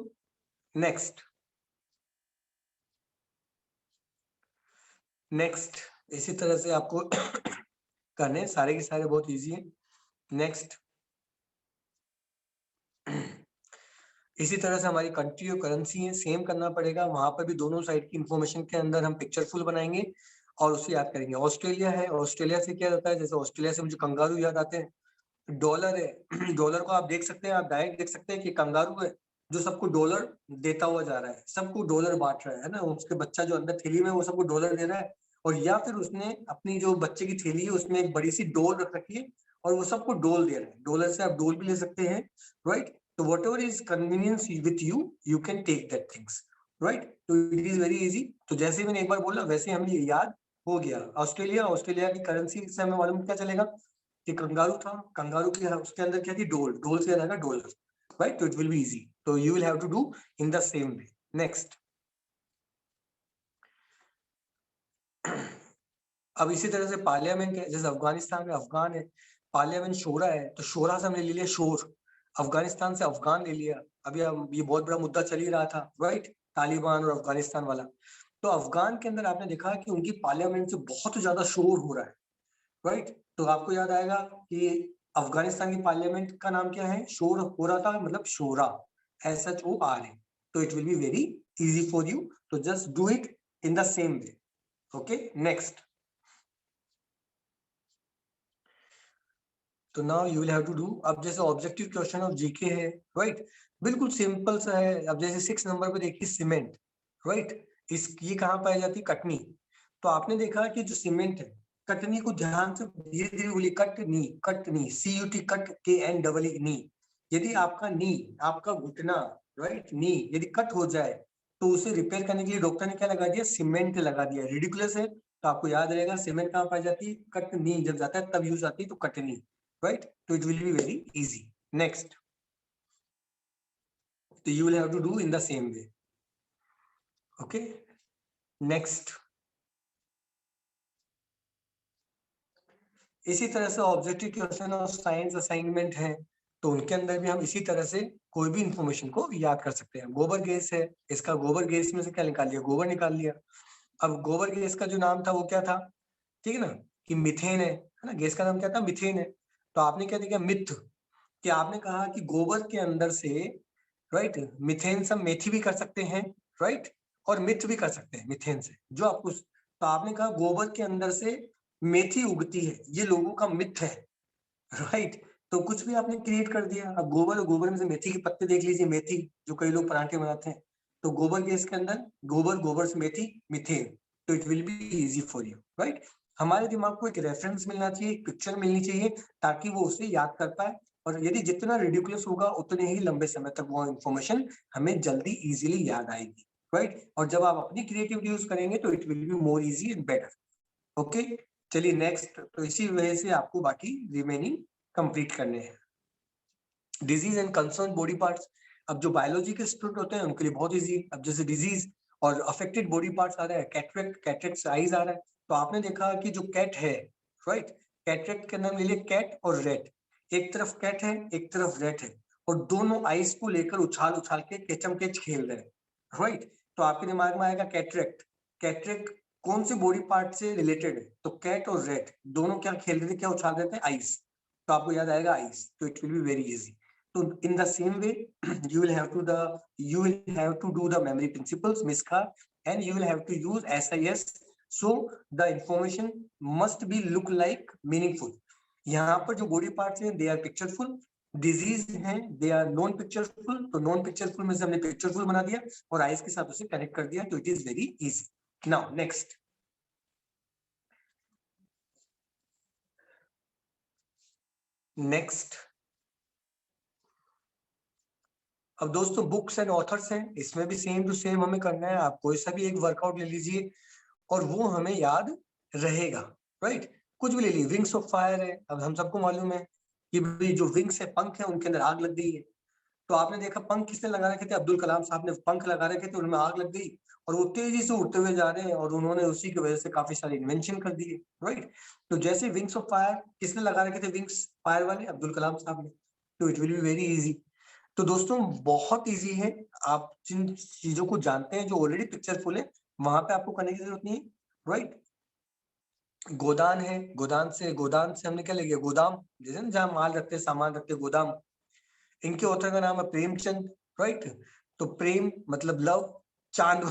नेक्स्ट, नेक्स्ट इसी तरह से आपको करने, सारे के सारे बहुत इजी है। नेक्स्ट, इसी तरह से हमारी कंट्री और करेंसी है, सेम करना पड़ेगा, वहां पर भी दोनों साइड की इंफॉर्मेशन के अंदर हम पिक्चरफुल बनाएंगे और उसे याद करेंगे। ऑस्ट्रेलिया है, ऑस्ट्रेलिया से क्या होता है, जैसे ऑस्ट्रेलिया से मुझे कंगारू याद आते हैं। डॉलर है, डॉलर को आप देख सकते हैं, आप डायरेक्ट देख सकते हैं कि कंगारू है जो सबको डॉलर देता हुआ जा रहा है, सबको डॉलर बांट रहा है ना, उसके बच्चा जो अंदर थैली में वो सबको डॉलर दे रहा है, और या फिर उसने अपनी जो बच्चे की थैली है उसमें एक बड़ी सी डोल रख रखी है और वो सबको डोल दे रहा है। डॉलर से आप डोल भी ले सकते हैं, right. So whatever is convenience with you, you can take that things, right? So it is very easy. तो जैसे मैंने एक बार बोला वैसे हमें ये याद हो गया। ऑस्ट्रेलिया, ऑस्ट्रेलिया की करेंसी से हमें मालूम क्या चलेगा कि कंगारू था, कंगारू की उसके अंदर क्या थी, डोल, डोल से याद आएगा डॉलर, right? तो it will be easy. So you will have to do in the same way. Next. अब इसी तरह से पार्लियामेंट है, जैसे अफगानिस्तान में अफगान है, पार्लियामेंट शोरा है, तो शोरा से हमने ले लिया शोर, अफगानिस्तान से अफगान ले लिया। अभी ये बहुत बड़ा मुद्दा चल ही रहा था, राइट, तालिबान और अफगानिस्तान वाला। तो अफगान के अंदर आपने देखा कि उनकी पार्लियामेंट से बहुत ज्यादा शोर हो रहा है, राइट। तो आपको याद आएगा कि अफगानिस्तान की पार्लियामेंट का नाम क्या है, शोर हो रहा था, मतलब शोरा, SHORA। तो it will be very easy for you, तो just do it in the same way. Okay, next. तो now you will have to do, अब जैसे ऑब्जेक्टिव क्वेश्चन ऑफ जीके है, राइट, बिल्कुल सिंपल सा है। अब जैसे 6 नंबर पे देखिए सीमेंट, राइट, इस ये कहाँ पाई जाती है? कटनी। तो आपने देखा कि जो सीमेंट है, कटनी को ध्यान से धीरे धीरे बोलिए, Katni, Katni, CUT, cut KN नी। यदि आपका नी, आपका घुटना, राइट, नी यदि कट हो जाए तो उसे रिपेयर करने के लिए डॉक्टर ने क्या लगा दिया? सीमेंट लगा दिया। रिडिकुलस है, तो आपको याद रहेगा सीमेंट कहाँ पाई जाती है? कटनी, जब जाता है तब यूज आती है, तो Katni, right? So it will be very easy. Next, so you will have to do in the same way. Okay. Next, इसी तरह से ऑब्जेक्टिव क्वेश्चन और साइंस असाइनमेंट है, तो उनके अंदर भी हम इसी तरह से कोई भी इंफॉर्मेशन को याद कर सकते हैं। गोबर गैस है, इसका गोबर गैस में से क्या निकाल लिया? गोबर निकाल लिया। अब गोबर गैस का जो नाम था वो क्या था? ठीक है ना, कि मीथेन है ना, गैस का नाम क्या था? मीथेन है। तो आपने क्या देखा? मिथ, कि आपने कहा कि गोबर के अंदर से, राइट, मीथेन से मेथी भी कर सकते हैं, राइट, और मिथ भी कर सकते हैं मीथेन से, जो आपको, तो आपने कहा गोबर के अंदर से मेथी उगती है, ये लोगों का मिथ है, राइट। तो कुछ भी आपने क्रिएट कर दिया। अब गोबर और गोबर में से मेथी के पत्ते देख लीजिए, मेथी जो कई लोग पराठे बनाते हैं, तो गोबर गैस के अंदर गोबर, गोबर से मेथी, मीथेन, तो it will be easy for you, right. हमारे दिमाग को एक रेफरेंस मिलना चाहिए, एक पिक्चर मिलनी चाहिए, ताकि वो उसे याद कर पाए। और यदि जितना रिडिकुलस होगा उतने ही लंबे समय तक वो इंफॉर्मेशन हमें जल्दी इजीली याद आएगी, राइट। और जब आप अपनी क्रिएटिविटी यूज करेंगे तो it will be more easy and better. Okay, चलिए नेक्स्ट। तो इसी वजह से आपको बाकी रिमेनिंग कंप्लीट करने हैं। Disease and concern body parts, अब जो बायोलॉजी के स्टूडेंट होते हैं उनके लिए बहुत इजी। अब जैसे डिजीज और अफेक्टेड बॉडी पार्ट्स आ रहा है, कैटरेक्ट, कैटरेक्ट आईज आ रहा है, तो आपने देखा कि जो कैट है, राइट, कैटरेक्ट के नाम ले लिए कैट और रेट। एक तरफ कैट है, एक तरफ रेट है, और दोनों आईज को लेकर उछाल उछाल के केचम केच खेल रहे हैं, राइट। तो आपके दिमाग में आएगा कैटरेक्ट। कैटरेक्ट कौन से बॉडी पार्ट से रिलेटेड है? तो कैट और रेट दोनों क्या खेल रहे थे, क्या उछाल रहे थे? आइस। तो आपको याद आएगा आइस, तो it will be very easy. So in the same way, you will have to do the memory principles, Miska, and you will have to use SIS. So the information must be look like meaningful. यहाँ पर जो body parts हैं, they are pictureful. Disease हैं, they are non pictureful. तो non pictureful में से हमने pictureful बना दिया और eyes के साथ उसे connect कर दिया, तो it is very easy. Now next. Next. अब दोस्तों बुक्स एंड ऑथर्स हैं, इसमें भी सेम टू सेम हमें करना है। आप कोई सा भी एक वर्कआउट ले लीजिए और वो हमें याद रहेगा, राइट। कुछ भी ले लीजिए, विंग्स ऑफ फायर है, अब हम सबको मालूम है कि जो विंग्स है, पंख है, उनके अंदर आग लग गई है। तो आपने देखा पंख किसने लगा रखे थे? अब्दुल कलाम साहब ने पंख लगा रखे थे, उनमें आग लग गई और वो तेजी से उड़ते हुए जा रहे हैं, और उन्होंने उसी की वजह से काफी सारे इन्वेंशन कर दिए, राइट। तो जैसे विंग्स ऑफ फायर किसने लगा रखे थे? विंग्स फायर वाले अब्दुल कलाम साहब ने। तो it will be very easy. तो दोस्तों बहुत इजी है, आप जिन चीजों को जानते हैं जो ऑलरेडी पिक्चरफुल है, वहां पे आपको करने की जरूरत नहीं है, राइट। गोदान है, गोदान से हमने क्या ले लिया? गोदाम, जैसे ना जहाँ माल रखते हैं, सामान रखते हैं, गोदाम। इनके ऑथर का नाम है प्रेमचंद, राइट। तो प्रेम मतलब लव, चांद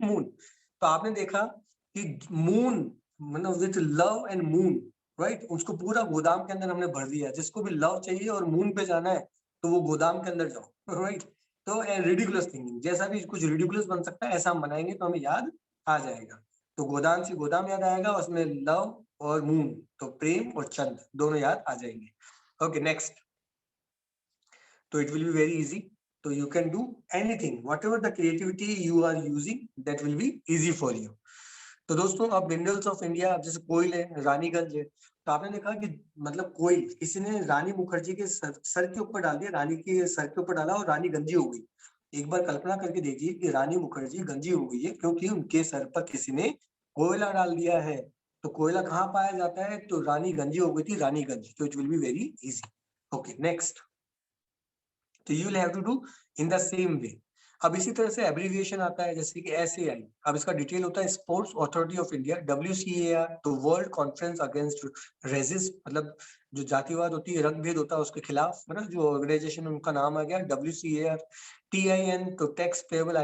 मून। तो आपने देखा कि मून मतलब with love and moon, right, उसको पूरा गोदाम के अंदर हमने भर दिया। जिसको भी लव चाहिए और मून पे जाना है तो वो गोदाम के अंदर जाओ, राइट। तो रिडिकुलस थिंकिंग, जैसा भी कुछ रिडिकुलस बन सकता है ऐसा हम बनाएंगे तो हमें याद आ जाएगा। तो गोदाम से गोदाम याद आएगा, उसमें लव और मून, तो प्रेम और चंद दोनों याद आ जाएंगे। Okay next. तो it will be very easy. So you can do anything, whatever the creativity you are using, that will be easy for you. तो दोस्तों अब मिनरल्स ऑफ इंडिया, जैसे कोयल है, रानीगंज है, तो आपने देखा कि मतलब कोयल किसी ने रानी मुखर्जी के सर के ऊपर डाल दिया, रानी के सर के ऊपर डाला और रानी गंजी हो गई। एक बार कल्पना करके देखिए कि रानी मुखर्जी गंजी हो गई है क्योंकि उनके सर पर किसी ने कोयला डाल दिया है। तो कोयला कहाँ पाया जाता है? तो रानी गंजी हो गई थी, रानीगंज। तो it will be very easy. Okay next. तो you will have to do in the same way. अब इसी तरह से एब्रीविएशन आता है, जैसे कि SAI। अब इसका डिटेल होता है sports authority of India, WCAR, तो वर्ल्ड कॉन्फ्रेंस अगेंस्ट रेजिस, मतलब जो जातिवाद होती है, रंग भेद होता है, उसके खिलाफ, मतलब जो ऑर्गेनाइजेशन उनका नाम आ गया WCAR। TIN तो tax payable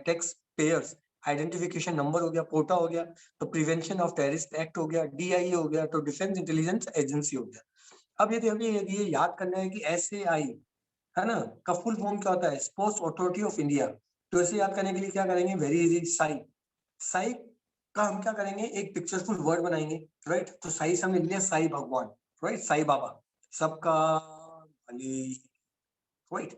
tax payers identification number हो गया, पोटा हो गया, तो प्रिवेंशन ऑफ टेररिस्ट एक्ट हो गया, DIA हो गया, तो डिफेंस इंटेलिजेंस एजेंसी हो गया। अब ये देखिए ये याद करना है कि SAI है ना, का फुल फॉर्म क्या होता है, स्पोर्ट्स अथॉरिटी ऑफ इंडिया। तो इसे याद करने के लिए क्या करेंगे, वेरी इजी, साई। साई का हम क्या करेंगे, एक पिक्चरफुल वर्ड बनाएंगे, राइट। तो साई से हमने लिया साई भगवान, राइट, साई बाबा सबका मालिक, राइट।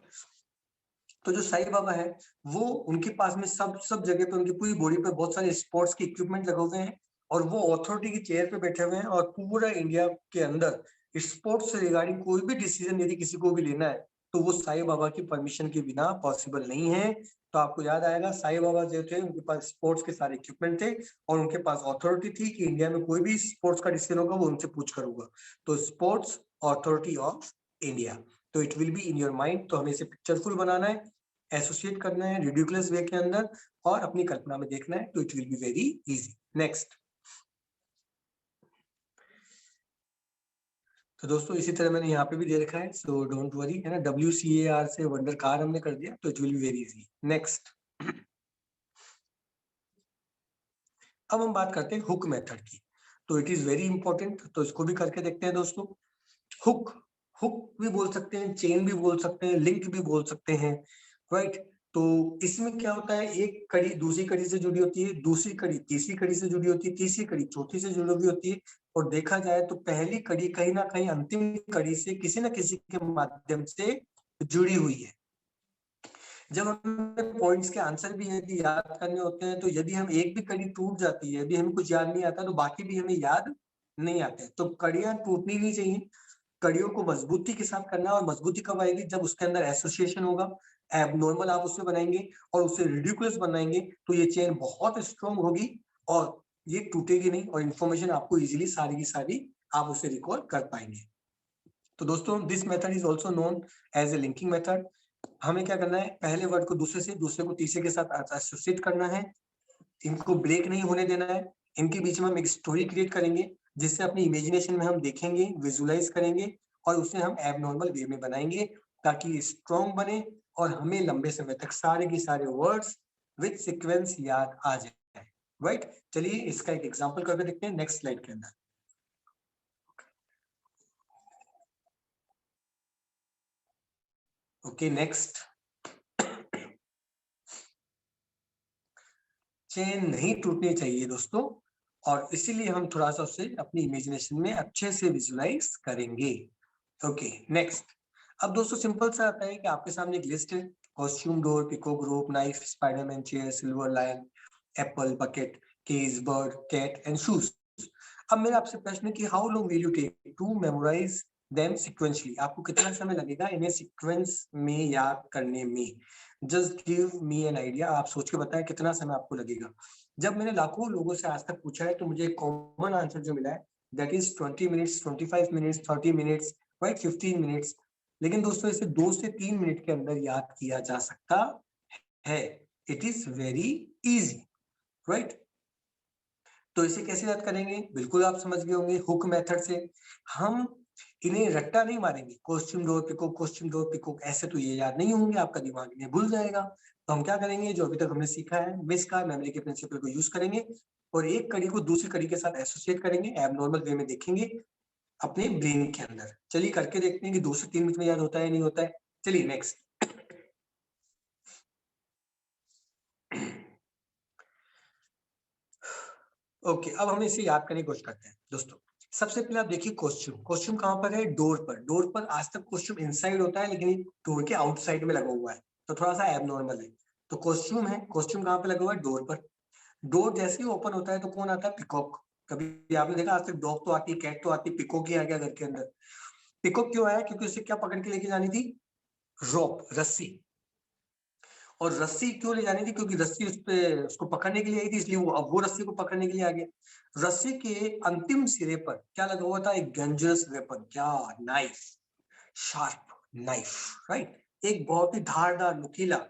तो जो साई बाबा है वो, उनके पास में सब जगह पे उनकी पूरी बॉडी पे बहुत सारे स्पोर्ट्स के इक्विपमेंट लगे हुए हैं और वो अथॉरिटी की चेयर पे बैठे हुए हैं और पूरा इंडिया के अंदर स्पोर्ट्स से रिगार्डिंग कोई भी डिसीजन यदि किसी को भी लेना है तो वो साई बाबा की परमिशन के बिना पॉसिबल नहीं है। तो आपको याद आएगा साई बाबा जो थे उनके पास स्पोर्ट्स के सारे इक्विपमेंट थे और उनके पास अथॉरिटी थी कि इंडिया में कोई भी स्पोर्ट्स का डिसीजन होगा वो उनसे पूछ कर होगा। तो स्पोर्ट्स अथॉरिटी ऑफ इंडिया, तो it will be in your mind. तो हमें इसे पिक्चरफुल बनाना है, एसोसिएट करना है रिडिकुलस वे के अंदर और अपनी कल्पना में देखना है, तो it will be very easy. Next. तो दोस्तों इसी तरह मैंने यहाँ पे भी दे रखा है, सो डोंट वरी, है ना, WCAR से वंडर कार हमने कर दिया, तो it will be very easy. Next. अब हम बात करते हैं हुक मेथड की, तो इट इज वेरी इंपॉर्टेंट, तो इसको भी करके देखते हैं दोस्तों। हुक, हुक भी बोल सकते हैं, चेन भी बोल सकते हैं, लिंक भी बोल सकते हैं, राइट। तो इसमें क्या होता है, एक कड़ी दूसरी कड़ी से जुड़ी होती है, दूसरी कड़ी तीसरी कड़ी से जुड़ी होती है, तीसरी कड़ी चौथी से जुड़ी हुई होती है और देखा जाए तो पहली कड़ी कहीं ना कहीं अंतिम कड़ी से किसी न किसी के माध्यम से जुड़ी हुई है। जब हमें पॉइंट्स के आंसर भी यदि याद करने होते हैं तो यदि हम एक भी कड़ी टूट जाती है, यदि हमें कुछ याद नहीं आता तो बाकी भी हमें याद नहीं आते। तो कड़ियां टूटनी नहीं चाहिए, कड़ियों को मजबूती के साथ करना, और मजबूती कब आएगी, जब उसके अंदर एसोसिएशन होगा, एबनॉर्मल आप उससे बनाएंगे और उसे रिडिकुलस बनाएंगे तो ये चेन बहुत स्ट्रॉन्ग होगी और ये टूटेगी नहीं और इन्फॉर्मेशन आपको इजीली सारी की सारी आप उसे रिकॉल कर पाएंगे। तो दोस्तों this method is also known as a linking method. हमें क्या करना है, पहले वर्ड को दूसरे से, दूसरे को तीसरे के साथ एसोसिएट करना है, इनको ब्रेक नहीं होने देना है, इनके बीच में हम एक स्टोरी क्रिएट करेंगे जिससे अपनी इमेजिनेशन में हम देखेंगे, विजुलाइज करेंगे और उसे हम एबनॉर्मल वे में बनाएंगे ताकि स्ट्रॉन्ग बने और हमें लंबे समय तक सारे के सारे वर्ड्स विद सीक्वेंस याद आ जाए, राइट। चलिए इसका एक एग्जांपल करके देखते हैं नेक्स्ट स्लाइड के अंदर। Okay next. चेन नहीं टूटनी चाहिए दोस्तों और इसीलिए हम थोड़ा सा उसे अपनी इमेजिनेशन में अच्छे से विजुलाइज करेंगे। Okay next. अब दोस्तों सिंपल सा आता है कि आपके सामने एक लिस्ट है, costume, door, peacock, rope, knife, Spiderman, chair, silver lion, apple, bucket, cage, bird, cat and shoes. अब मेरा आपसे प्रश्न है कि how long will you take to memorise them sequentially, आपको कितना समय लगेगा इन्हें सीक्वेंस में याद करने में। Just give me an idea, आप सोच के बताएं कितना समय आपको लगेगा। जब मैंने लाखों लोगों से आज तक पूछा है तो मुझे एक कॉमन आंसर जो मिला है that is 20 minutes, 25 minutes, 30 minutes, right, 15 minutes. लेकिन दोस्तों इसे 2 से 3 मिनट के अंदर याद किया जा सकता है। It is very easy, right. तो इसे कैसे याद करेंगे, बिल्कुल आप समझ गए होंगे, हुक मेथड से। हम इन्हें रट्टा नहीं मारेंगे, question door pico, question door pico, ऐसे तो ये याद नहीं होंगे, आपका दिमाग इन्हें भूल जाएगा। तो हम क्या करेंगे, जो अभी तक हमने सीखा है, मिस का मेमोरी के प्रिंसिपल को यूज करेंगे और एक कड़ी को दूसरी कड़ी के साथ एसोसिएट करेंगे, एबनॉर्मल वे में देखेंगे अपने ब्रेन के अंदर। चलिए करके देखते हैं कि 2 से 3 मिनट में याद होता है नहीं होता है। चलिए नेक्स्ट। ओके अब हम इसे याद करने की कोशिश करते हैं दोस्तों। सबसे पहले आप देखिए कॉस्ट्यूम, कॉस्ट्यूम कहाँ पर है, डोर पर। डोर पर आज तक कॉस्ट्यूम इनसाइड होता है लेकिन डोर के आउटसाइड में लगा हुआ है, तो थोड़ा सा एबनॉर्मल है। तो कॉस्ट्यूम है, कॉस्ट्यूम कहाँ पे लगा हुआ है, डोर पर। डोर जैसे ही ओपन होता है तो कौन आता है, पिकॉक। कभी आपने देखा, आज तक डॉग तो आती है, कैट तो आती है, पिकॉक ही आ गया घर के अंदर। पिकॉक क्यों आया, क्योंकि उसे क्या पकड़ के लेके जानी थी, रोप, रस्सी। और रस्सी क्यों ले जानी थी, क्योंकि रस्सी उस पे उसको पकड़ने के लिए आई थी, इसलिए वो अब वो रस्सी को पकड़ने के लिए आ गया। रस्सी के अंतिम सिरे पर क्या लगा हुआ था, एक डेंजरस वेपन, क्या, नाइफ, शार्प नाइफ, राइट। एक बहुत ही धारदार नुकीला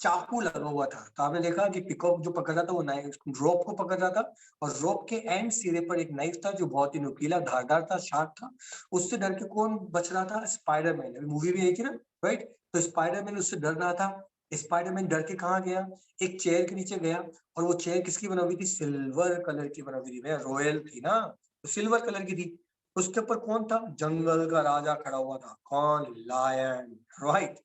चाकू लगा हुआ था। तो आपने देखा कि पिकॉक जो पकड़ रहा था वो नाइफ रोप को पकड़ रहा था और रोप के एंड सिरे पर एक नाइफ था जो बहुत ही नुकीला, धारदार था, शार्प था। उससे डर के कौन बच रहा था, स्पाइडरमैन। अभी मूवी भी आई थी ना, राइट। तो स्पाइडरमैन उससे डर रहा था। स्पाइडरमैन डर के कहाँ गया, एक चेयर के नीचे गया और वो चेयर किसकी बनी हुई थी, सिल्वर कलर की बनी हुई थी, रॉयल थी ना, तो सिल्वर कलर की थी। उसके ऊपर कौन था? जंगल का राजा खड़ा हुआ था। कौन? Lion, right.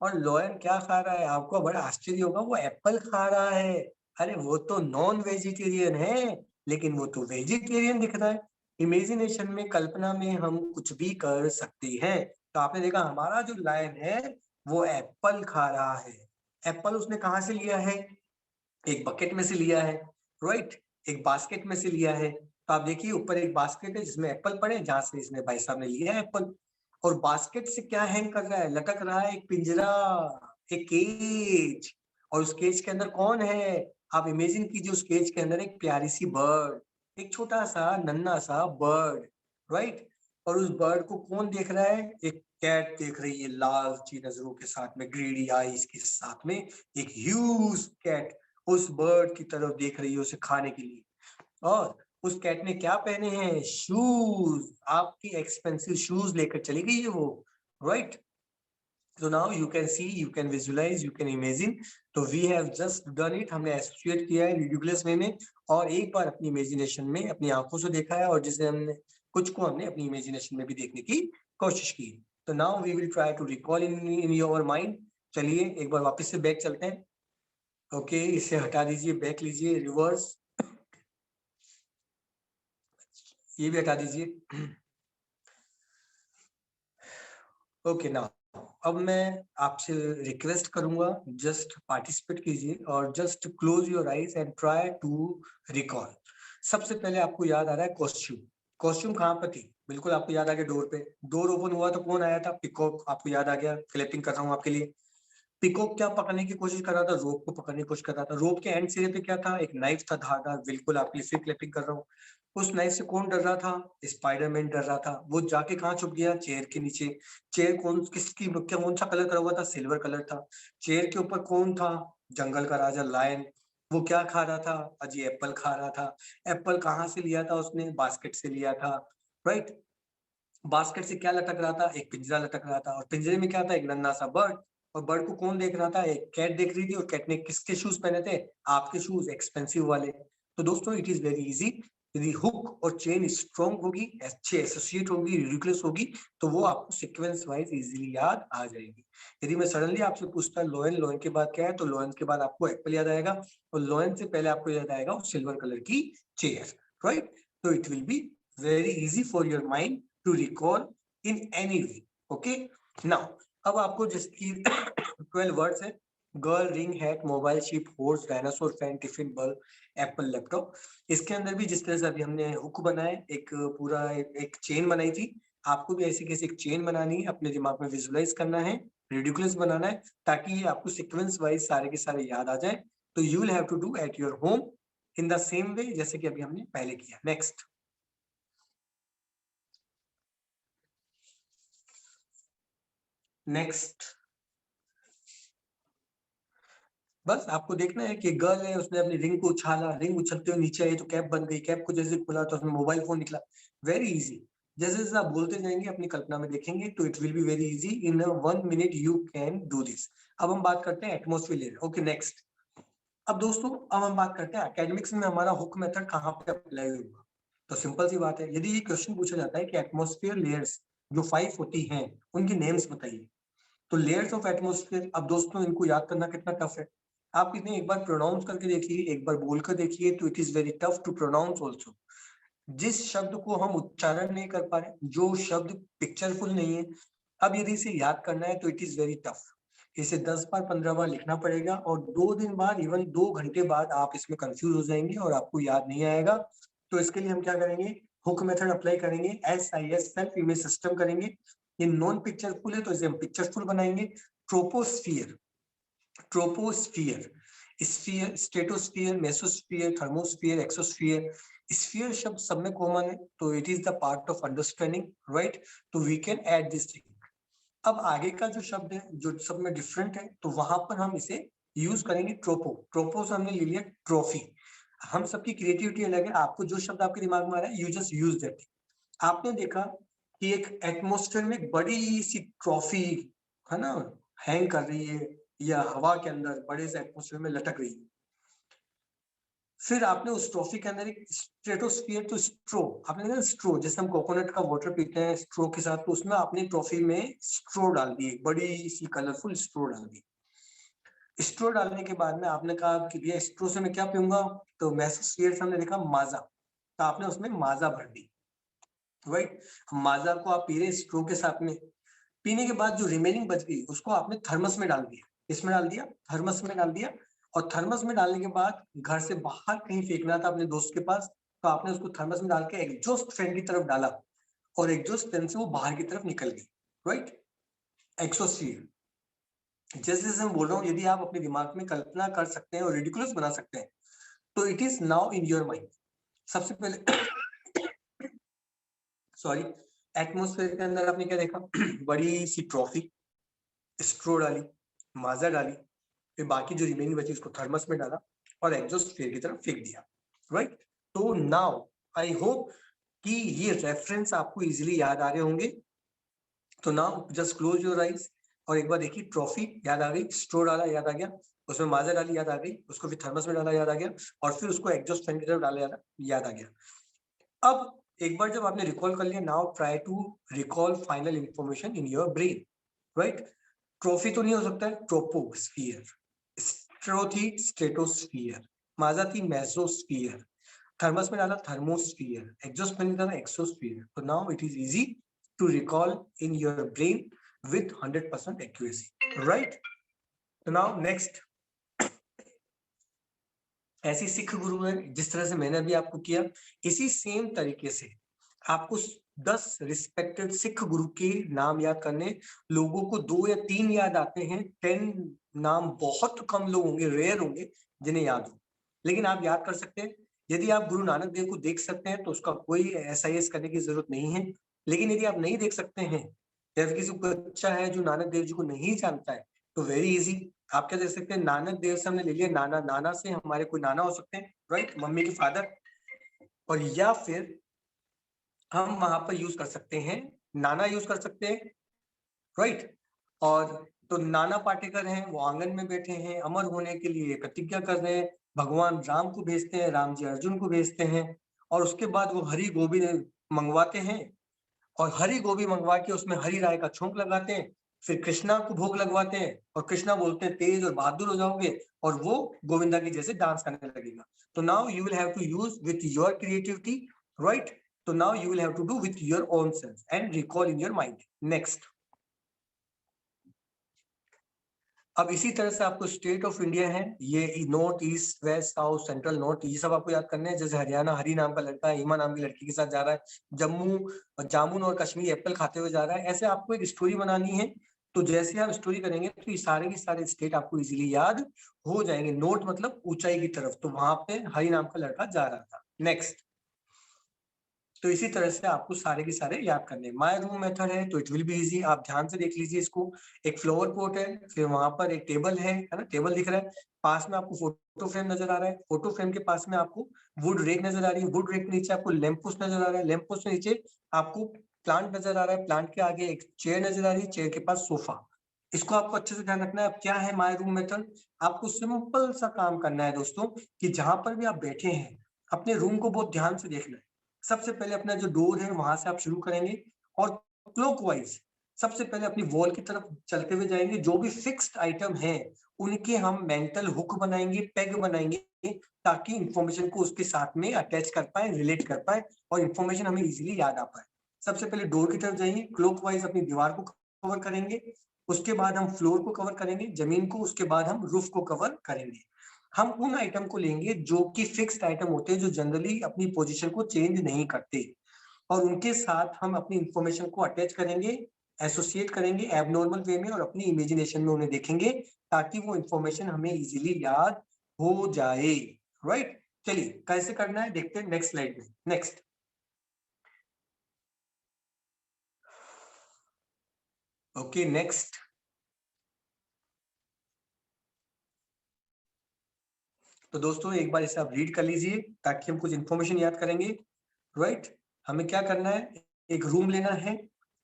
और लायन क्या खा रहा है? आपको बड़ा आश्चर्य होगा, वो एप्पल खा रहा है। अरे वो तो नॉन वेजिटेरियन है, लेकिन वो तो वेजिटेरियन दिख रहा है। इमेजिनेशन में, कल्पना में हम कुछ भी कर सकते हैं। तो आपने देखा हमारा जो लायन है वो एप्पल खा रहा है। एप्पल उसने कहाँ से लिया है? एक बकेट में से लिया है, राइट, एक बास्केट में से लिया है। तो आप देखिए ऊपर एक बास्केट है जिसमें एप्पल पड़े, जहां से इसने भाई साहब ने लिया है एप्पल। और बास्केट से क्या हैंग कर रहा है? लटक रहा है एक पिंजरा, एक केज। और उस केज के अंदर कौन है? आप इमेजिन कीजिए, उस केज के अंदर एक प्यारी सी बर्ड, एक छोटा सा नन्हा सा बर्ड, राइट। और उस बर्ड को कौन देख रहा है? एक कैट देख रही है, लालची नजरों के साथ में, ग्रीडी आईज के साथ में। एक ह्यूज कैट उस बर्ड की तरफ देख रही है उसे खाने के लिए। और उस कैट ने क्या पहने हैं? शूज। आपकी एक्सपेंसिव शूज लेकर चली गई है वो, right. So now you can see, you can visualize, you can imagine. तो we have just done it, हमने एसोसिएट किया है ridiculous way में, और एक बार अपनी इमेजिनेशन में अपनी आंखों से देखा है, और जिसे हमने कुछ को हमने अपनी इमेजिनेशन में भी देखने की कोशिश की। तो now we will try to recall in your mind. चलिए एक बार वापस से बैक चलते हैं। ओके, इसे हटा दीजिए, बैक लीजिए, रिवर्स, ये भी हटा दीजिए। ओके ना, अब मैं आपसे रिक्वेस्ट करूंगा, जस्ट पार्टिसिपेट कीजिए और just close your eyes and try to recall. सबसे पहले आपको याद आ रहा है कॉस्ट्यूम। कॉस्ट्यूम कहाँ पर थी? बिल्कुल आपको याद आ गया, डोर पे। डोर ओपन हुआ तो कौन आया था? पिकॉक, आपको याद आ गया, क्लैपिंग कर रहा हूँ आपके लिए। पिकॉक क्या पकड़ने की कोशिश कर रहा था? रोप को पकड़ने की कोशिश कर रहा था। रोप के एंड सिरे पे क्या था? एक नाइफ था, धारदार। बिल्कुल आपके लिए फिर क्लैपिंग कर रहा हूँ। उस नाइफ से कौन डर रहा था? स्पाइडरमैन डर रहा था। वो जाके कहाँ छुप गया? चेयर के नीचे। चेयर किसकी, कौन सा कलर करा हुआ था? सिल्वर कलर था। चेयर के ऊपर कौन था? जंगल का राजा लायन। वो क्या खा रहा था? अजी एप्पल खा रहा था। एप्पल कहाँ से लिया था उसने? बास्केट से लिया था, राइट। बास्केट से क्या लटक रहा था? एक पिंजरा लटक रहा था, और पिंजरे में क्या था? एक नन्हा सा बर्ड। और बर्ड को कौन देख रहा था? एक कैट देख रही थी, और कैट ने किसके शूज पहने थे? आपके शूज, एक्सपेंसिव वाले। तो दोस्तों इट इज वेरी इजी। यदि हुक और चेन स्ट्रॉन्ग होगी, अच्छे एसोसिएट होगी, रिडिकुलस होगी, तो वो आपको सीक्वेंस वाइज इजीली याद आ जाएगी। यदि मैं सडनली आपसे पूछता लोयन, लोयन के बाद क्या है, तो लोयन के बाद आपको एप्पल याद आएगा, और लोयन से पहले आपको याद आएगा सिल्वर कलर की चेयर, राइट। तो it will be very easy for your mind to recall in any way. Okay, now अब आपको जिसकी 12 वर्ड्स है, girl, ring, hat, mobile, ship, horse, dinosaur, fan, tiffin, bulb, Apple, laptop. इसके अंदर भी जिस तरह से अभी हमने हुक बनाए, एक पूरा एक चेन बनाई थी, आपको भी ऐसी कैसी एक चेन बनानी है, अपने दिमाग में विजुअलाइज करना है, रिडिकुलस बनाना है, ताकि ये आपको सीक्वेंस वाइज सारे के सारे याद आ जाए। तो you will have to do at your home in the same way जैसे कि अभी हमने पहले किया। नेक्स्ट, नेक्स्ट, बस आपको देखना है कि गर्ल है, उसने अपनी रिंग को उछाला, रिंग उछलते हुए नीचे आई तो कैप बन गई, कैप को जैसे खुला तो उसमें मोबाइल फोन निकला। Very easy. जैसे जैसे आप बोलते जाएंगे, अपनी कल्पना में देखेंगे, तो it will be very easy. In 1 minute you can do this. अब हम बात करते हैं एटमोस्फेयर लेयर। Okay, next. अब दोस्तों, अब हम बात करते हैं एकेडमिक्स में हमारा हुक मेथड कहाँ पे अप्लाई होगा। तो सिंपल सी बात है, यदि ये क्वेश्चन पूछा जाता है कि एटमोस्फेयर लेयर्स जो 5 होती हैं, उनकी नेम्स बताइए, तो लेयर्स ऑफ एटमोस्फेयर, अब दोस्तों इनको याद करना कितना टफ है। आप इन्हें एक बार प्रोनाउंस करके देखिए, एक बार बोलकर देखिए, तो it is very tough to pronounce also. जिस शब्द को हम उच्चारण नहीं कर पा रहे, जो शब्द पिक्चरफुल नहीं है, अब यदि इसे याद करना है तो इट इज वेरी टफ। इसे 10 बार 15 बार लिखना पड़ेगा, और 2 दिन बाद, इवन 2 घंटे बाद आप इसमें कंफ्यूज हो जाएंगे और आपको याद नहीं आएगा। तो इसके लिए हम क्या करेंगे? हुक मेथड अप्लाई करेंगे, SIS, सेल्फ इमेज सिस्टम करेंगे। ये नॉन पिक्चरफुल है तो इसे हम पिक्चरफुल बनाएंगे। Troposphere, troposphere, sphere, stratosphere, mesosphere, thermosphere, exosphere. Sphere शब्द सब में कॉमन है, तो it is the part of understanding, right. तो we can add this thing. अब आगे का जो शब्द है, जो सब में डिफरेंट है, तो वहां पर हम इसे यूज करेंगे ट्रोपो। ट्रोपो से हमने ले लिया ट्रॉफी। हम सबकी क्रिएटिविटी अलग है, आपको जो शब्द आपके दिमाग में आ रहा है, यू जस्ट यूज दैट। आपने देखा कि एक एटमॉस्फेयर में एक बड़ी सी ट्रॉफी, है ना, हैंग कर रही है, या हवा के अंदर बड़े से एटमॉस्फेयर में लटक रही है। फिर आपने उस ट्रॉफी के अंदर एक स्ट्रेटोस्फीयर तो स्ट्रो, आपने देखा स्ट्रो, जैसे हम कोकोनट का वाटर पीते हैं स्ट्रो के साथ, तो उसमें आपने ट्रॉफी में स्ट्रो डाल दी, बड़ी सी कलरफुल स्ट्रो डाल दी। स्ट्रो डालने के बाद में आपने कहा कि भैया स्ट्रो से मैं क्या पीऊंगा, तो मेसोस्फीयर से हमने देखा माजा, तो आपने उसमें माजा भर दी, राइट। माजा को आप पी रहे स्ट्रो के साथ में, पीने के बाद जो रिमेनिंग बच गई उसको आपने थर्मस में डाल दिया, इसमें डाल दिया, थर्मस में डाल दिया, और थर्मस में डालने के बाद घर से बाहर कहीं फेंकना था अपने दोस्त के पास, तो आपने उसको थर्मस में डाल के एग्जॉस्ट फैन की तरफ डाला, और एग्जॉस्ट फैन से वो बाहर की तरफ निकल गई, राइट। एक्सोस्फीयर, जैसे जैसे मैं बोल रहा हूँ, यदि आप अपने दिमाग में कल्पना कर सकते हैं और रिडिकुलस बना सकते हैं, तो it is now in your mind. सबसे पहले सॉरी, एटमॉस्फेयर के अंदर आपने क्या देखा, बड़ी सी ट्रॉफी, स्ट्रो डाली, माजा डाली, फिर बाकी जो रिमेनिंग बची उसको थर्मस में डाला और एग्जॉस्ट फेयर की तरफ फेंक दिया, राइट। तो नाउ आई होप कि ये रेफरेंस आपको इजीली याद आ रहे होंगे। तो now just close your eyes और एक बार देखिए, ट्रॉफी याद आ गई, स्ट्रो डाला याद आ गया, उसमें माजा डाली याद आ गई, उसको फिर थर्मस में डाला याद आ गया, और फिर उसको एग्जॉस्ट फैन की तरफ डाला याद आ गया। अब एक बार जब आपने रिकॉल कर लिया, now try to recall final information in your brain, right. Trophy तो नहीं हो सकता है, ट्रोपोस्फियर, स्ट्रो थी स्ट्रेटोस्फियर, माजा थी मेसोस्फियर, थर्मस में डाला थर्मोस्फियर, एग्जॉस्ट में डाला एक्सोस्फियर। तो now it is easy to recall in your brain with 100% accuracy, right? तो now next, ऐसी सिख गुरु है, जिस तरह से मैंने अभी आपको किया, इसी सेम तरीके से आपको 10 रिस्पेक्टेड सिख गुरु के नाम याद करने। लोगों को 2 या 3 याद आते हैं, 10 नाम बहुत कम लोग होंगे, रेयर होंगे जिन्हें याद हो, लेकिन आप याद कर सकते हैं। यदि आप गुरु नानक देव को देख सकते हैं तो उसका कोई SIS करने की जरूरत नहीं है, लेकिन यदि आप नहीं देख सकते हैं या फिर किसी को अच्छा है जो नानक देव जी को नहीं जानता है, तो वेरी इजी, आप क्या देख सकते हैं, नानक देव से हमने ले लिया नाना, नाना से हमारे कोई नाना हो सकते हैं, राइट, मम्मी के फादर, और या फिर हम वहां पर यूज कर सकते हैं, नाना यूज कर सकते हैं, राइट। और तो नाना पाटेकर हैं, वो आंगन में बैठे हैं, अमर होने के लिए प्रतिज्ञा कर रहे हैं, भगवान राम को भेजते हैं, राम जी अर्जुन को भेजते हैं, और उसके बाद वो हरी गोभी मंगवाते हैं, और हरी गोभी मंगवा के उसमें हरी राय का छोंक लगाते हैं, फिर कृष्णा को भोग लगवाते हैं, और कृष्णा बोलते हैं तेज और बहादुर हो जाओगे, और वो गोविंदा की जैसे डांस करने लगेगा। तो now you will have to use with your creativity, right. तो now you will have to do with your own self and recall in your mind. Next, अब इसी तरह से आपको स्टेट ऑफ इंडिया है, ये north east west south central north, ये सब आपको याद करने हैं। जैसे हरियाणा, हरी नाम का लड़का है, हीमा नाम की लड़की के साथ जा रहा है, जम्मू जामुन और कश्मीर एप्पल खाते हुए जा रहा है, ऐसे आपको एक स्टोरी बनानी है। तो जैसे आप स्टोरी करेंगे तो ये सारे के सारे स्टेट आपको इजीली याद हो जाएंगे। नोट मतलब ऊंचाई की तरफ, तो वहां पे हरी नाम का लड़का जा रहा था। नेक्स्ट, तो इसी तरह से आपको सारे के सारे याद करने। माय रूम मेथड है तो इट विल बी इजी, आप ध्यान से देख लीजिए इसको। एक फ्लावर पॉट है, फिर वहां पर एक टेबल है ना, टेबल दिख रहा है, पास में आपको फोटो फ्रेम नजर आ रहा है, फोटो फ्रेम के पास में आपको वुड रेक नजर आ रही है, वुड रेक के नीचे आपको लैंप पोस्ट नजर आ रहा है, लैंप पोस्ट के नीचे आपको प्लांट नजर आ रहा है, प्लांट के आगे एक चेयर नजर आ रही है, चेयर के पास सोफा। इसको आपको अच्छे से ध्यान रखना है। अब क्या है माय रूम मेथड, आपको सिंपल सा काम करना है दोस्तों, कि जहां पर भी आप बैठे हैं अपने रूम को बहुत ध्यान से देखना है। सबसे पहले अपना जो डोर है वहां से आप शुरू करेंगे, और क्लॉकवाइज सबसे पहले अपनी वॉल की तरफ चलते हुए जाएंगे। जो भी फिक्स्ड आइटम है उनके हम मेंटल हुक बनाएंगे, पेग बनाएंगे, ताकि इंफॉर्मेशन को उसके साथ में अटैच कर पाए, रिलेट कर पाए, और इंफॉर्मेशन हमें इजीली याद आ पाए। सबसे पहले डोर की तरफ जाएंगे, क्लॉकवाइज अपनी दीवार को कवर करेंगे, उसके बाद हम फ्लोर को कवर करेंगे, जमीन को, उसके बाद हम रूफ को कवर करेंगे। हम उन आइटम को लेंगे जो कि फिक्स्ड आइटम होते हैं, जो जनरली अपनी पोजीशन को चेंज नहीं करते, और उनके साथ हम अपनी इंफॉर्मेशन को अटैच करेंगे, एसोसिएट करेंगे एबनॉर्मल वे में, और अपनी इमेजिनेशन में उन्हें देखेंगे, ताकि वो इंफॉर्मेशन हमें इजीली याद हो जाए, राइट। चलिए कैसे करना है देखते हैं नेक्स्ट स्लाइड में। नेक्स्ट, ओके नेक्स्ट, तो दोस्तों एक बार इसे आप रीड कर लीजिए ताकि हम कुछ इंफॉर्मेशन याद करेंगे, राइट। हमें क्या करना है, एक रूम लेना है,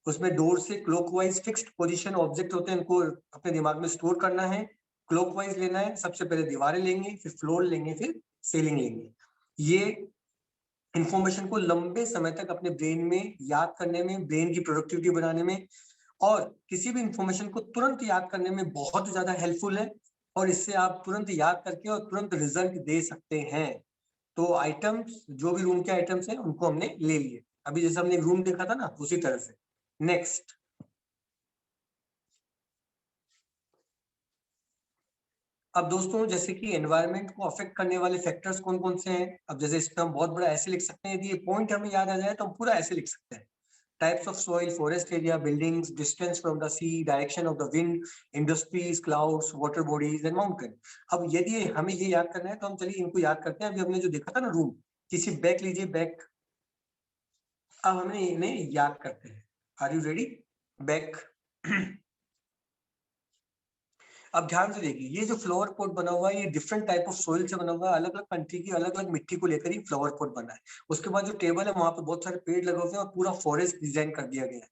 उसमें डोर से क्लॉकवाइज फिक्स्ड पोजीशन ऑब्जेक्ट होते हैं, उनको अपने दिमाग में स्टोर करना है। क्लॉकवाइज लेना है, सबसे पहले दीवारें लेंगे, फिर फ्लोर लेंगे, फिर सेलिंग लेंगे। ये इंफॉर्मेशन को लंबे समय तक अपने ब्रेन में याद करने में, ब्रेन की प्रोडक्टिविटी बढ़ाने में और किसी भी इंफॉर्मेशन को तुरंत याद करने में बहुत ज्यादा हेल्पफुल है और इससे आप तुरंत याद करके और तुरंत रिजल्ट दे सकते हैं। तो आइटम्स, जो भी रूम के आइटम्स हैं उनको हमने ले लिए। अभी जैसे हमने एक रूम देखा था ना, उसी तरह से। नेक्स्ट, अब दोस्तों जैसे कि एनवायरनमेंट को अफेक्ट करने वाले फैक्टर्स कौन कौन से हैं। अब जैसे इस पे हम बहुत बड़ा ऐसे लिख सकते हैं, यदि ये पॉइंट हमें याद आ जाए तो हम पूरा ऐसे लिख सकते हैं। Types of soil, forest area, buildings, distance from the sea, direction of the wind, industries, clouds, water bodies and mountain. अब यदि हमें ये याद करना है तो हम चलिए इनको याद करते हैं। अभी हमने जो देखा था ना रूम, किसी बैक लीजिए, बैक। अब हमें इन्हें याद करते हैं। Are you ready? बैक। अब ध्यान से देखिए, ये जो फ्लावर पॉट बना हुआ है, ये डिफरेंट टाइप ऑफ सोइल से बना हुआ है। अलग अलग कंट्री की अलग अलग मिट्टी को लेकर ही फ्लावर पॉट बना है। उसके बाद जो टेबल है, वहां पे बहुत सारे पेड़ लगे हुए हैं और पूरा फॉरेस्ट डिजाइन कर दिया गया है।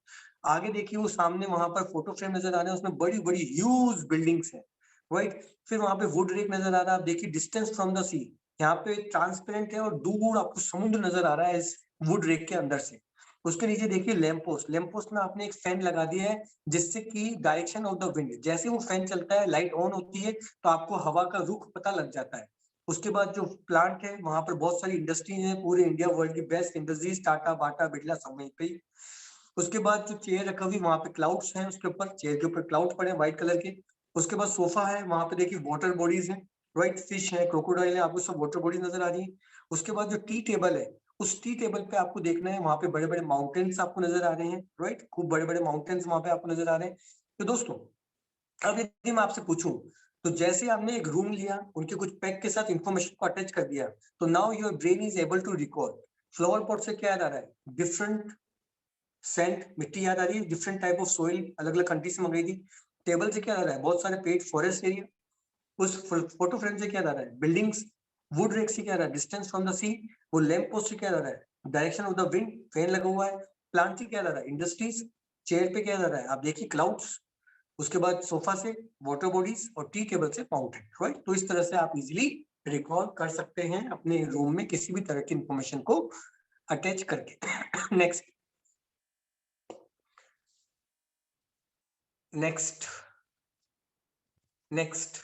आगे देखिए, वो सामने वहां पर फोटो फ्रेम नजर आ रहे हैं, उसमें बड़ी बड़ी ह्यूज बिल्डिंग्स है, राइट। फिर वहां पे वुड रेक नजर आ रहा है। आप देखिए, डिस्टेंस फ्रॉम द सी, यहाँ पे ट्रांसपेरेंट है और दूर आपको समुद्र नजर आ रहा है इस वुड रेक के अंदर से। उसके नीचे देखिए लैंप पोस्ट, लैंप पोस्ट में आपने एक फैन लगा दिया है, जिससे कि डायरेक्शन ऑफ द विंड, जैसे वो फैन चलता है, लाइट ऑन होती है तो आपको हवा का रुख पता लग जाता है। उसके बाद जो प्लांट है, वहां पर बहुत सारी इंडस्ट्रीज है, पूरे इंडिया वर्ल्ड की बेस्ट इंडस्ट्रीज, टाटा, बाटा, बिरला, सब वहीं पे ही। उसके बाद जो चेयर रखा हुई, वहां पे क्लाउड्स हैं, उसके ऊपर, चेयर के ऊपर क्लाउड पड़े हैं व्हाइट कलर के। उसके बाद सोफा है, वहां पे देखिए वाटर बॉडीज है, राइट, फिश है, क्रोकोडाइल है, आपको सब वाटर बॉडीज नजर आ रही है। उसके बाद जो टी टेबल है, उस टी टेबल पे आपको देखना है, वहां पे बड़े बड़े माउंटेन्स आपको नजर आ रहे हैं, राइट, खूब बड़े बड़े माउंटेन्स वहां पे आपको नजर आ रहे हैं। तो दोस्तों, अब यदि मैं आपसे पूछूं, तो जैसे आपने एक रूम लिया, उनके कुछ पैक के साथ इंफॉर्मेशन को अटैच कर दिया, तो now your brain is able to recall. Flower pot से क्या याद आ रहा है? डिफरेंट सैंड, मिट्टी याद आ रही है, डिफरेंट टाइप ऑफ सोइल, अलग अलग कंट्री से मंगाई थी। टेबल से क्या आ रहा है? बहुत सारे पेड़, फॉरेस्ट एरिया। उस फोटो फ्रेम से क्या आ रहा है? बिल्डिंग्स। वुड रेक से क्या आ रहा है? डिस्टेंस फ्रॉम द सी। वो लैंप पोस्ट से क्या आ रहा है? Direction of the wind, fan लगा हुआ है। प्लांट से क्या आ रहा है? इंडस्ट्रीज। चेयर पे क्या आ रहा है? आप देखिए क्लाउड्स। उसके बाद सोफा से वाटर बॉडीज और टी टेबल से माउंटेन, राइट। तो इस तरह से आप इजीली रिकॉल कर सकते हैं अपने रूम में किसी भी तरह की इंफॉर्मेशन को अटैच करके। Next, next, next.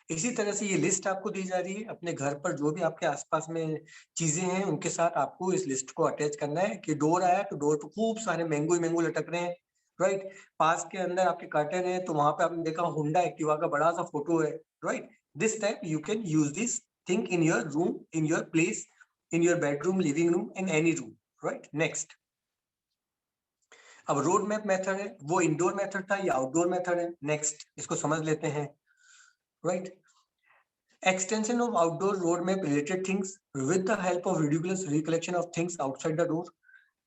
इसी तरह से ये लिस्ट आपको दी जा रही है। अपने घर पर जो भी आपके आसपास में चीजें हैं, उनके साथ आपको इस लिस्ट को अटैच करना है। कि डोर आया तो डोर पर खूब सारे मैंगो ही मैंगो लटक रहे हैं, राइट। पास के अंदर आपके कर्टन है, तो वहां पे आपने देखा होंडा एक्टिवा का बड़ा सा फोटो है, right. This type you can use this thing in your room, in your place, in your bedroom, living room, in any room, right. Next, अब रोड मैप मेथड है, वो इंडोर मेथड था, ये outdoor method है। Next, इसको समझ लेते हैं, right. Extension of outdoor road map related things with the help of ridiculous recollection of things outside the door.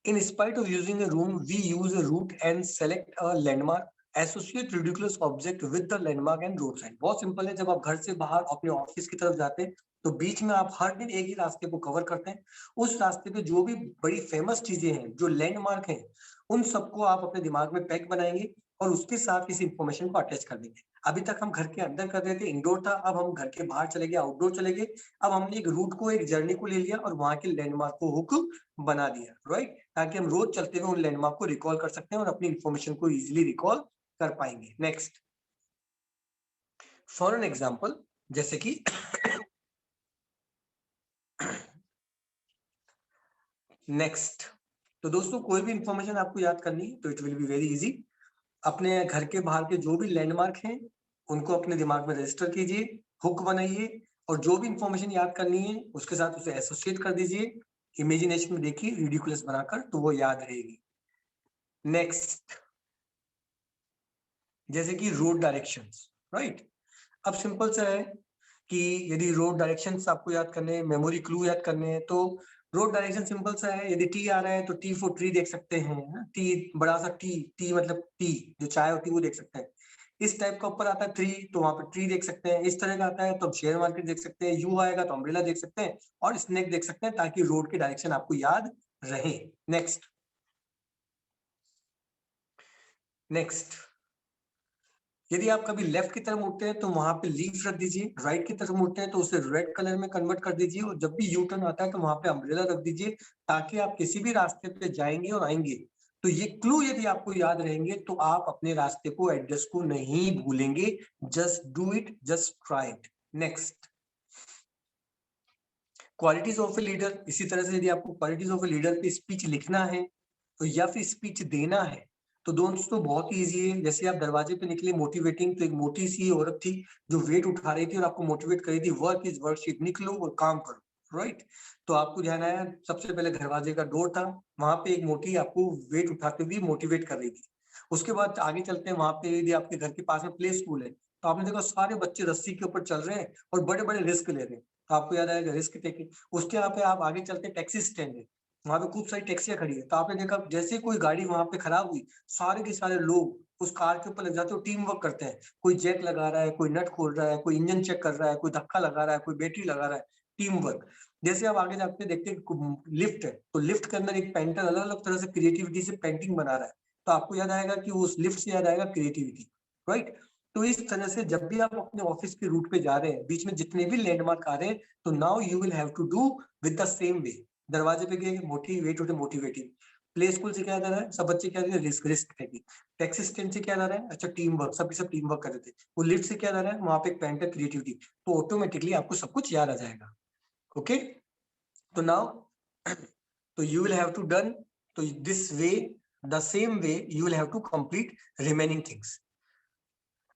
In spite of using a room, we use a route and select a landmark. Associate ridiculous object with the landmark and road sign. बहुत simple है। जब आप घर से बाहर अपने office की तरफ जाते हैं, तो बीच में आप हर दिन एक ही रास्ते को कवर करते हैं। उस रास्ते पे जो भी बड़ी फेमस चीजें हैं, जो लैंडमार्क हैं, उन सबको आप अपने दिमाग में पैक बनाएंगे और उसके साथ इस इंफॉर्मेशन को अटैच कर देंगे। अभी तक हम घर के अंदर कर रहे थे, इंडोर था, अब हम घर के बाहर चले गए, आउटडोर चले गए। अब हमने एक रूट को, एक जर्नी को ले लिया और वहां के लैंडमार्क को हुक बना दिया, राइट। ताकि हम रोज चलते हुए उन लैंडमार्क को रिकॉल कर सकते हैं और अपनी इंफॉर्मेशन को इजीली रिकॉल कर पाएंगे। नेक्स्ट, फॉर एन एग्जांपल, जैसे कि नेक्स्ट, तो दोस्तों कोई भी इंफॉर्मेशन आपको याद करनी है तो it will be very easy. अपने घर के बाहर के जो भी लैंडमार्क हैं, उनको अपने दिमाग में रजिस्टर कीजिए, हुक बनाइए और जो भी इंफॉर्मेशन याद करनी है उसके साथ उसे एसोसिएट कर दीजिए। इमेजिनेशन में देखिए रिडिकुलस बनाकर, तो वो याद रहेगी। नेक्स्ट, जैसे कि रोड डायरेक्शंस, राइट। अब सिंपल सा है कि यदि रोड डायरेक्शंस आपको याद करने हैं, मेमोरी क्लू याद करने हैं, तो रोड डायरेक्शन सिंपल सा है। यदि टी आ रहा है तो टी फॉर ट्री देख सकते हैं, टी बड़ा सा टी, टी मतलब टी जो चाय होती है वो देख सकते हैं। इस टाइप का ऊपर आता है थ्री, तो वहां पर ट्री देख सकते हैं। इस तरह का आता है तो शेयर मार्केट देख सकते हैं। यू आएगा तो अम्ब्रेला देख सकते हैं और स्नेक देख सकते हैं, ताकि रोड की डायरेक्शन आपको याद रहे। नेक्स्ट, नेक्स्ट, यदि आप कभी लेफ्ट की तरफ मुड़ते हैं तो वहां पे लीफ रख दीजिए, राइट की तरफ मुड़ते हैं तो उसे रेड कलर में कन्वर्ट कर दीजिए, और जब भी यू टर्न आता है तो वहां पे अम्ब्रेला रख दीजिए, ताकि आप किसी भी रास्ते पे जाएंगे और आएंगे तो ये क्लू यदि आपको याद रहेंगे तो आप अपने रास्ते को, एड्रेस को नहीं भूलेंगे। Just do it, just try it. Next, qualities of a leader. इसी तरह से यदि आपको क्वालिटीज ऑफ ए लीडर पे स्पीच लिखना है तो या फिर स्पीच देना है तो दोस्तों बहुत ही ईजी है। जैसे आप दरवाजे पे निकले मोटिवेटिंग, तो एक मोटी सी औरत थी जो वेट उठा रही थी और आपको मोटिवेट कर रही थी, वर्क इज वर्कशीट, निकलो और काम करो, राइट। तो आपको ध्यान आया, सबसे पहले दरवाजे का डोर था, वहां पे एक मोटी आपको वेट उठाते हुए मोटिवेट कर रही थी। उसके बाद आगे चलते हैं, वहां पे यदि आपके घर के पास में प्ले स्कूल है तो आपने देखा सारे बच्चे रस्सी के ऊपर चल रहे हैं और बड़े बड़े रिस्क ले रहे हैं, तो आपको याद आएगा रिस्क टेकिंग। उसके यहाँ पे आप आगे चलते हैं, टैक्सी स्टैंड है, वहां पे खूब सारी टैक्सियां खड़ी है, तो आपने देखा जैसे कोई गाड़ी वहां पे खराब हुई, सारे के सारे लोग उस कार के ऊपर लग जाते हैं, टीम वर्क करते हैं, कोई जैक लगा रहा है, कोई नट खोल रहा है, कोई इंजन चेक कर रहा है, कोई धक्का लगा रहा है, कोई बैटरी लगा रहा है, टीम वर्क। जैसे आप आगे जाते देखते हैं लिफ्ट है, तो लिफ्ट के अंदर एक पेंटर अलग अलग तरह से क्रिएटिविटी से पेंटिंग बना रहा है, तो आपको याद आएगा कि उस लिफ्ट से याद आएगा क्रिएटिविटी, राइट। तो इस तरह से जब भी आप अपने ऑफिस के रूट पे जा रहे हैं, बीच में जितने भी लैंडमार्क आ रहे हैं, तो now you will have to do with the same way. दरवाजे पे गए, मोटिवेट होते, मोटिवेटिंग। प्ले स्कूल से क्या जा रहा है, सब बच्चे क्या कर risk risk taking. Taxi stand से क्या जा रहा है, अच्छा टीम वर्क, सबके सब टीम वर्क कर रहे थे। वो लिफ्ट से क्या जा रहा है, वहां पे एक पेंटर क्रिएटिविटी, तो ऑटोमेटिकली आपको सब कुछ याद आ जाएगा। ओके, तो नाउ तो you will have to done, तो this way, the same way you will have to complete remaining things.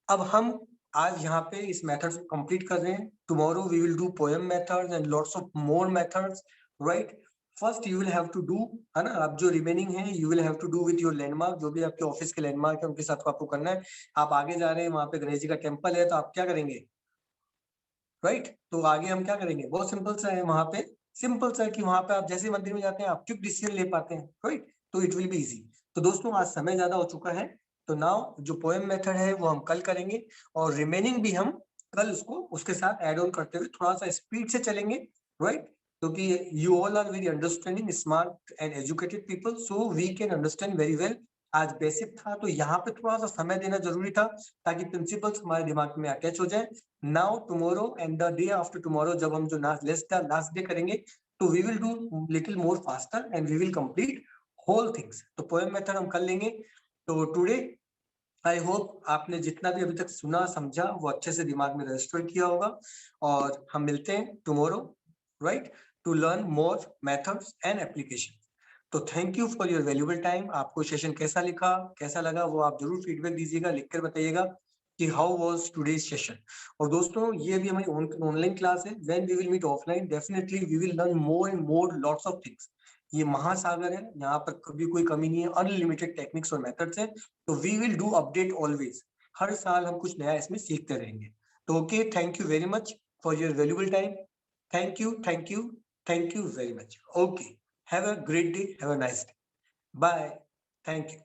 अब हम आज यहाँ पे इस मेथड को कंप्लीट कर रहे हैं। Tomorrow we will do poem methods and lots of more methods, right. First you will have to do, है ना, अब जो रिमेनिंग है you will have to do with your landmark, जो भी आपके ऑफिस के लैंडमार्क है उनके साथ आपको करना है। आप आगे जा रहे हैं, वहां पे गणेश जी का टेम्पल है, तो आप क्या करेंगे, राइट। तो आगे हम क्या करेंगे, बहुत सिंपल सा है, वहां पे सिंपल सा है कि वहां पे आप जैसे मंदिर में जाते हैं आप क्विक डिसीजन ले पाते हैं, राइट। तो इट विल बी इजी। तो दोस्तों आज समय ज्यादा हो चुका है, तो नाउ जो पोएम मेथड है वो हम कल करेंगे, और रिमेनिंग भी हम कल उसको उसके साथ ऐड ऑन करते हुए थोड़ा सा स्पीड से चलेंगे, राइट। क्योंकि you all are very understanding, smart and educated people, so we can understand very well. आज बेसिक था तो यहाँ पे थोड़ा सा समय देना जरूरी था, ताकि प्रिंसिपल्स हमारे दिमाग में अटैच हो जाए। Now tomorrow and the day after tomorrow, जब हम जो लास्ट डे करेंगे, तो we will do little more faster and we will complete whole things. तो पोएम मेथड हम कर लेंगे। तो टुडे आई होप आपने जितना भी अभी तक सुना समझा वो अच्छे से दिमाग में रजिस्टर किया होगा, और हम मिलते हैं tomorrow, right, to learn more methods and application. तो thank you for your valuable time. आपको सेशन कैसा लगा वो आप जरूर फीडबैक दीजिएगा, लिखकर बताइएगा कि हाउ वाज टुडेज सेशन। और दोस्तों ये भी हमारी ऑनलाइन क्लास है, when we will meet offline definitely we will learn more and more lots of things. ये महासागर है, यहाँ पर कभी कोई कमी नहीं है, अनलिमिटेड टेक्निक्स और मेथड्स है, तो we will do update always. हर साल हम कुछ नया इसमें सीखते रहेंगे। तो okay, thank you very much for your valuable time. Thank you, thank you, thank you very much. Okay, have a great day, have a nice day, bye, thank you।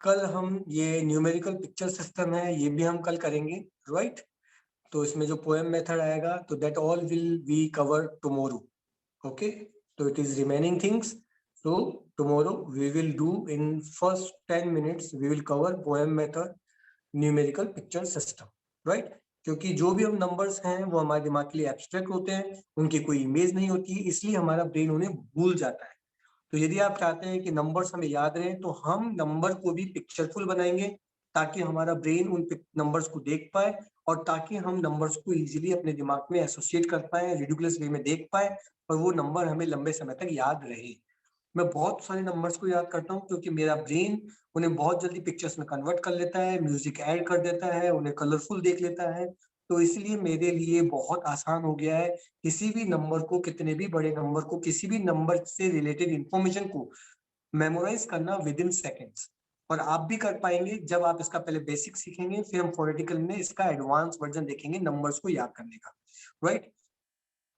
कल हम ये न्यूमेरिकल पिक्चर सिस्टम है, ये भी हम कल करेंगे, right. तो इसमें जो पोएम मेथड आएगा, तो that all will be cover tomorrow, okay. तो it is remaining things, so tomorrow we will do in first 10 minutes we will cover poem method, numerical picture system, right। क्योंकि जो भी हम नंबर्स हैं वो हमारे दिमाग के लिए एब्स्ट्रैक्ट होते हैं, उनकी कोई इमेज नहीं होती है, इसलिए हमारा ब्रेन उन्हें भूल जाता है। तो यदि आप चाहते हैं कि नंबर्स हमें याद रहे, तो हम नंबर को भी पिक्चरफुल बनाएंगे, ताकि हमारा ब्रेन उन नंबर्स को देख पाए, और ताकि हम नंबर्स को इजीली अपने दिमाग में एसोसिएट कर पाए, रिडिकुलस वे में देख पाए, और वो नंबर हमें लंबे समय तक याद रहे। मैं बहुत सारे नंबर्स को याद करता हूँ क्योंकि मेरा ब्रेन उन्हें बहुत जल्दी पिक्चर्स में कन्वर्ट कर लेता है, म्यूजिक ऐड कर देता है, उन्हें कलरफुल देख लेता है। तो इसलिए मेरे लिए बहुत आसान हो गया है किसी भी नंबर को, कितने भी बड़े नंबर को, किसी भी नंबर से रिलेटेड इंफॉर्मेशन को मेमोराइज करना विद इन सेकेंड्स। और आप भी कर पाएंगे जब आप इसका पहले बेसिक सीखेंगे, फिर हम फोनेटिकल में इसका एडवांस वर्जन देखेंगे नंबर्स को याद करने का। राइट।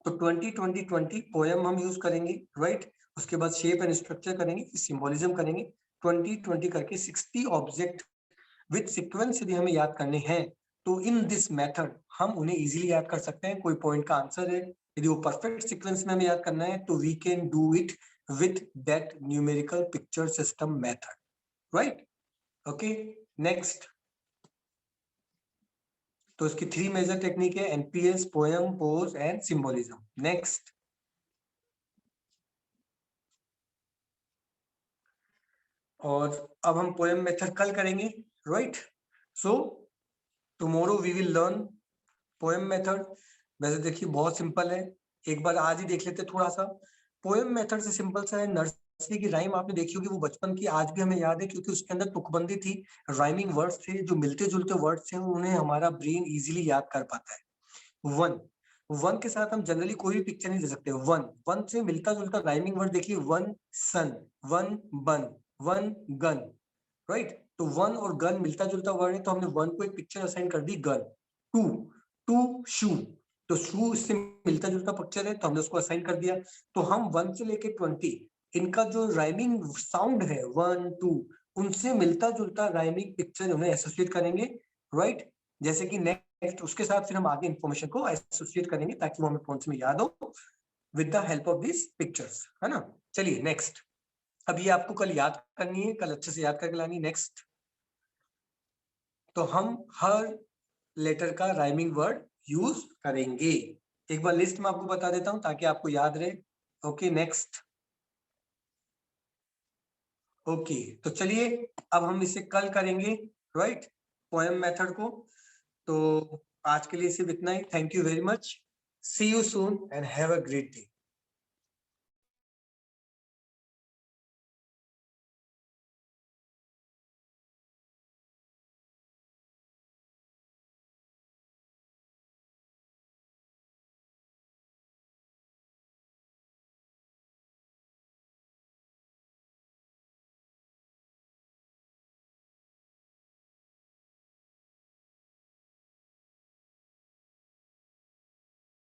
तो 20 20 20 पोएम हम यूज करेंगे, राइट। उसके बाद शेप एंड स्ट्रक्चर करेंगे, सिंबोलिज्म करेंगे, 20 20 करके 60 ऑब्जेक्ट विद सीक्वेंस यदि हमें याद करने हैं तो इन दिस मेथड हम उन्हें इजीली याद कर सकते हैं। कोई पॉइंट का आंसर है, यदि वो परफेक्ट सीक्वेंस में हमें याद करना है तो we can do it with that numerical picture system method, right. Okay, next. तो इसकी 3 मेजर टेक्निक है, NPS, poem, pose and symbolism. Next. और अब हम पोएम मेथड कल करेंगे, राइट। So tomorrow we will learn poem method. वैसे देखिए बहुत सिंपल है, एक बार आज ही देख लेते थोड़ा सा। पोएम मेथड से सिंपल सा है, नर्सरी की राइम आपने देखी होगी, वो बचपन की आज भी हमें याद है क्योंकि उसके अंदर तुकबंदी थी, राइमिंग वर्ड्स थे, जो मिलते जुलते वर्ड्स थे उन्हें हमारा ब्रेन इजीली याद कर पाता है। वन के साथ हम जनरली कोई भी पिक्चर नहीं दे सकते। वन से मिलता जुलता राइमिंग वर्ड देखिए, वन सन, वन बन, वन गन, राइट। तो वन और गन मिलता जुलता वर्ड है, तो हमने वन को एक पिक्चर असाइन कर दी, गन। टू शू, तो शू इससे मिलता जुलता पिक्चर है तो हमने उसको असाइन कर दिया। तो हम 1 से लेके 20 इनका जो राइमिंग साउंड है 1 2 उनसे मिलता जुलता राइमिंग पिक्चर उन्हें एसोसिएट करेंगे, राइट। जैसे कि नेक्स्ट उसके साथ फिर हम आगे इंफॉर्मेशन को एसोसिएट करेंगे ताकि वो हमें पॉइंट्स में याद हो with the help of this pictures, है ना। चलिए नेक्स्ट। अब ये आपको कल याद करनी है, कल अच्छे से याद करके लानी। नेक्स्ट, तो हम हर लेटर का राइमिंग वर्ड यूज करेंगे। एक बार लिस्ट में आपको बता देता हूं ताकि आपको याद रहे। Okay, next. ओके, तो चलिए अब हम इसे कल करेंगे, राइट, पोएम मेथड को। तो आज के लिए सिर्फ इतना ही। Thank you very much, see you soon and have a great day.